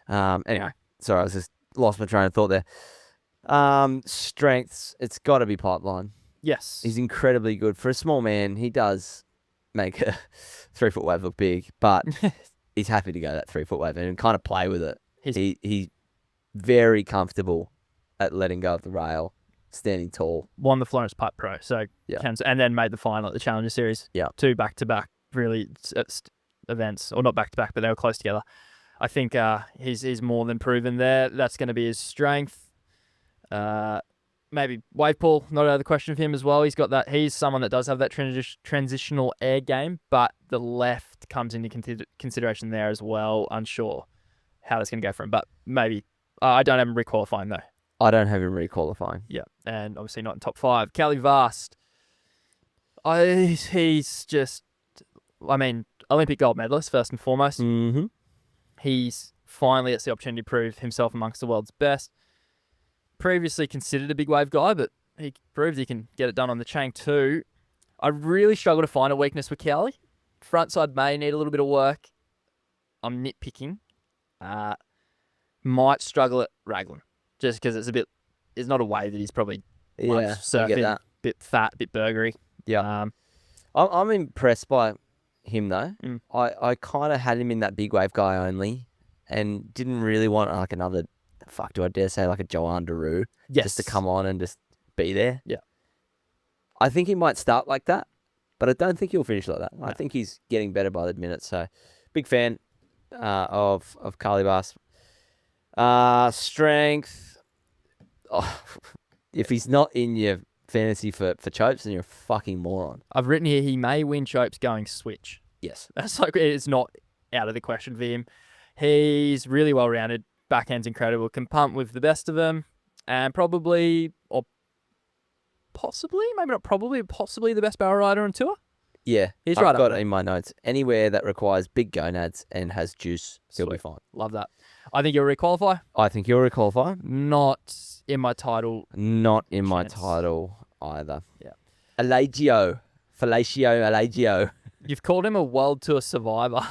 Anyway, sorry, I was just lost my train of thought there. Strengths, it's got to be Pipeline. Yes. He's incredibly good. For a small man, he does make a 3 foot wave look big, but he's happy to go that 3 foot wave and kind of play with it. He's very comfortable at letting go of the rail, standing tall. Won the Florence Pipe Pro, and then made the final at the Challenger Series. Yeah. 2 back-to-back really events, or not back-to-back, but they were close together. I think he's more than proven there. That's going to be his strength. Maybe wave pool, not out of the question for him as well. He's got that. He's someone that does have that transitional air game, but the left comes into consideration there as well. Unsure how that's going to go for him, but maybe. I don't have him requalifying though. I don't have him requalifying. Yeah, and obviously not in top 5. Kael Bas. He's just, Olympic gold medalist first and foremost. Mm-hmm. He's finally gets the opportunity to prove himself amongst the world's best. Previously considered a big wave guy, but he proves he can get it done on the chain too. I really struggle to find a weakness with Cowley. Frontside may need a little bit of work. I'm nitpicking. Might struggle at Raglan, just because it's not a wave that he's probably surfing. I get that. Bit fat, bit burgery. Yeah. I'm impressed by him though. I kind of had him in that big wave guy only, and didn't really want like another. Fuck, do I dare say like a Joanne Daru? Yes. Just to come on and just be there. Yeah. I think he might start like that, but I don't think he'll finish like that. No. I think he's getting better by the minute. So, big fan of Kael Bas. Strength. Oh, if he's not in your fantasy for Chopes, then you're a fucking moron. I've written here he may win Chopes going switch. Yes. That's like, it's not out of the question for him. He's really well rounded. Backhand's incredible. Can pump with the best of them. And probably, or possibly, maybe not probably, possibly the best barrel rider on tour. Yeah. He's I've right got up it in my notes. Anywhere that requires big gonads and has juice, he'll be fine. Love that. I think you'll requalify. I think you'll requalify. Not in my title. Not in my title either. Yeah. Fellatio Alagio. You've called him a World Tour survivor.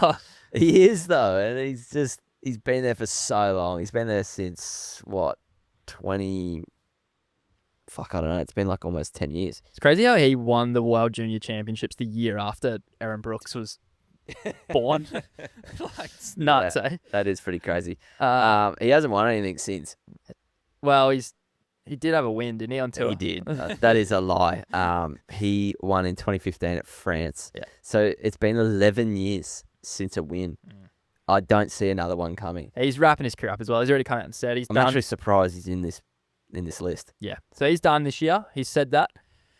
He is though, and he's been there for so long. He's been there since what, 20? Fuck, I don't know. It's been like almost 10 years. It's crazy how he won the World Junior Championships the year after Erin Brooks was born. Like, it's nuts, eh? That is pretty crazy. He hasn't won anything since. Well, he did have a win, didn't he, on tour? He did. That is a lie. He won in 2015 at France. Yeah. So it's been 11 years since a win. I don't see another one coming. He's wrapping his career up as well. He's already come out and said I'm actually surprised he's in this list. Yeah. So he's done this year. He's said that.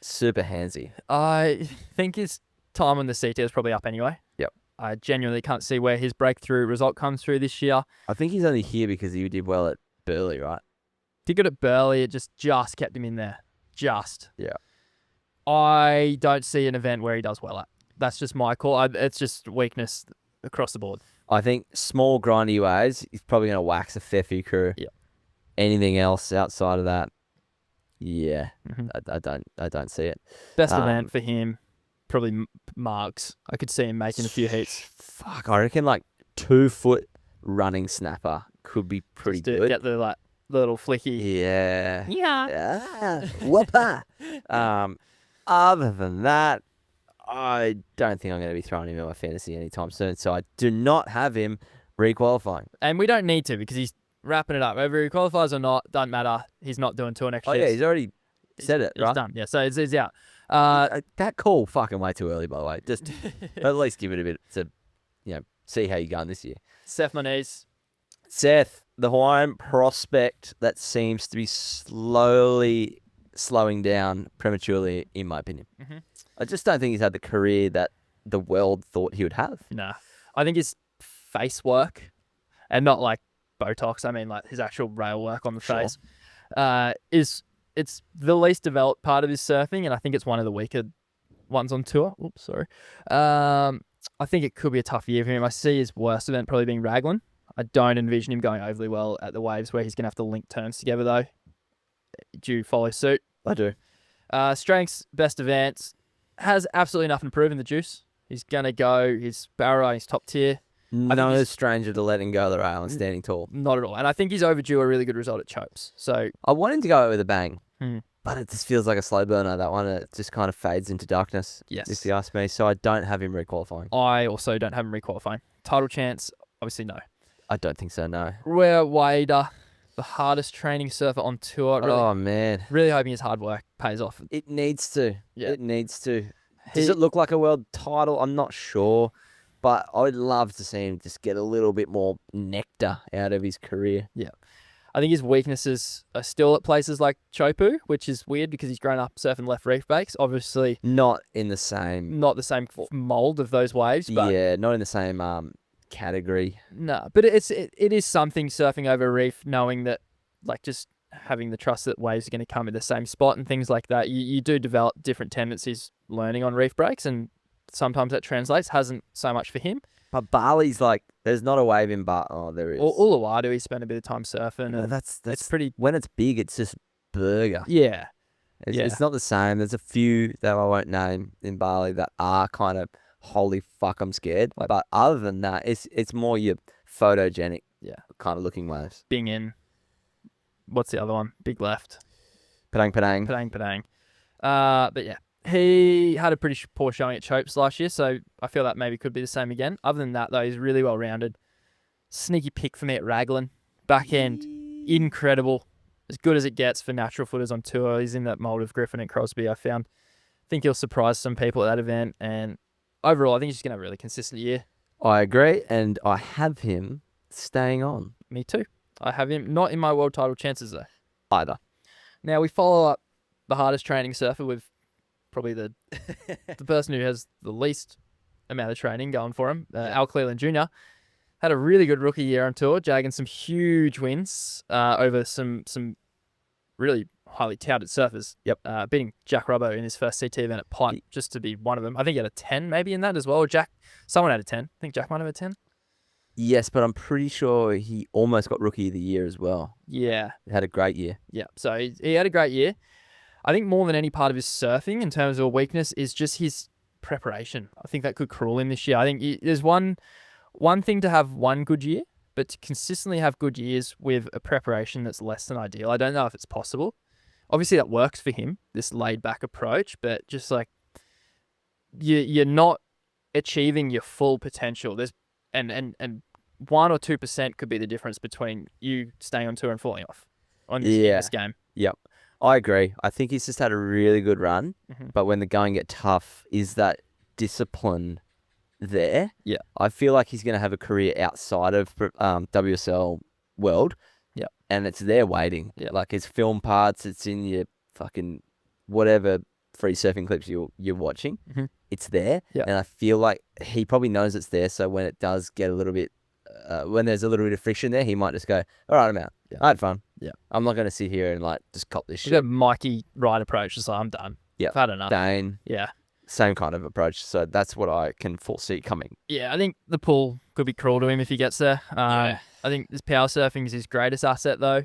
Super handsy. I think his time on the CT is probably up anyway. Yep. I genuinely can't see where his breakthrough result comes through this year. I think he's only here because he did well at Burley, right? Did good at Burley. It just kept him in there. Just. Yeah. I don't see an event where he does well at. That's just my call. It's just weakness across the board. I think small grindy waves, he's probably going to wax a fair few crew. Yeah. Anything else outside of that, yeah, Mm-hmm. I don't see it. Best event for him, probably Marks. I could see him making a few heats. Fuck, I reckon like 2 foot running snapper could be pretty good. Get the little flicky. Yeah. Yeah. Whopper. Other than that, I don't think I'm going to be throwing him in my fantasy anytime soon. So I do not have him requalifying. And we don't need to because he's wrapping it up. Whether he qualifies or not, doesn't matter. He's not doing tour next year. Oh, yeah, he's already said it, right? He's done. Yeah, so he's out. That call fucking way too early, by the way. Just at least give it a bit to, see how you're going this year. Seth Moniz. Seth, the Hawaiian prospect that seems to be slowly slowing down prematurely, in my opinion. Mm-hmm. I just don't think he's had the career that the world thought he would have. Nah. I think his face work, and not like Botox, I mean like his actual rail work on the face, it's the least developed part of his surfing, and I think it's one of the weaker ones on tour. Oops, sorry. I think it could be a tough year for him. I see his worst event probably being Raglan. I don't envision him going overly well at the waves where he's going to have to link turns together, though. Do you follow suit? I do. Strengths, best events. Has absolutely nothing to prove in the juice. He's going to go. His barrel, he's top tier. No stranger to letting go of the rail and standing tall. Not at all. And I think he's overdue a really good result at Chopes. So I want him to go out with a bang. Hmm. But it just feels like a slow burner, that one. It just kind of fades into darkness, Yes. if you ask me. So I don't have him requalifying. I also don't have him requalifying. Title chance, obviously no. I don't think so, no. Rhea Wader, the hardest training surfer on tour. Really, Oh, man. really hoping his hard work pays off. It needs to. Yeah. It needs to. Does it look like a world title? I'm not sure. But I would love to see him just get a little bit more nectar out of his career. Yeah. I think his weaknesses are still at places like Chopu, which is weird because he's grown up surfing left reef breaks. Obviously, Not in the same... not the same mold of those waves, but Yeah, not in the same category. no. But it is something surfing over a reef, knowing that, like, just having the trust that waves are going to come in the same spot and things like that. You do develop different tendencies learning on reef breaks, and sometimes that translates. Hasn't so much for him. But Bali's like, there's not a wave in Bali. Oh, there is. Uluwatu, he spent a bit of time surfing. Well, And that's it's pretty. when it's big, it's just burger. Yeah. It's not the same. There's a few that I won't name in Bali that are kind of, holy fuck, I'm scared. But other than that, it's more your photogenic kind of looking waves. Bing in. What's the other one? Big left. Padang Padang. Padang Padang. But yeah, he had a pretty poor showing at Chopes last year, so I feel that maybe could be the same again. Other than that, though, he's really well rounded. Sneaky pick for me at Raglan. Back end, incredible. As good as it gets for natural footers on tour. He's in that mould of Griffin and Crosby, I found. I think he'll surprise some people at that event, and overall, I think he's just going to have a really consistent year. I agree, and I have him staying on. Me too. I have him not in my world title chances, though. Either. Now, we follow up the hardest training surfer with probably the person who has the least amount of training going for him, Al Cleland Jr. Had a really good rookie year on tour, jagging some huge wins over some really highly touted surfers. Yep. Beating Jack Robbo in his first CT event at Pipe, just to be one of them. I think he had a 10 maybe in that as well. Or someone had a 10. I think Jack might have a 10. Yes, but I'm pretty sure he almost got Rookie of the Year as well. Yeah. He had a great year. Yeah, so he had a great year. I think more than any part of his surfing in terms of a weakness is just his preparation. I think that could cruel him this year. I think there's one thing to have one good year, but to consistently have good years with a preparation that's less than ideal, I don't know if it's possible. Obviously, that works for him, this laid-back approach, but just like you're not achieving your full potential. There's and 1 or 2% could be the difference between you staying on tour and falling off on this game. Yep. I agree. I think he's just had a really good run, but when the going get tough, is that discipline there? Yeah. I feel like he's going to have a career outside of WSL world. Yeah. And it's there waiting. Yeah. Like his film parts, it's in your fucking whatever free surfing clips you're watching. It's there. Yeah. And I feel like he probably knows it's there. So when it does get a little bit, when there's a little bit of friction there, he might just go, all right, I'm out. Yeah. I had fun. Yeah. I'm not going to sit here and like just cop this shit. He's got a Mikey Wright approach. Just like, I'm done. Yeah. I've had enough. Dane. Yeah. Same kind of approach. So that's what I can foresee coming. Yeah, I think the pool could be cruel to him if he gets there. I think his power surfing is his greatest asset, though.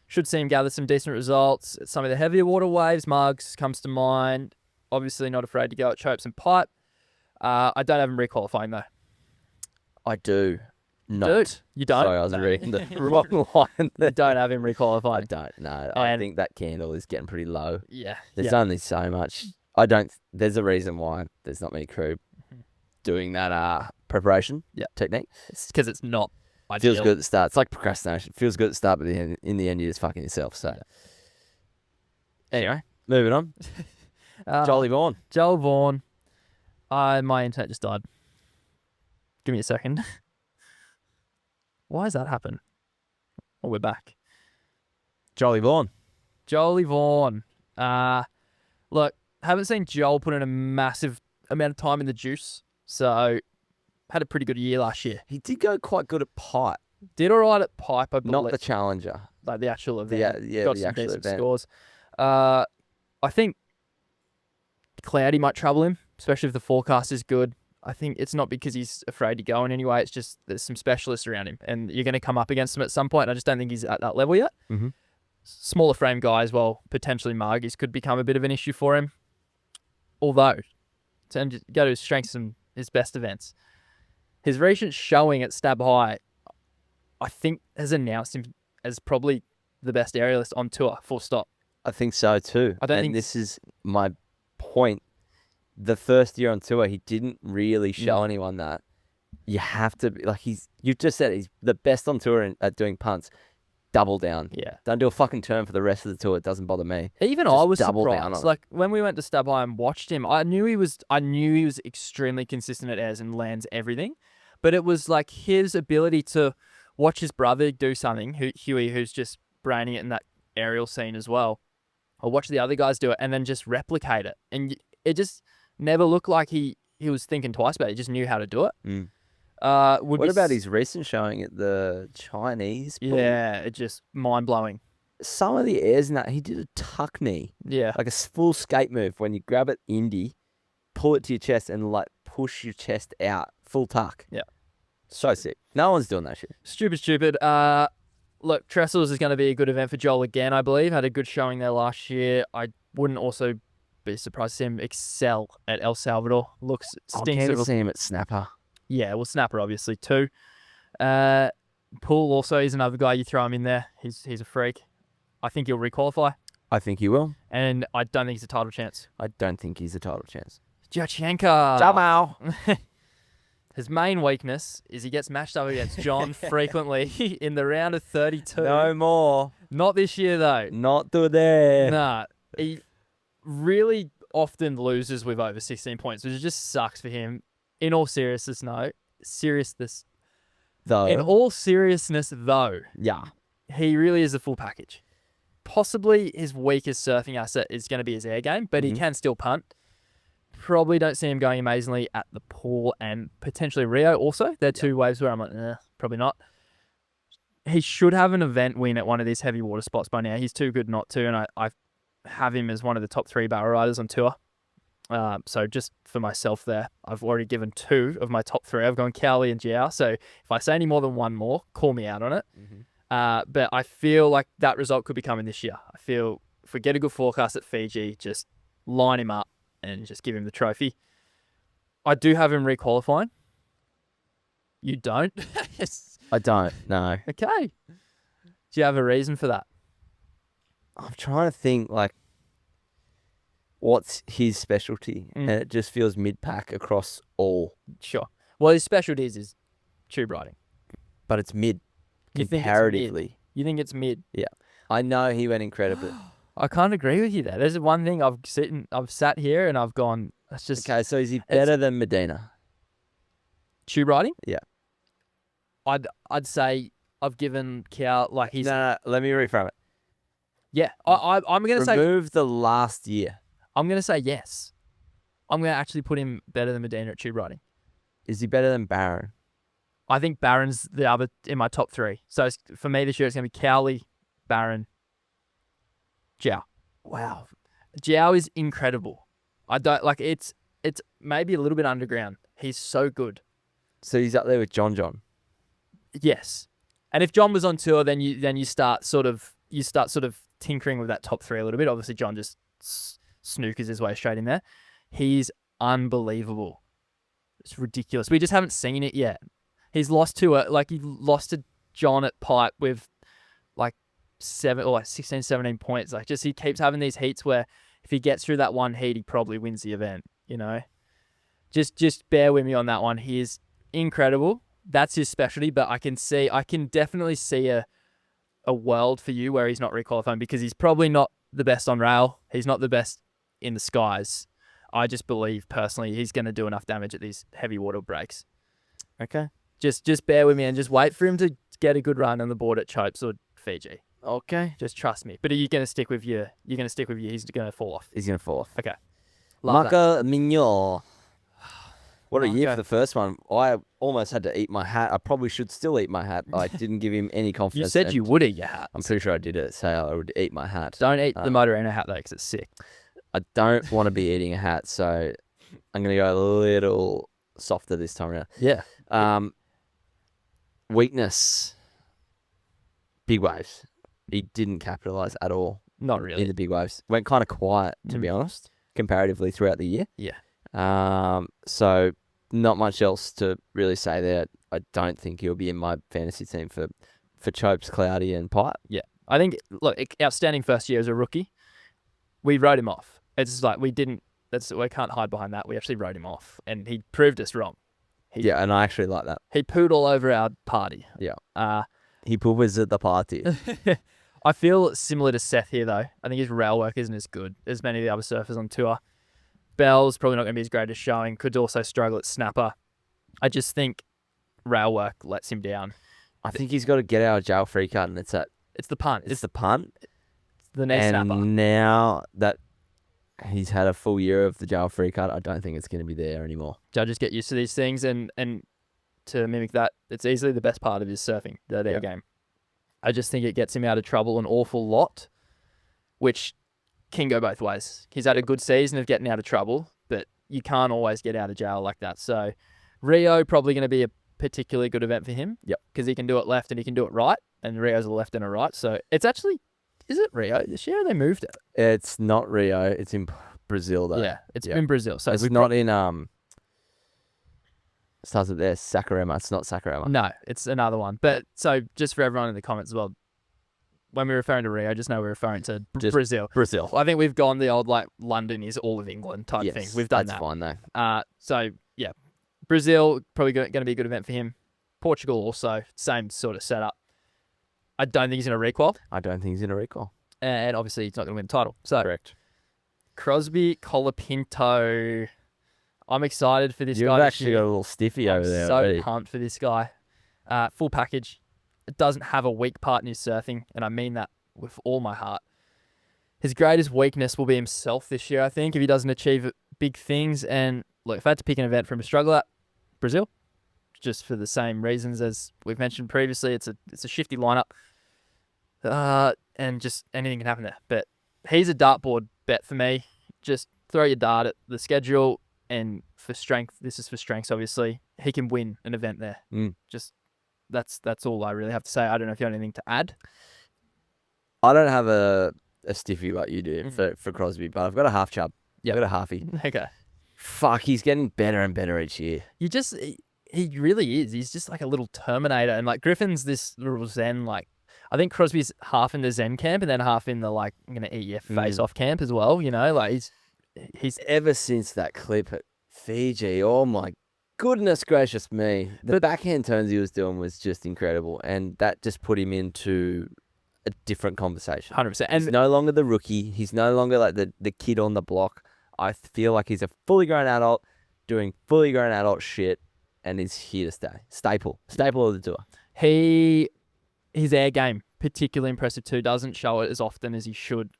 Should see him gather some decent results. Some of the heavier water waves, Mugs comes to mind. Obviously not afraid to go at Chopes and Pipe. I don't have him requalifying, though. I do. Not. Dude, you don't? Sorry, I was reading the wrong line there. You don't have him requalifying. I don't. No, I think that candle is getting pretty low. Yeah. There's only so much. There's a reason why there's not many crew doing that preparation technique. It's because it's not ideal. Feels good at the start. It's like procrastination. Feels good at the start, but in the end, you're just fucking yourself. So, anyway, moving on. Jolie Vaughan. Joel Vaughan. My internet just died. Give me a second. Why has that happened? Oh, we're back. Jolie Vaughan. Jolie Vaughan. Look, haven't seen Joel put in a massive amount of time in the juice, so had a pretty good year last year. He did go quite good at Pipe. Did all right at Pipe, I believe. Not the Challenger. Like the actual event. Got the some actual decent event. scores. I think Cloudy might trouble him, especially if the forecast is good. I think it's not because he's afraid to go in anyway. It's just there's some specialists around him, and you're going to come up against him at some point. I just don't think he's at that level yet. Smaller frame guy as well, potentially Margies could become a bit of an issue for him. Although, to go to his strengths and his best events, his recent showing at Stab High, I think has announced him as probably the best aerialist on tour, full stop. I think so too. I don't think this is my point. The first year on tour, he didn't really show anyone that. You have to be like you just said he's the best on tour at doing punts. Double down. Yeah. Don't do a fucking turn for the rest of the tour. It doesn't bother me. Even Just I was double down surprised. on it. Like when we went to Stab High and watched him, I knew he was extremely consistent at airs and lands everything. But it was like his ability to watch his brother do something, Heruie, who's just braining it in that aerial scene as well, or watch the other guys do it and then just replicate it. And it just never looked like he was thinking twice about it. He just knew how to do it. What about his recent showing at the Chinese pool? Yeah, it's just mind-blowing. Some of the airs in that, he did a tuck knee. Yeah. Like a full skate move when you grab it indie, pull it to your chest and like push your chest out. Full tuck. Yeah. So sick. No one's doing that shit. Stupid. Look, Trestles is going to be a good event for Joel again, I believe. Had a good showing there last year. I wouldn't also be surprised to see him excel at El Salvador. I'm keen to see him at Snapper. Yeah, well, Snapper obviously too. Poole also is another guy you throw him in there. He's a freak. I think he'll requalify. I think he will. And I don't think he's a title chance. I don't think he's a title chance. Jachenka. Jamal. His main weakness is he gets matched up against John frequently in the round of 32. No more. Not this year, though. Not today. Nah. He really often loses with over 16 points, which just sucks for him. In all seriousness, though. In all seriousness, though. Yeah. He really is a full package. Possibly his weakest surfing asset is going to be his air game, but he can still punt. Probably don't see him going amazingly at the pool and potentially Rio also. They're two waves where I'm like, probably not. He should have an event win at one of these heavy water spots by now. He's too good not to, and I have him as one of the top 3 barrel riders on tour. So just for myself there, I've already given 2 of my top 3. I've gone Cowley and Jiao. So if I say any more than one more, call me out on it. But I feel like that result could be coming this year. I feel if we get a good forecast at Fiji, just line him up and just give him the trophy. I do have him requalifying. You don't? Yes. I don't, no. Okay. Do you have a reason for that? I'm trying to think, like, what's his specialty? And it just feels mid-pack across all. Sure. Well, his specialties is tube riding. But it's mid, You comparatively. You think it's mid? Yeah. I know he went incredibly. I can't agree with you there. There's one thing I've sat here and I've gone, that's just... Okay, so is he better than Medina? Tube riding? Yeah. I'd say I've given Kael, like he's... No, let me rephrase it. Yeah, I'm going to say... Remove the last year. I'm going to say yes. I'm going to actually put him better than Medina at tube riding. Is he better than Barron? I think Barron's the other in my top 3. So for me this year, it's going to be Cowley, Barron, Jiao. Wow. Jiao is incredible. I don't like it's maybe a little bit underground. He's so good. So he's up there with John. Yes. And if John was on tour, then you start sort of tinkering with that top 3 a little bit. Obviously John just snookers his way straight in there. He's unbelievable. It's ridiculous. We just haven't seen it yet. He's lost to John at Pipe with like 16, 17 points. Like just he keeps having these heats where if he gets through that one heat, he probably wins the event, you know? Just bear with me on that one. He is incredible. That's his specialty, but I can definitely see a world for you where he's not requalifying because he's probably not the best on rail. He's not the best in the skies. I just believe personally he's going to do enough damage at these heavy water breaks. Okay. Just bear with me and just wait for him to get a good run on the board at Chopes or Fiji. Okay. Just trust me. But are you going to stick with you? You're going to stick with you. He's going to fall off. He's going to fall off. Okay. Marco Mignol. What a year for the first one. I almost had to eat my hat. I probably should still eat my hat. I didn't give him any confidence. You said you would eat your hat. I'm pretty sure I did it. Say I would eat my hat. Don't eat the Motorino hat though, because it's sick. I don't want to be eating a hat, so I'm going to go a little softer this time around. Yeah. Weakness. Big waves. He didn't capitalize at all. Not really. In the big waves. Went kind of quiet, to be honest, comparatively throughout the year. Yeah. So not much else to really say there. I don't think he'll be in my fantasy team for Chopes, Cloudy, and Pipe. Yeah. I think, look, outstanding first year as a rookie. We wrote him off. It's like we can't hide behind that. We actually wrote him off, and he proved us wrong. And I actually like that. He pooed all over our party. Yeah. He poo-was at the party. I feel similar to Seth here, though. I think his rail work isn't as good as many of the other surfers on tour. Bell's probably not going to be his greatest showing. Could also struggle at snapper. I just think rail work lets him down. I think he's got to get out of jail free card, and it's the punt. It's the punt. It's the knee snapper. And now that he's had a full year of the jail free card, I don't think it's going to be there anymore. Judges get used to these things, and to mimic that, it's easily the best part of his surfing, their game. I just think it gets him out of trouble an awful lot, which can go both ways. He's had a good season of getting out of trouble, but you can't always get out of jail like that. So Rio probably going to be a particularly good event for him. Yep. Because he can do it left and he can do it right, and Rio's a left and a right. So it's actually, is it Rio this year? They moved it. It's not Rio. It's in Brazil though. Yeah, it's in Brazil. So it's not in starts with there. Sakurama. It's not Sakurama. No, it's another one. But so just for everyone in the comments as well, when we're referring to Rio, just know we're referring to Brazil. Brazil. I think we've gone the old like London is all of England type thing. We've done that's that. fine though. So yeah, Brazil probably going to be a good event for him. Portugal also same sort of setup. I don't think he's going to requal. I don't think he's going to recall. And obviously he's not going to win the title. So Correct. Crosby Colapinto. I'm excited for this guy. You've actually got a little stiffy over there. So already. pumped for this guy. Full package. It doesn't have a weak part in his surfing, and I mean that with all my heart. His greatest weakness will be himself this year, I think, if he doesn't achieve big things. And look, if I had to pick an event for him to struggle at, Brazil, just for the same reasons as we've mentioned previously. It's a shifty lineup, and just anything can happen there. But he's a dartboard bet for me. Just throw your dart at the schedule, and for strength, this is for strengths, obviously. He can win an event there. Just that's all I really have to say. I don't know if you have anything to add. I don't have a stiffy like you do for Crosby, but I've got a half chub. Yeah, I've got a halfie. Okay. Fuck, he's getting better and better each year. He really is. He's just like a little Terminator, and like Griffin's this little Zen. Like I think Crosby's half in the Zen camp and then half in the like I'm gonna eat your face off camp as well. You know, like he's ever since that clip at Fiji. Oh my goodness gracious me! The backhand turns he was doing was just incredible, and that just put him into a different conversation. 100%. And he's no longer the rookie. He's no longer like the kid on the block. I feel like he's a fully grown adult doing fully grown adult shit, and he's here to stay. Staple of the tour. His air game particularly impressive too. Doesn't show it as often as he should.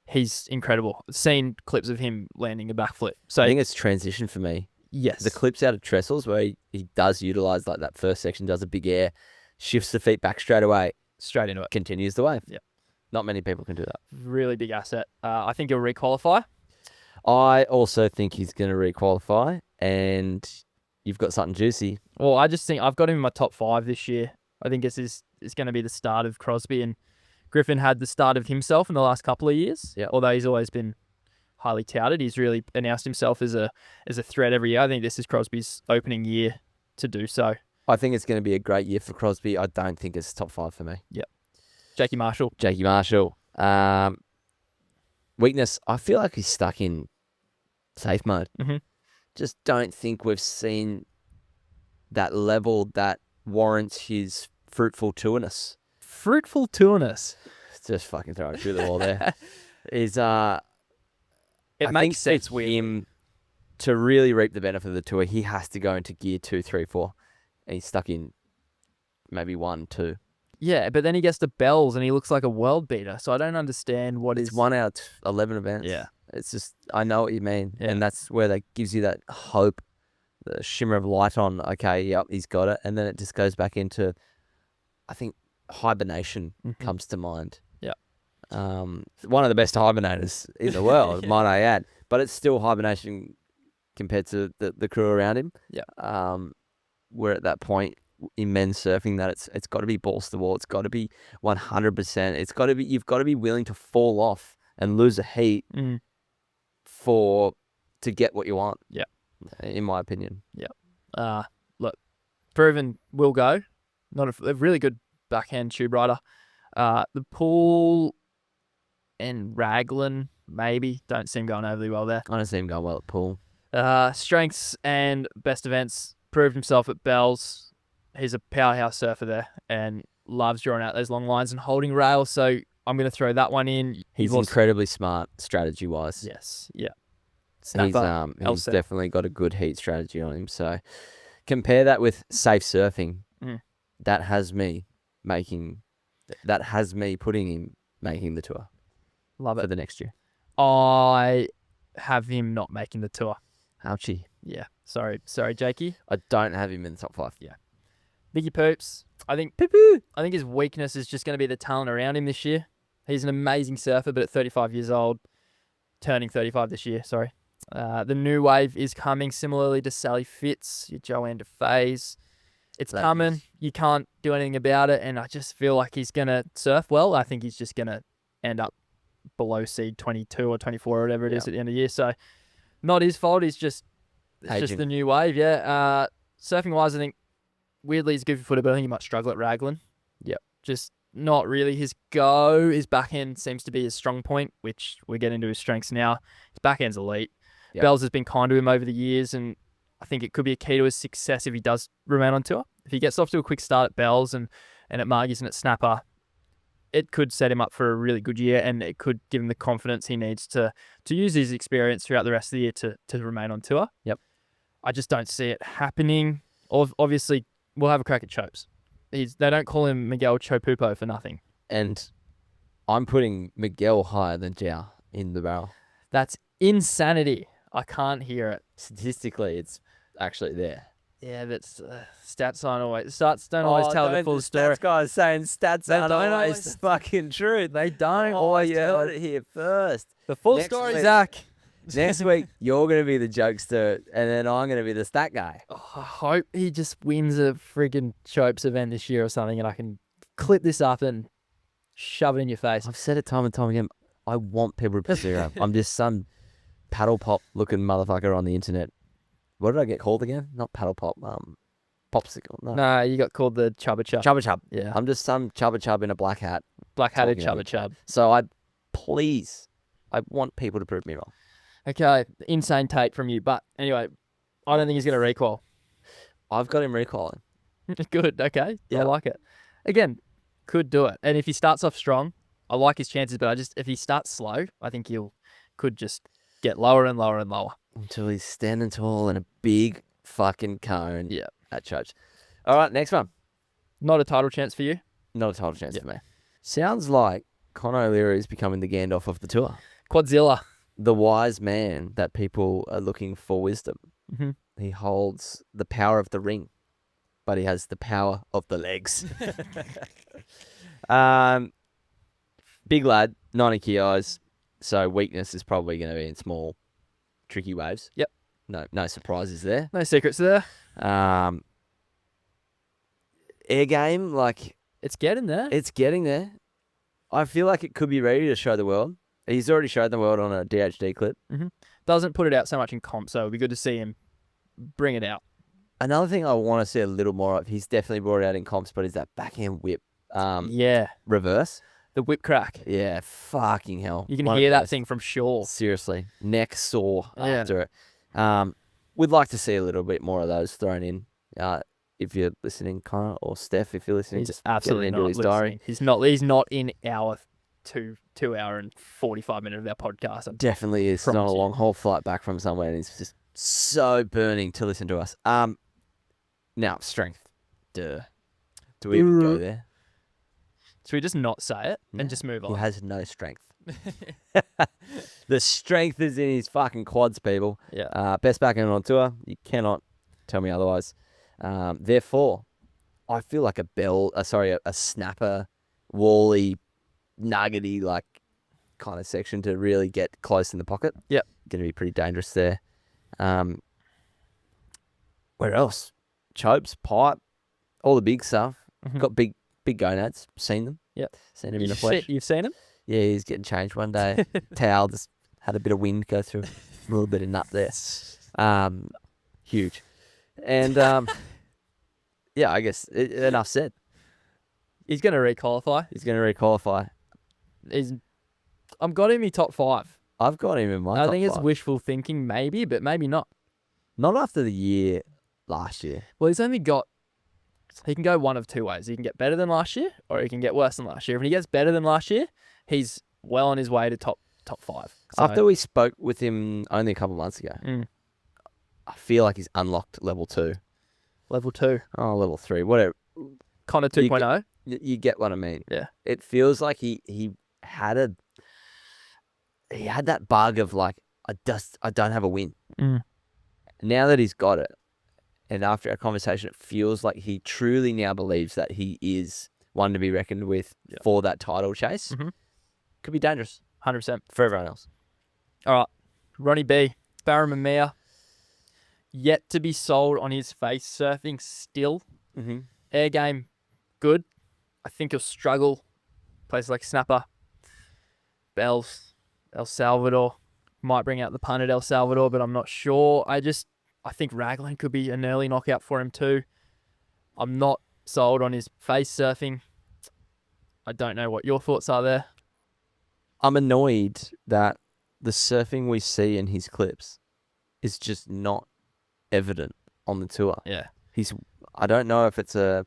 He's incredible. Seen clips of him landing a backflip. So I think it's transition for me. Yes. The clips out of Trestles where he does utilize like that first section, does a big air, shifts the feet back straight away. Straight into it. Continues the wave. Yeah. Not many people can do that. Really big asset. I think he'll requalify. I also think he's going to requalify, and you've got something juicy. Well, I just think I've got him in my top 5 this year. I think it's going to be the start of Crosby, and Griffin had the start of himself in the last couple of years. Yeah. Although he's always been highly touted, he's really announced himself as a threat every year. I think this is Crosby's opening year to do so. I think it's going to be a great year for Crosby. I don't think it's top 5 for me. Yep. Jakey Marshall. Weakness, I feel like he's stuck in safe mode. Mm-hmm. Just don't think we've seen that level that warrants his fruitful tourness. Fruitful tourness. Just fucking throw it through the wall there. It makes sense with him to really reap the benefit of the tour. He has to go into gear 2, 3, 4, and he's stuck in maybe 1, 2. Yeah, but then he gets to Bells and he looks like a world beater. So I don't understand what it's is 1 out of 11 events. Yeah, it's just I know what you mean, yeah. And that's where that gives you that hope, the shimmer of light on. Okay, yep, he's got it, and then it just goes back into, I think, hibernation comes to mind. Yeah, one of the best hibernators in the world, might I add, but it's still hibernation compared to the crew around him. Yeah, we're at that point in men's surfing that it's got to be balls to the wall. It's got to be 100%. It's got to be, you've got to be willing to fall off and lose a heat to get what you want. Yeah, in my opinion. Yeah. Look, proven will go. Not a really good backhand tube rider. The pool and Raglan maybe don't seem going overly well there. I don't see him going well at pool. Strengths and best events, proved himself at Bells. He's a powerhouse surfer there and loves drawing out those long lines and holding rail. So I'm going to throw that one in. He's incredibly smart strategy wise. Yes. Yeah. He's definitely got a good heat strategy on him. So compare that with safe surfing. That has me putting him making the tour. Love it. For the next year. I have him not making the tour. Ouchie. Yeah. Sorry, Jakey. I don't have him in the top 5. Yeah. Biggie Poops. I think his weakness is just going to be the talent around him this year. He's an amazing surfer, but at 35 years old, turning 35 this year, sorry. The new wave is coming similarly to Sally Fitz, your Joanne DeFays. It's coming. You can't do anything about it. And I just feel like he's going to surf well. I think he's just going to end up below seed 22 or 24 or whatever it is at the end of the year. So not his fault. It's just the new wave. Yeah. Surfing wise, I think weirdly he's a goofy footer, but I think he might struggle at Raglan. Yep. Just not really his go. His backhand seems to be his strong point, which we get into his strengths now. His backhand's elite. Yep. Bells has been kind to him over the years, and I think it could be a key to his success if he does remain on tour. If he gets off to a quick start at Bells and at Margie's and at Snapper, it could set him up for a really good year, and it could give him the confidence he needs to use his experience throughout the rest of the year to remain on tour. Yep. I just don't see it happening. Obviously, we'll have a crack at Chopes. They don't call him Miguel Pupo for nothing. And I'm putting Miguel higher than Jiao in the barrel. That's insanity. I can't hear it. Statistically, it's actually there. Yeah, but stats don't always tell the full story. Stats guys saying stats aren't always fucking true. They don't always tell it here first. The full story, Zach. Next week, you're going to be the jokester, and then I'm going to be the stat guy. Oh, I hope he just wins a friggin' Chopes event this year or something, and I can clip this up and shove it in your face. I've said it time and time again. I want people to pursue him. I'm just some paddle pop looking motherfucker on the internet. What did I get called again? Not paddle pop. Popsicle. No, you got called the Chubba Chub. Chubba Chub. Yeah. I'm just some Chubba Chub in a black hat. Black-hatted Chubba Chub. So I want people to prove me wrong. Okay, insane take from you. But anyway, I don't think he's going to recall. I've got him recalling. Good, okay. Yeah. I like it. Again, could do it. And if he starts off strong, I like his chances, but if he starts slow, I think could just get lower and lower and lower. Until he's standing tall in a big fucking cone at Church. All right, next one. Not a title chance for you? Not a title chance for me. Sounds like Conor O'Leary is becoming the Gandalf of the tour. Quadzilla. The wise man that people are looking for wisdom. Mm-hmm. He holds the power of the ring, but he has the power of the legs. Big lad, 90 kilos, so weakness is probably going to be in small, tricky waves. Yep. No surprises there. No secrets there. Air game, like... It's getting there. It's getting there. I feel like it could be ready to show the world. He's already showed the world on a DHD clip. Mm-hmm. Doesn't put it out so much in comp, so it'd be good to see him bring it out. Another thing I want to see a little more of, he's definitely brought it out in comps, but is that backhand whip reverse. The whip crack. Yeah, fucking hell. You can hear that thing from shore. Seriously. Neck sore after it. We'd like to see a little bit more of those thrown in. If you're listening, Connor, or Steph, if you're listening, he's just absolutely get it into his diary. He's not in our 2 hour and 45 minute of our podcast. Definitely is. It's not a long haul flight back from somewhere, and he's just so burning to listen to us. Now, strength. Duh. Do we even go there? Should we just not say it and just move on? He has no strength. The strength is in his fucking quads, people. Yeah. Best backhand on tour. You cannot tell me otherwise. Therefore, I feel like a snapper, wally, nuggety like kind of section to really get close in the pocket. Yep. Going to be pretty dangerous there. Where else? Chopes, pipe, all the big stuff. Mm-hmm. Got big gonads. Seen them. Yep. Seen him in the flesh. You've seen him? Yeah, he's getting changed one day. Towel just had a bit of wind go through. A little bit of nut there. Huge. And yeah, I guess enough said. He's going to requalify. I've got him in top 5. I've got him in my top 5. I think it's wishful thinking, maybe, but maybe not. Not after the year last year. Well, he can go one of two ways. He can get better than last year, or he can get worse than last year. If he gets better than last year, he's well on his way to top 5. So, after we spoke with him only a couple of months ago, I feel like he's unlocked level 2. Level 2. Oh, level 3. Whatever. Connor 2.0. You get what I mean. Yeah. It feels like he had that bug of like, I don't have a win. Now that he's got it, and after our conversation, it feels like he truly now believes that he is one to be reckoned with for that title chase. Mm-hmm. Could be dangerous. 100%. For everyone else. All right. Ronnie B. Barramamia. Yet to be sold on his face surfing still. Mm-hmm. Air game, good. I think he'll struggle. Places like Snapper, Bells, El Salvador. Might bring out the pun at El Salvador, but I'm not sure. I think Raglan could be an early knockout for him too. I'm not sold on his face surfing. I don't know what your thoughts are there. I'm annoyed that the surfing we see in his clips is just not evident on the tour. Yeah. I don't know if it's a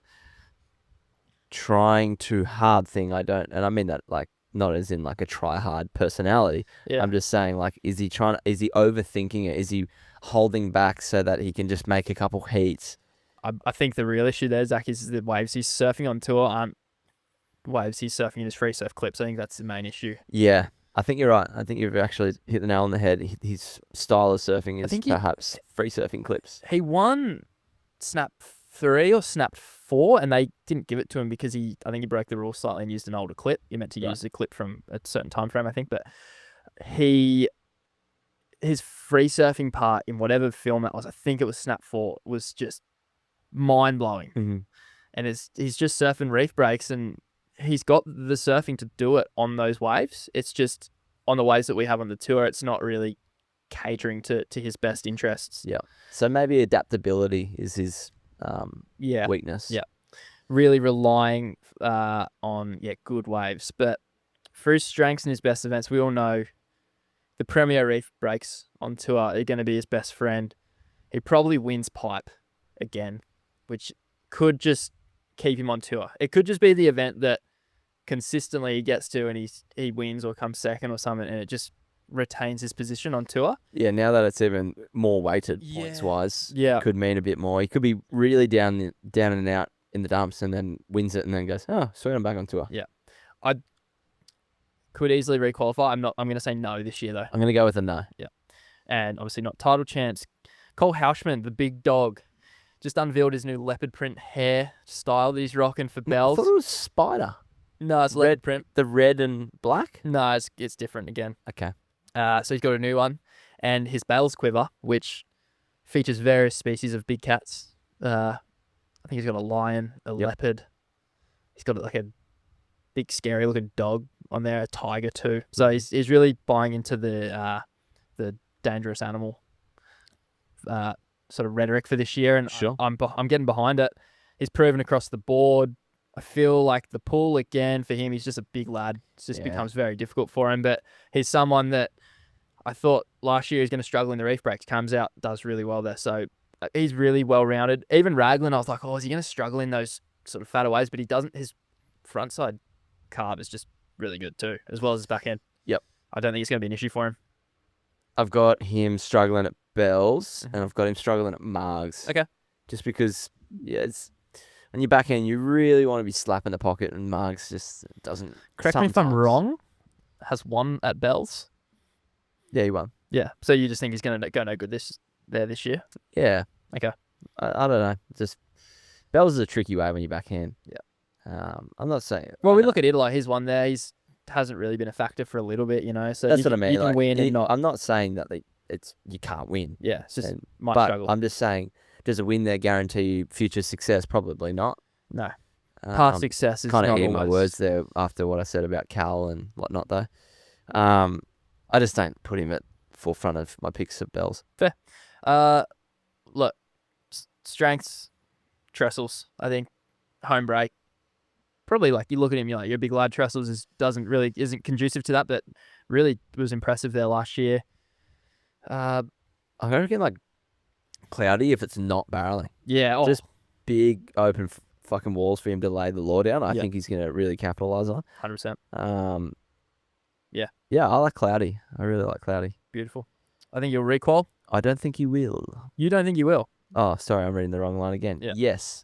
trying too hard thing. And I mean that like not as in like a try hard personality. Yeah. I'm just saying like, is he overthinking it? Is he holding back so that he can just make a couple heats? I think the real issue there, Zach, is the waves he's surfing on tour aren't waves he's surfing in his free surf clips. I think that's the main issue. Yeah, I think you're right. I think you've actually hit the nail on the head. His style of surfing is perhaps free surfing clips. He won Snap 3 or Snap 4, and they didn't give it to him because I think he broke the rule slightly and used an older clip. You're meant to use the clip from a certain time frame, I think, but his free surfing part in whatever film that was, I think it was Snap 4, was just mind-blowing. Mm-hmm. And he's just surfing reef breaks, and he's got the surfing to do it on those waves. It's just on the waves that we have on the tour, it's not really catering to his best interests. Yeah. So maybe adaptability is his weakness. Yeah. Really relying on good waves. But for his strengths and his best events, we all know the Premier Reef breaks on tour are going to be his best friend. He probably wins pipe again, which could just keep him on tour. It could just be the event that consistently he gets to and he wins or comes second or something, and it just retains his position on tour. Yeah, now that it's even more weighted points wise, could mean a bit more. He could be really down and out in the dumps and then wins it and then goes, oh, sweet, I'm back on tour. Yeah. I could easily requalify. I'm going to say no this year though. I'm going to go with a no. Yeah. And obviously not title chance. Cole Hauschman, the big dog, just unveiled his new leopard print hair style that he's rocking for Bells. I thought it was spider. No, it's leopard print. The red and black? No, it's different again. Okay. So he's got a new one. And his Bells quiver, which features various species of big cats. I think he's got a lion, a leopard. He's got like a big scary looking dog on there, a tiger too. So he's really buying into the dangerous animal sort of rhetoric for this year, and sure. I'm getting behind it. He's proven across the board. I feel like the pool again for him, he's just a big lad. It just becomes very difficult for him, but he's someone that I thought last year he was going to struggle in the reef breaks. Comes out, does really well there. So he's really well rounded. Even Raglan, I was like, oh, is he going to struggle in those sort of fatter ways? But he doesn't. His front side carve is just really good too, as well as his back end. Yep. I don't think it's going to be an issue for him. I've got him struggling at Bells, and I've got him struggling at Margs. Okay. Just because, it's on your back end, you really want to be slapping the pocket, and Margs just doesn't. Correct me if I'm wrong. Has won at Bells. Yeah, he won. Yeah. So you just think he's going to go no good this year? Yeah. Okay. I don't know. Just Bells is a tricky way when you're backhand. Yeah. I'm not saying. Well, we look at Italy. He's won there. He's hasn't really been a factor for a little bit, So that's what I mean. You can win and not. I'm not saying that you can't win. Yeah. It's just might but struggle. I'm just saying, does a win there guarantee you future success? Probably not. No. Past success is kind of not eating my always. words there after what I said about Cal and whatnot, though. I just don't put him at forefront of my picks at Bells. Fair. Look, strengths, trestles. I think home break. Probably like you look at him, you're like, you're a big lad. Trestles isn't conducive to that, but really was impressive there last year. I reckon like cloudy if it's not barreling. Yeah. Just big open fucking walls for him to lay the law down. I think he's going to really capitalize on. 100%. Yeah, I like cloudy. I really like cloudy. Beautiful. I think you'll requal. I don't think he will. You don't think you will? Oh, sorry, I'm reading the wrong line again. Yeah. Yes,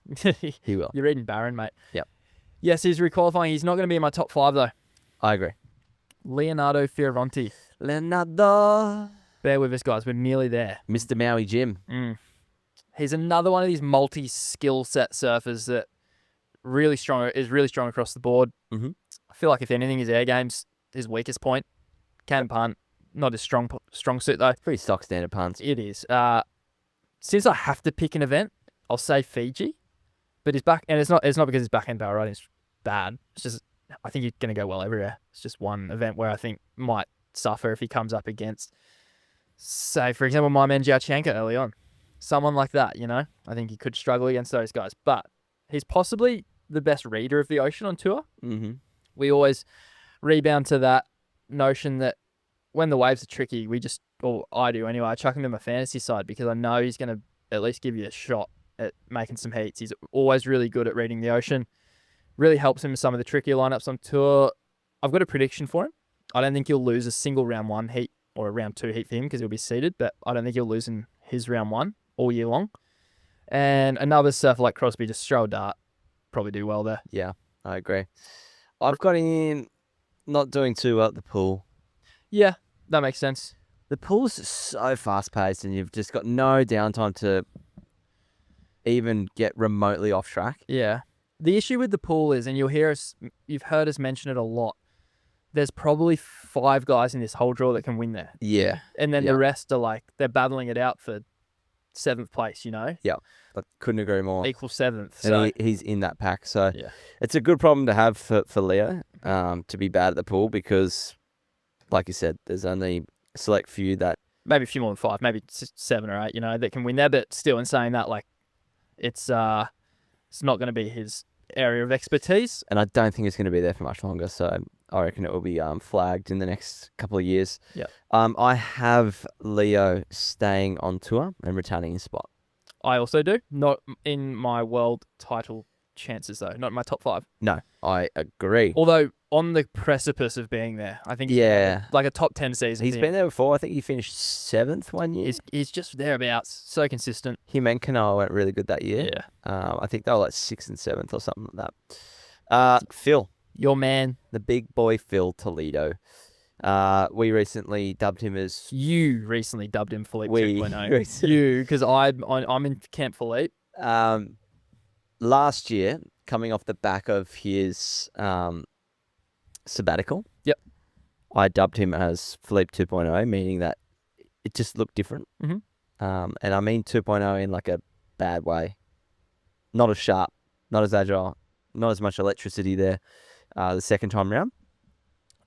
he will. You're reading Barron, mate. Yep. Yes, he's requalifying. He's not going to be in my top 5 though. I agree. Leonardo Fioravanti. Leonardo. Bear with us, guys. We're nearly there. Mr. Maui Jim. He's another one of these multi-skill set surfers that is really strong across the board. Mm-hmm. I feel like if anything, his air game's his weakest point. Can punt. Not his strong suit though. Pretty stock standard punts. It is. Since I have to pick an event, I'll say Fiji. But he's back, and it's not because his backhand barrel riding is bad. It's just I think he's going to go well everywhere. It's just one event where I think might suffer if he comes up against, say, for example, my man Jiachenko early on. Someone like that, you know? I think he could struggle against those guys. But he's possibly the best reader of the ocean on tour. Mm-hmm. We always rebound to that notion that when the waves are tricky, or I do anyway, I chuck him in my fantasy side because I know he's going to at least give you a shot at making some heats. He's always really good at reading the ocean. Really helps him in some of the trickier lineups on tour. I've got a prediction for him. I don't think he'll lose a single round 1 heat or a round 2 heat for him because he'll be seeded, but I don't think he'll lose in his round 1 all year long. And another surfer like Crosby, just throw a dart, probably do well there. Yeah, I agree. I've got him not doing too well at the pool. Yeah, that makes sense. The pool's so fast-paced and you've just got no downtime to even get remotely off track. Yeah. The issue with the pool is, and you've heard us mention it a lot, there's probably 5 guys in this whole draw that can win there. Yeah. And then the rest are like, they're battling it out for 7th place, you know? Yeah, but couldn't agree more. Equal 7th. And he's in that pack. So yeah. It's a good problem to have for Leor, to be bad at the pool because, like you said, there's only a select few that... Maybe a few more than 5, maybe 7 or 8, you know, that can win there. But still, in saying that, like, it's not going to be his area of expertise. And I don't think it's going to be there for much longer. So I reckon it will be flagged in the next couple of years. Yeah. I have Leor staying on tour and retaining his spot. I also do. Not in my world title chances, though. Not in my top 5. No, I agree. Although on the precipice of being there, I think like a top 10 season. He's been there before. I think he finished 7th one year. He's just thereabouts. So consistent. Him and Kanoa went really good that year. Yeah. I think they were like 6th and 7th or something like that. Phil. Your man. The big boy Phil Toledo. We recently dubbed him as... You recently dubbed him Philippe 2.0. Recently. You, because I'm in Camp Philippe. Last year, coming off the back of his sabbatical, yep, I dubbed him as Philippe 2.0, meaning that it just looked different. Mm-hmm. And I mean 2.0 in like a bad way. Not as sharp, not as agile, not as much electricity there the second time round.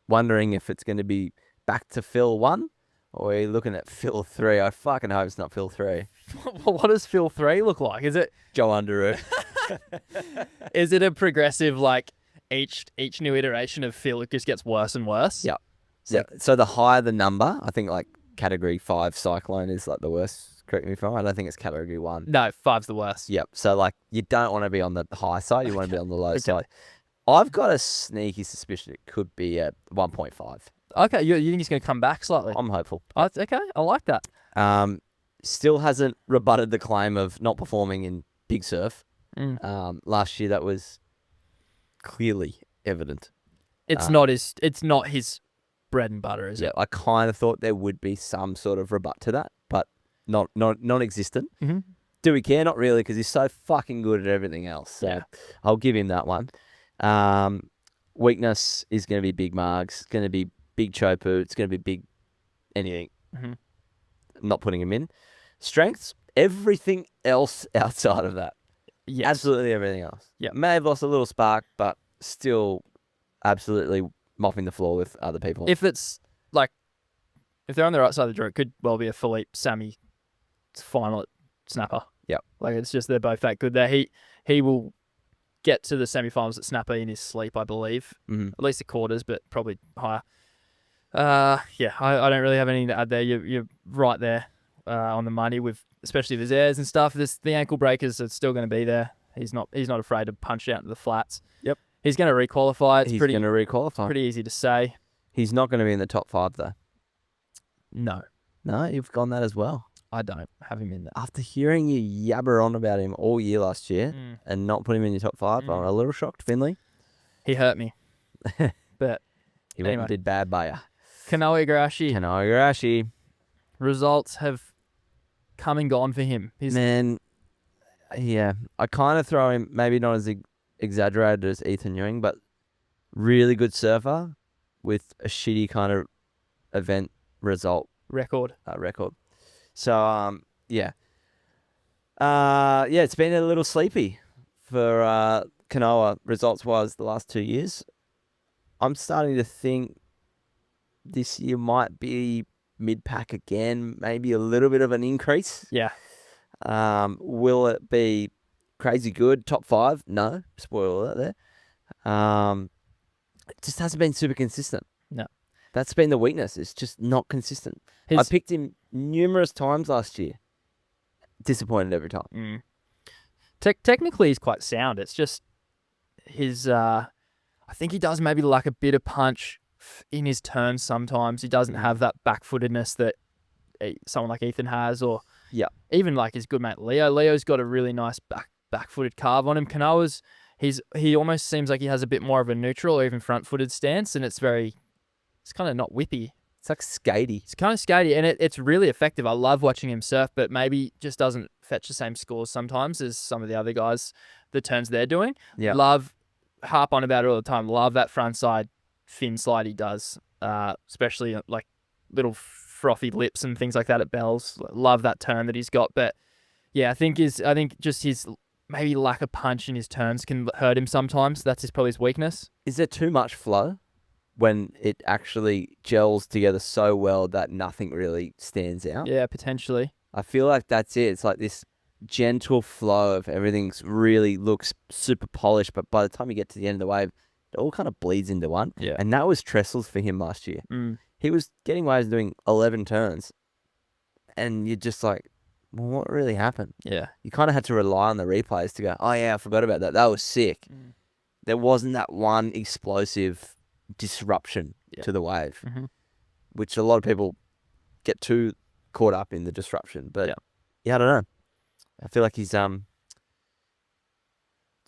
Wondering if it's going to be back to Phil 1 or are you looking at Phil 3? I fucking hope it's not Phil 3. What does Phil 3 look like? Is it Joe Underwood? Is it a progressive, like, each new iteration of Phil, it just gets worse and worse? Yeah. So the higher the number, I think like category 5 Cyclone is like the worst. Correct me if I'm wrong. I don't think it's category 1. No, 5's the worst. Yep. So like you don't want to be on the high side. You want to be on the low side. I've got a sneaky suspicion it could be a 1.5. Okay, you think he's going to come back slightly? I'm hopeful. Okay, I like that. Still hasn't rebutted the claim of not performing in Big Surf. Last year that was clearly evident. It's not his bread and butter, is it? I kind of thought there would be some sort of rebut to that, but not non-existent. Mm-hmm. Do we care? Not really, because he's so fucking good at everything else. So yeah. I'll give him that one. Weakness is going to be big marks. It's going to be big chopu. It's going to be big anything. Mm-hmm. I'm not putting him in. Strengths, everything else outside of that. Yes. Absolutely everything else. Yeah. May have lost a little spark, but still absolutely mopping the floor with other people. If it's like, if they're on the right side of the draw, it could well be a Philippe Sammy final at Snapper. Yeah. Like it's just they're both that good there. He will get to the semi-finals at Snapper in his sleep, I believe. Mm-hmm. At least the quarters, but probably higher. Yeah, I don't really have anything to add there. You're right there on the money with, especially with his airs and stuff. The ankle breakers are still going to be there. He's not afraid to punch out into the flats. Yep. He's going to requalify. He's going to requalify. Pretty easy to say. He's not going to be in the top 5 though. No, you've gone that as well. I don't have him in there. After hearing you yabber on about him all year last year and not put him in your top 5, I'm a little shocked, Finley. He hurt me. But he went and did bad by you. Kanoa Igarashi. Results have come and gone for him. Man, yeah. I kind of throw him, maybe not as exaggerated as Ethan Ewing, but really good surfer with a shitty kind of event result. Record. So, yeah. It's been a little sleepy for Kanoa results-wise the last 2 years. I'm starting to think this year might be mid-pack again, maybe a little bit of an increase. Yeah. Will it be crazy good? Top 5? No. Spoil that there. It just hasn't been super consistent. No. That's been the weakness. It's just not consistent. I picked him numerous times last year. Disappointed every time. Technically, he's quite sound. It's just his... I think he does maybe lack a bit of punch in his turns sometimes. He doesn't have that back-footedness that someone like Ethan has, or even like his good mate Leo. Leo's got a really nice back-footed carve on him. Kanoa's, he almost seems like he has a bit more of a neutral or even front-footed stance, and it's kind of not whippy. It's like skatey. It's kind of skatey, and it's really effective. I love watching him surf, but maybe just doesn't fetch the same scores sometimes as some of the other guys, the turns they're doing. Yeah. Harp on about it all the time. Love that front side fin slide he does, especially like little frothy lips and things like that at bells. Love that turn that he's got. But yeah, I think just his maybe lack of punch in his turns can hurt him sometimes. That's probably his weakness. Is there too much flow when it actually gels together so well that nothing really stands out? Yeah, potentially. I feel like that's it. It's like this gentle flow of everything's really looks super polished, but by the time you get to the end of the wave, it all kind of bleeds into one. Yeah. And that was trestles for him last year. He was getting waves doing 11 turns, and you're just like, well, what really happened? Yeah. You kind of had to rely on the replays to go, oh yeah, I forgot about that. That was sick. There wasn't that one explosive disruption to the wave, which a lot of people get too caught up in the disruption. But yeah, I don't know. I feel like he's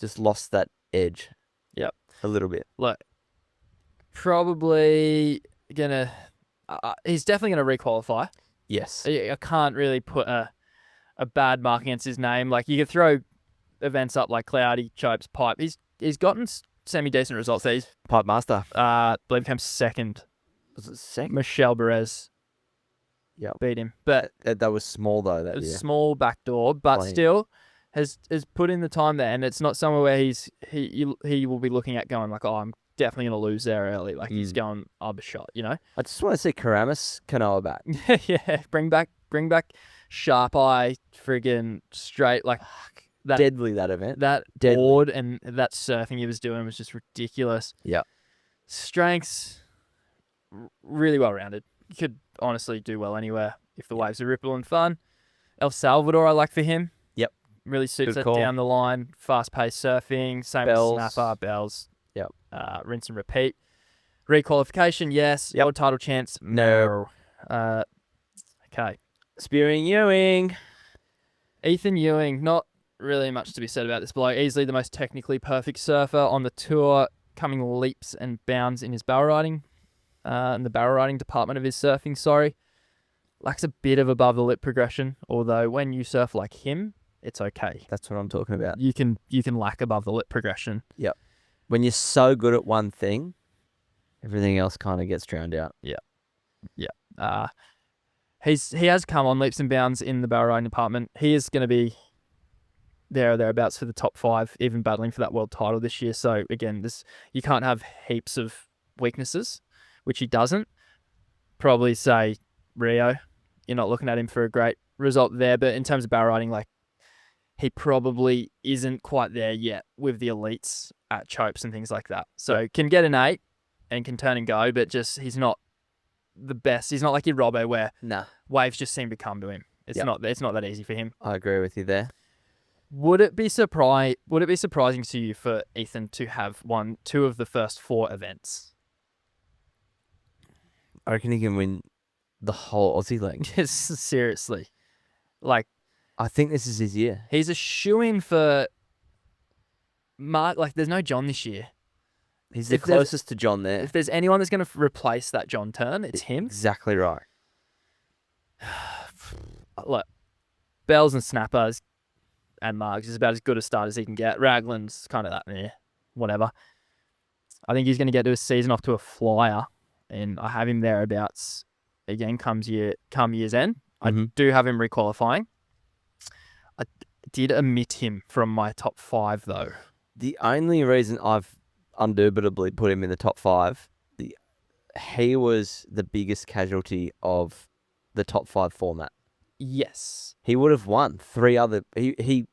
just lost that edge. Yep. A little bit. Look, probably gonna. He's definitely gonna requalify. Yes. I can't really put a bad mark against his name. Like, you could throw events up like Cloudy, Chopes, Pipe. He's gotten semi-decent results there. He's Pipe Master. I believe him second. Was it second? Michelle Perez. Yeah. Beat him. But that was small though. That year. Small backdoor, but still has put in the time there, and it's not somewhere where he will be looking at going like, oh, I'm definitely going to lose there early. Like, he's going shot, you know? I just want to see Kanoa back. Yeah, bring back sharp eye, friggin' straight, like that deadly, that event. That board and that surfing he was doing was just ridiculous. Yeah. Strengths, really well rounded. You could honestly do well anywhere if the waves are ripple and fun. El Salvador, I like for him. Yep. Really suits that call. down the line, fast paced surfing, same Bells. as Snapper, bells. Yep. Rinse and repeat. Requalification, yes. Yep. World title chance, no. Okay. Spearing Ewing. Ethan Ewing, not really much to be said about this bloke. Easily the most technically perfect surfer on the tour, coming leaps and bounds in his barrel riding, in the barrel riding department of his surfing, sorry. Lacks a bit of above the lip progression, although when you surf like him, it's okay. That's what I'm talking about. You can lack above the lip progression. Yep. When you're so good at one thing, everything else kind of gets drowned out. Yeah. Yeah. He has come on leaps and bounds in the barrel riding department. He is going to be there or thereabouts for the top 5, even battling for that world title this year. So again, you can't have heaps of weaknesses, which he doesn't. Probably say Rio. You're not looking at him for a great result there, but in terms of barrel riding, like, he probably isn't quite there yet with the elites at Chopes and things like that. So can get an 8 and can turn and go, but just he's not the best. He's not like your Robbo where waves just seem to come to him. It's not that easy for him. I agree with you there. Would it be surprising to you for Ethan to have won 2 of the first 4 events? I reckon he can win the whole Aussie leg. Yes, seriously. Like, I think this is his year. He's a shoo-in for Mark. Like, there's no John this year. He's the closest to John there. If there's anyone that's going to replace that John turn, it's him. Exactly right. Look, Bells and Snappers and Marks is about as good a start as he can get. Raglan's kind of that, whatever. I think he's going to get to a season off to a flyer, and I have him thereabouts again come year's end. I do have him requalifying. I did omit him from my top 5 though. The only reason I've undoubtedly put him in the top 5, he was the biggest casualty of the top 5 format. Yes. He would have won 3 other... He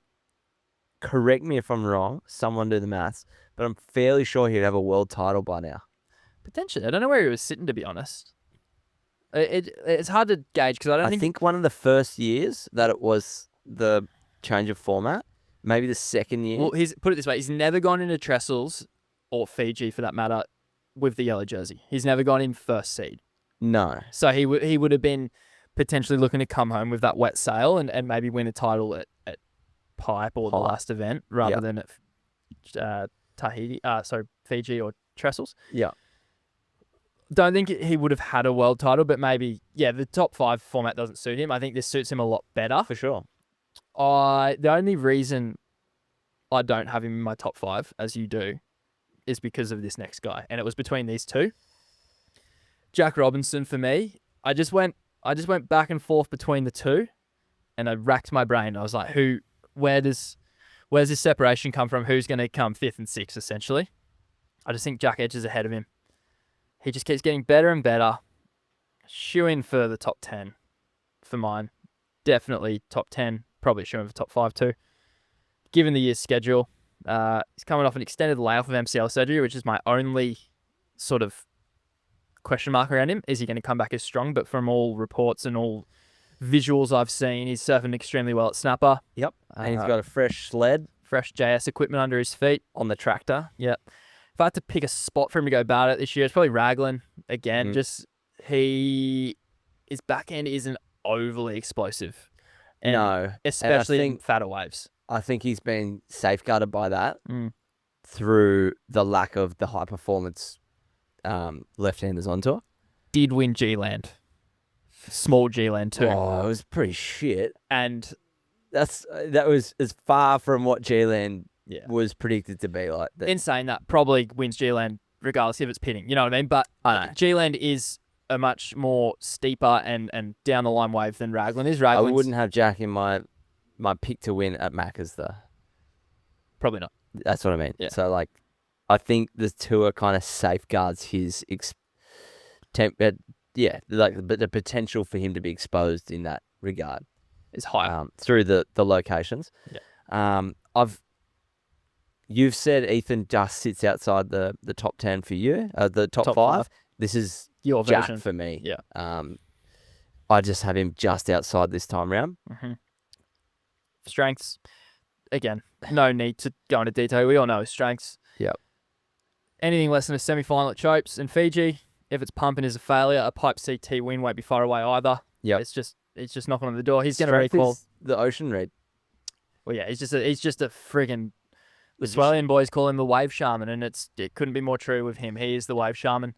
correct me if I'm wrong, someone do the maths, but I'm fairly sure he'd have a world title by now. Potentially. I don't know where he was sitting, to be honest. It's hard to gauge because I think one of the first years that it was the change of format, maybe the second year. Well, put it this way. He's never gone into Trestles or Fiji, for that matter, with the yellow jersey. He's never gone in first seed. No. So he would have been potentially looking to come home with that wet sail and maybe win a title at Pipe or the last event rather than at Fiji or Trestles. Yeah. Don't think he would have had a world title, but maybe, the top 5 format doesn't suit him. I think this suits him a lot better. For sure. The only reason I don't have him in my top 5, as you do, is because of this next guy. And it was between these two. Jack Robinson for me. I just went back and forth between the two, and I racked my brain. I was like, where's this separation come from? Who's going to come 5th and 6th, essentially? I just think Jack edges ahead of him. He just keeps getting better and better. Shoe in for the top 10 for mine. Definitely top 10. Probably shoe in for top 5 too. Given the year's schedule, he's coming off an extended layoff of MCL surgery, which is my only sort of question mark around him. Is he going to come back as strong? But from all reports and all visuals I've seen, he's surfing extremely well at snapper. Yep. And he's got a fresh sled. Fresh JS equipment under his feet. On the tractor. Yep. If I had to pick a spot for him to go bad at this year, it's probably Raglan. Again, his back end isn't overly explosive. And no. Especially in fatter waves. I think he's been safeguarded by that through the lack of the high performance left-handers on tour. Did win G-Land. Small G-Land too. Oh, it was pretty shit. And that was as far from what G-Land was predicted to be like. In saying that, probably wins G-Land regardless if it's pitting. You know what I mean? But G-Land is a much more steeper and down the line wave than Raglan is. I wouldn't have Jack in my pick to win at Macca's though. Probably not. That's what I mean. Yeah. So I think the tour kind of safeguards his the potential for him to be exposed in that regard is higher through the locations. Yeah. You've said Ethan just sits outside the top 10 for you, the top 5. This is your Jack version for me. Yeah. I just have him just outside this time round. Mm-hmm. Strengths, again, no need to go into detail. We all know his strengths. Yep. Anything less than a semi-final at Chopes and Fiji, if it's pumping, is a failure. A pipe CT win won't be far away either. Yeah. It's just knocking on the door. He's going to recall the Ocean Red. Well, yeah, he's just a friggin'. The Swellian boys call him the wave shaman, and it couldn't be more true with him. He is the wave shaman.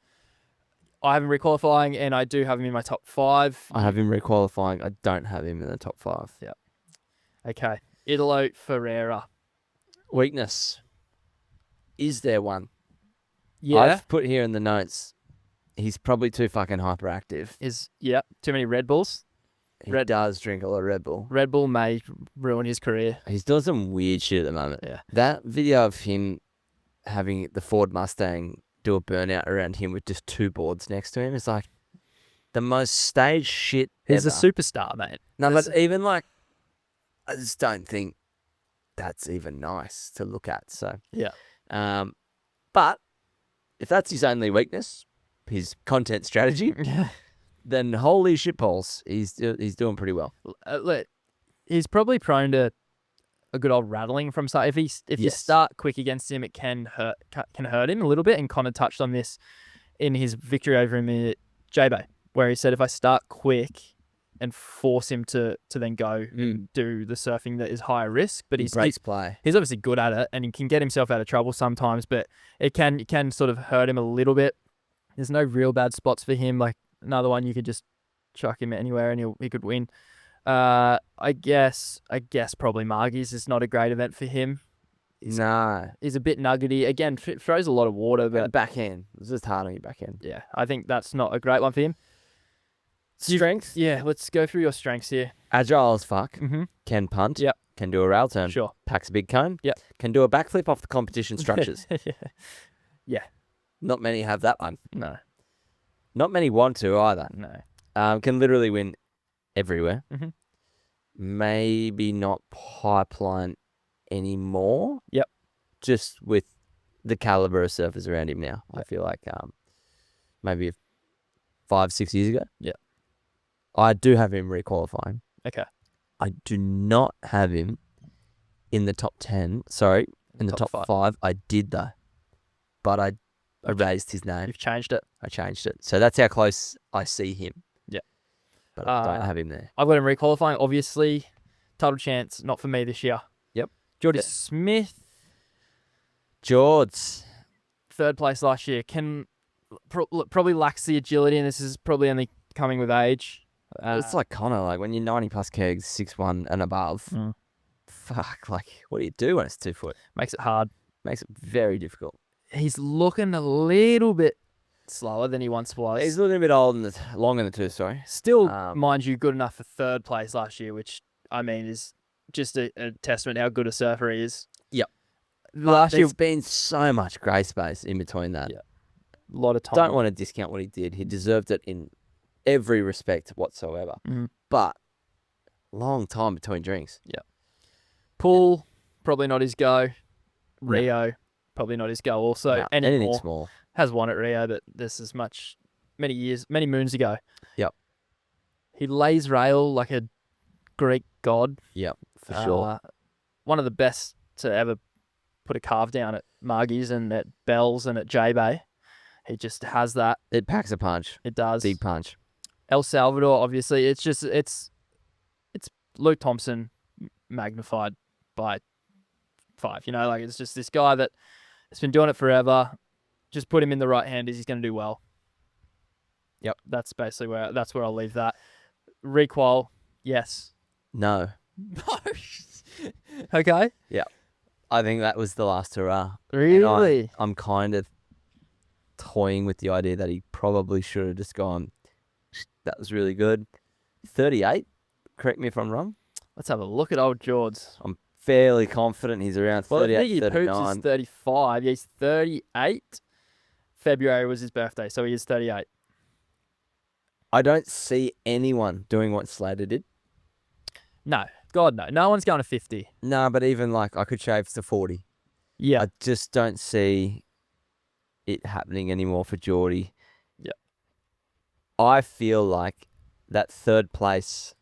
I have him requalifying, and I do have him in my top 5. I have him requalifying. I don't have him in the top 5. Yep. Okay. Italo Ferreira. Weakness. Is there one? Yeah. I've put here in the notes, he's probably too fucking hyperactive. Too many Red Bulls. He does drink a lot of Red Bull. Red Bull may ruin his career. He's doing some weird shit at the moment. Yeah. That video of him having the Ford Mustang do a burnout around him with just 2 boards next to him is like the most staged shit He's ever. a superstar, mate. No, but even I just don't think that's even nice to look at. So yeah. But if that's his only weakness, his content strategy, then holy shitballs, he's doing pretty well. Look, he's probably prone to a good old rattling from start. If you start quick against him, it can hurt him a little bit. And Connor touched on this in his victory over him at J-Bay, where he said if I start quick and force him to then go and do the surfing that is higher risk, but he's obviously good at it and he can get himself out of trouble sometimes, but it can sort of hurt him a little bit. There's no real bad spots for him. Like another one, you could just chuck him anywhere and he could win. I guess probably Margie's is not a great event for him. He's a bit nuggety. Again, throws a lot of water, but the backhand. It's just hard on your backhand. Yeah, I think that's not a great one for him. Strengths? Yeah, let's go through your strengths here. Agile as fuck. Mm-hmm. Can punt. Yep. can do a rail turn. Sure. Packs a big cone. Yep. Can do a backflip off the competition structures. Yeah. Not many have that one. No. Not many want to either. No. Can literally win everywhere. Mm-hmm. Maybe not pipeline anymore. Yep. Just with the caliber of surfers around him now. Yep. I feel like maybe 5-6 years ago. Yeah. I do have him requalifying. Okay. I do not have him in the top 10. Sorry, in the top 5. I did though. But I raised his name. You've changed it. I changed it. So that's how close I see him. Yeah. But I don't have him there. I've got him requalifying, obviously. Title chance, not for me this year. Yep. Geordie Smith, George. 3rd place last year. Probably lacks the agility, and this is probably only coming with age. It's like Connor, like when you're 90 plus kegs, 6'1" and above. Fuck, like what do you do when it's 2 foot? Makes it hard. Makes it very difficult. He's looking a little bit slower than he once was. He's looking a bit old and long in the tooth, sorry. Still, mind you, good enough for 3rd place last year, which, I mean, is just a testament to how good a surfer he is. Yep. Last year, there's been so much grey space in between that. Yeah. A lot of time. Don't want to discount what he did. He deserved it in every respect whatsoever. Mm-hmm. But long time between drinks. Yeah. Pool, probably not his go. Rio, probably not his go also. No, anything small. Has won at Rio, but this is many moons ago. Yep. He lays rail like a Greek god. Yep, for sure. One of the best to ever put a carve down at Margie's and at Bell's and at J-Bay. He just has that. It packs a punch. It does. Big punch. El Salvador, obviously, it's Luke Thompson magnified by 5. You know, like it's just this guy that has been doing it forever. Just put him in the right hand, he's going to do well. Yep. That's basically where I'll leave that. Requal, yes. No. Okay. Yeah. I think that was the last hurrah. Really? I'm kind of toying with the idea that he probably should have just gone, that was really good. 38? Correct me if I'm wrong. Let's have a look at old George. I'm fairly confident he's around 38, 39. Poops is 35. He's 38. February was his birthday, so he is 38. I don't see anyone doing what Slater did. No. God, no. No one's going to 50. No, but even like I could shave to 40. Yeah. I just don't see it happening anymore for Geordie. Yep. I feel like that 3rd place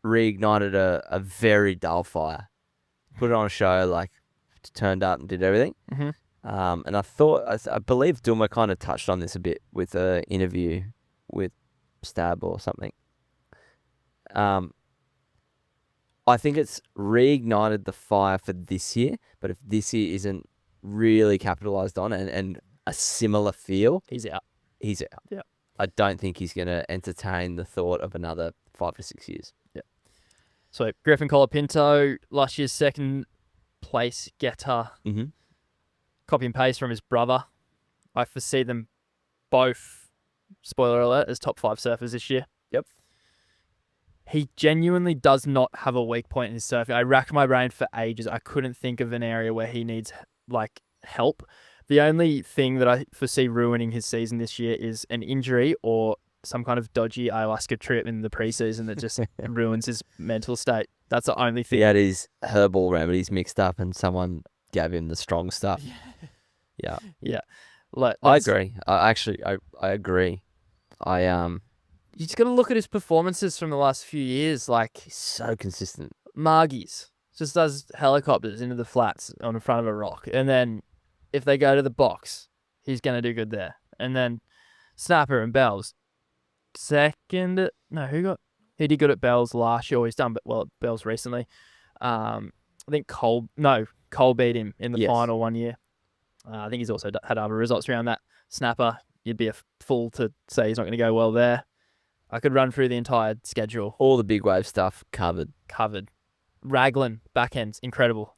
reignited a very dull fire. Put it on a show, like turned up and did everything. Mm-hmm. And I believe Duma kind of touched on this a bit with an interview with Stab or something. I think it's reignited the fire for this year, but if this year isn't really capitalised on and a similar feel, he's out. He's out. Yeah. I don't think he's going to entertain the thought of another 5 or 6 years. Yeah. So Griffin Colapinto, last year's 2nd place getter. Mm-hmm. Copy and paste from his brother. I foresee them both, spoiler alert, as top 5 surfers this year. Yep. He genuinely does not have a weak point in his surfing. I racked my brain for ages. I couldn't think of an area where he needs like help. The only thing that I foresee ruining his season this year is an injury or some kind of dodgy ayahuasca trip in the preseason that just ruins his mental state. That's the only thing. He had his herbal remedies mixed up and someone gave him the strong stuff. Yeah. Yeah. I agree. I agree. You just got to look at his performances from the last few years. Like, he's so consistent. Margie's just does helicopters into the flats on the front of a rock. And then if they go to the box, he's going to do good there. And then Snapper and Bells. Second, no, he did good at Bells last year. He's done well at Bells recently. I think Cole beat him in the final one year. I think he's also had other results around that. Snapper, you'd be a fool to say he's not going to go well there. I could run through the entire schedule. All the big wave stuff covered. Raglan, backends, incredible.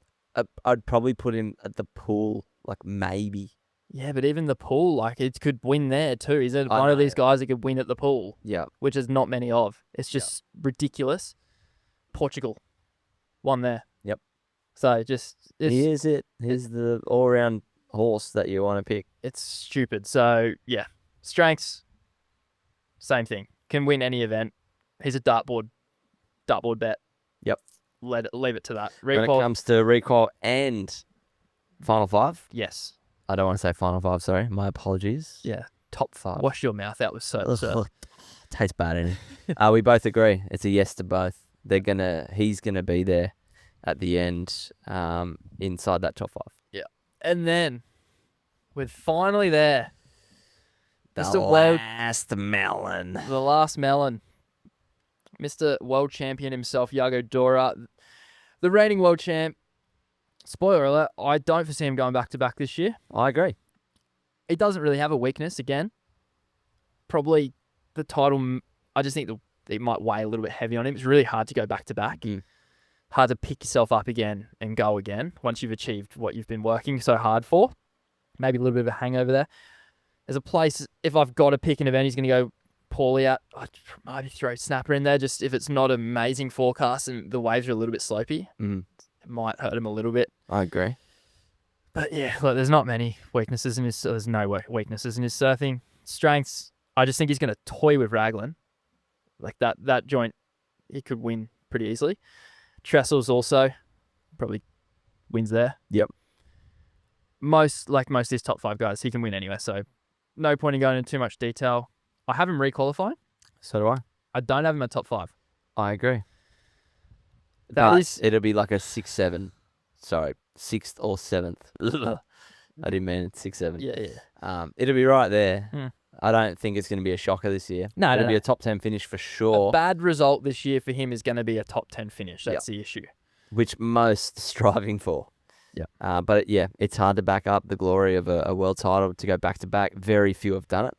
I'd probably put him at the pool, like maybe. Yeah, but even the pool, like it could win there too. He's one of these guys that could win at the pool. Yeah. Which is not many of. It's just ridiculous. Portugal. one there. Yep. So just Here's the all-round horse that you want to pick. It's stupid. So yeah, strengths, same thing. Can win any event. He's a dartboard bet. Yep. Leave it to that. When it comes to recoil and final five, yes. I don't want to say final five. Sorry, my apologies. Yeah. Top five. Wash your mouth out with soap. Tastes bad, innit? We both agree. It's a yes to both. He's gonna be there at the end, inside that top five. Yeah. And then, we're finally there. The last melon. The last melon. Mr. World Champion himself, Yago Dora. The reigning world champ. Spoiler alert, I don't foresee him going back-to-back this year. I agree. He doesn't really have a weakness, again. Probably the title, I just think it might weigh a little bit heavy on him. It's really hard to go back-to-back. Hard to pick yourself up again and go again once you've achieved what you've been working so hard for. Maybe a little bit of a hangover there. There's a place, if I've got to pick an event, he's going to go poorly at. I'd maybe throw Snapper in there, just if it's not amazing forecast and the waves are a little bit slopey. It might hurt him a little bit. I agree. But yeah, look, there's not many weaknesses in his. There's no weaknesses in his surfing. Strengths, I just think he's going to toy with Raglan. Like that joint, he could win pretty easily. Trestles also probably wins there. Yep. Most of his top five guys, he can win anyway. So no point in going into too much detail. I have him requalifying. So do I. I don't have him at top five. I agree. But it'll be like a 6-7. Sorry, 6th or 7th. I didn't mean it 6-7. Yeah. It'll be right there. I don't think it's going to be a shocker this year. No, it'll be a top 10 finish for sure. A bad result this year for him is going to be a top 10 finish. That's the issue. Which most striving for. Yeah. But yeah, it's hard to back up the glory of a world title to go back to back. Very few have done it.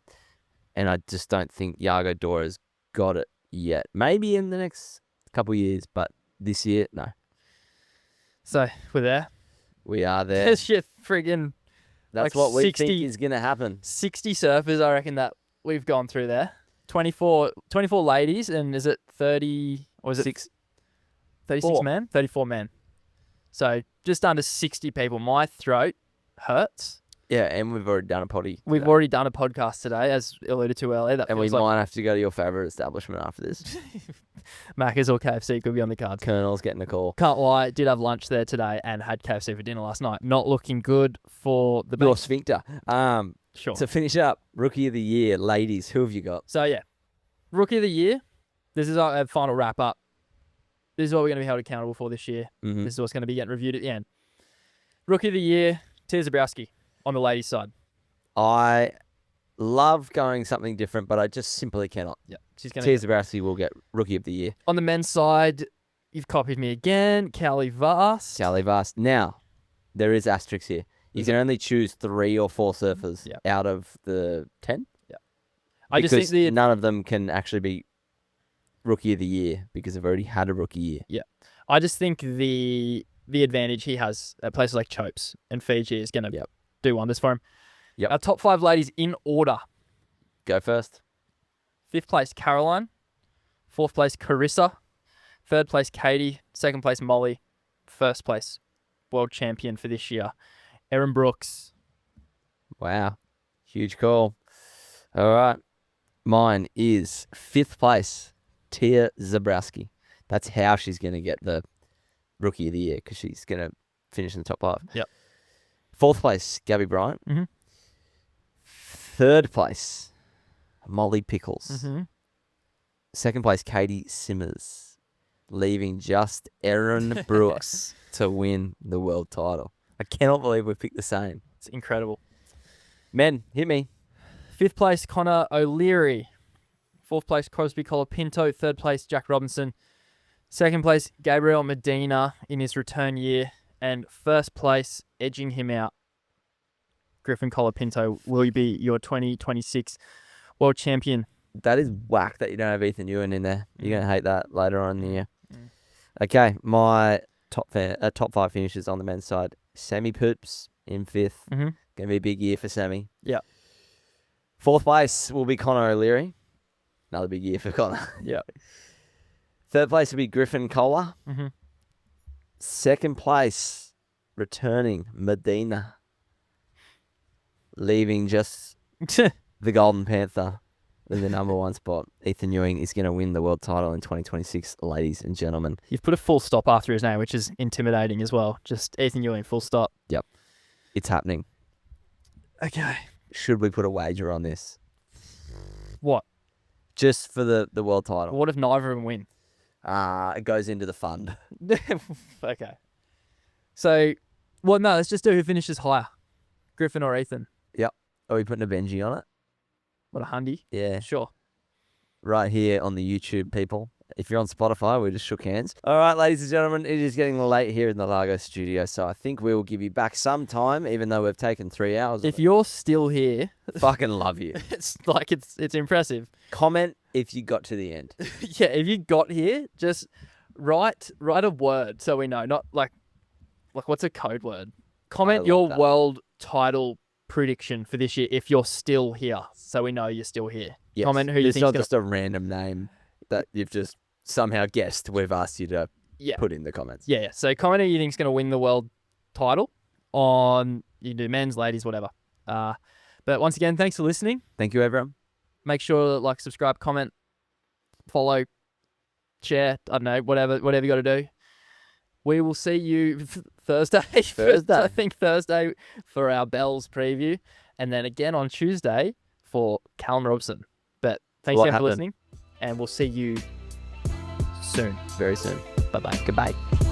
And I just don't think Yago Dora's got it yet. Maybe in the next couple of years, but this year, no. So we're there. We are there. There's shit friggin' That's like what we 60 think is going to happen. 60 surfers, I reckon, that we've gone through there. 24 ladies, and is it 30, or is it 36 men? 34 men. So just under 60 people. My throat hurts. Yeah, and we've already done a potty. We've already done a podcast today, as alluded to earlier. And we might have to go to your favourite establishment after this. Macca's or KFC could be on the cards. Colonel's getting a call. Can't lie, did have lunch there today and had KFC for dinner last night. Not looking good for the Your sphincter. Sure. To finish up, Rookie of the Year, ladies, who have you got? So yeah, Rookie of the Year. This is our final wrap up. This is what we're going to be held accountable for this year. Mm-hmm. This is what's going to be getting reviewed at the end. Rookie of the Year, Tia Zabrowski on the ladies' side. I love going something different, but I just simply cannot. Yeah, she's going Tia Zabrowski will get Rookie of the Year. On the men's side, you've copied me again. Kael Bas. Kael Bas. Now, there is asterisks here. You can only choose 3 or 4 surfers out of the 10. Yeah. I just think none of them can actually be Rookie of the Year because they've already had a Rookie Year. Yeah. I just think the advantage he has at places like Chopes and Fiji is going to do wonders for him. Yep. Our top 5 ladies in order. Go first. 5th place, Caroline. 4th place, Carissa. 3rd place, Katie. 2nd place, Molly. 1st place, world champion for this year, Erin Brooks. Wow. Huge call. All right. Mine is 5th place, Tia Zabrowski. That's how she's going to get the Rookie of the Year, because she's going to finish in the top 5. Yep. 4th place, Gabby Bryant. Mm-hmm. 3rd place, Molly Pickles. Mm-hmm. 2nd place, Katie Simmers. Leaving just Erin Brooks to win the world title. I cannot believe we picked the same. It's incredible. Men, hit me. 5th place, Connor O'Leary. 4th place, Crosby Colapinto. 3rd place, Jack Robinson. 2nd place, Gabriel Medina in his return year. And 1st place, edging him out, Griffin Colapinto will be your 2026 world champion. That is whack that you don't have Ethan Ewan in there. You're going to hate that later on in the year. Okay, my top 5 finishes on the men's side. Sammy Poops in 5th. Mm-hmm. Going to be a big year for Sammy. Yeah. 4th place will be Connor O'Leary. Another big year for Connor. Yeah. 3rd place will be Griffin Cola. Mm-hmm. second place, returning Medina, leaving just the Golden Panther in the number 1 spot. Ethan Ewing is going to win the world title in 2026, ladies and gentlemen. You've put a full stop after his name, which is intimidating as well. Just Ethan Ewing, full stop. Yep. It's happening. Okay. Should we put a wager on this? What? Just for the world title. What if neither of them win? It goes into the fund. Okay. So, well, no, let's just do who finishes higher. Griffin or Ethan? Yep. Are we putting a Benji on it? What, a hundy? Yeah. Sure. Right here on the YouTube, people. If you're on Spotify, we just shook hands. All right, ladies and gentlemen, it is getting late here in the Largo studio, so I think we will give you back some time, even though we've taken 3 hours. If you're still here, fucking love you. It's impressive. Comment if you got to the end. Yeah, if you got here, just write a word so we know. Not like what's a code word? Comment your world title prediction for this year if you're still here, so we know you're still here. Yes. Comment who you think. It's not just a random name that you've just somehow guessed. We've asked you to put in the comments. Yeah. So comment who you think's going to win the world title on, you can do men's, ladies, whatever. But once again, thanks for listening. Thank you, everyone. Make sure to like, subscribe, comment, follow, share. I don't know, whatever you got to do. We will see you Thursday. I think Thursday for our Bells preview, and then again on Tuesday for Callum Robson. But thanks again for listening, and we'll see you soon. Very soon. Bye-bye. Goodbye.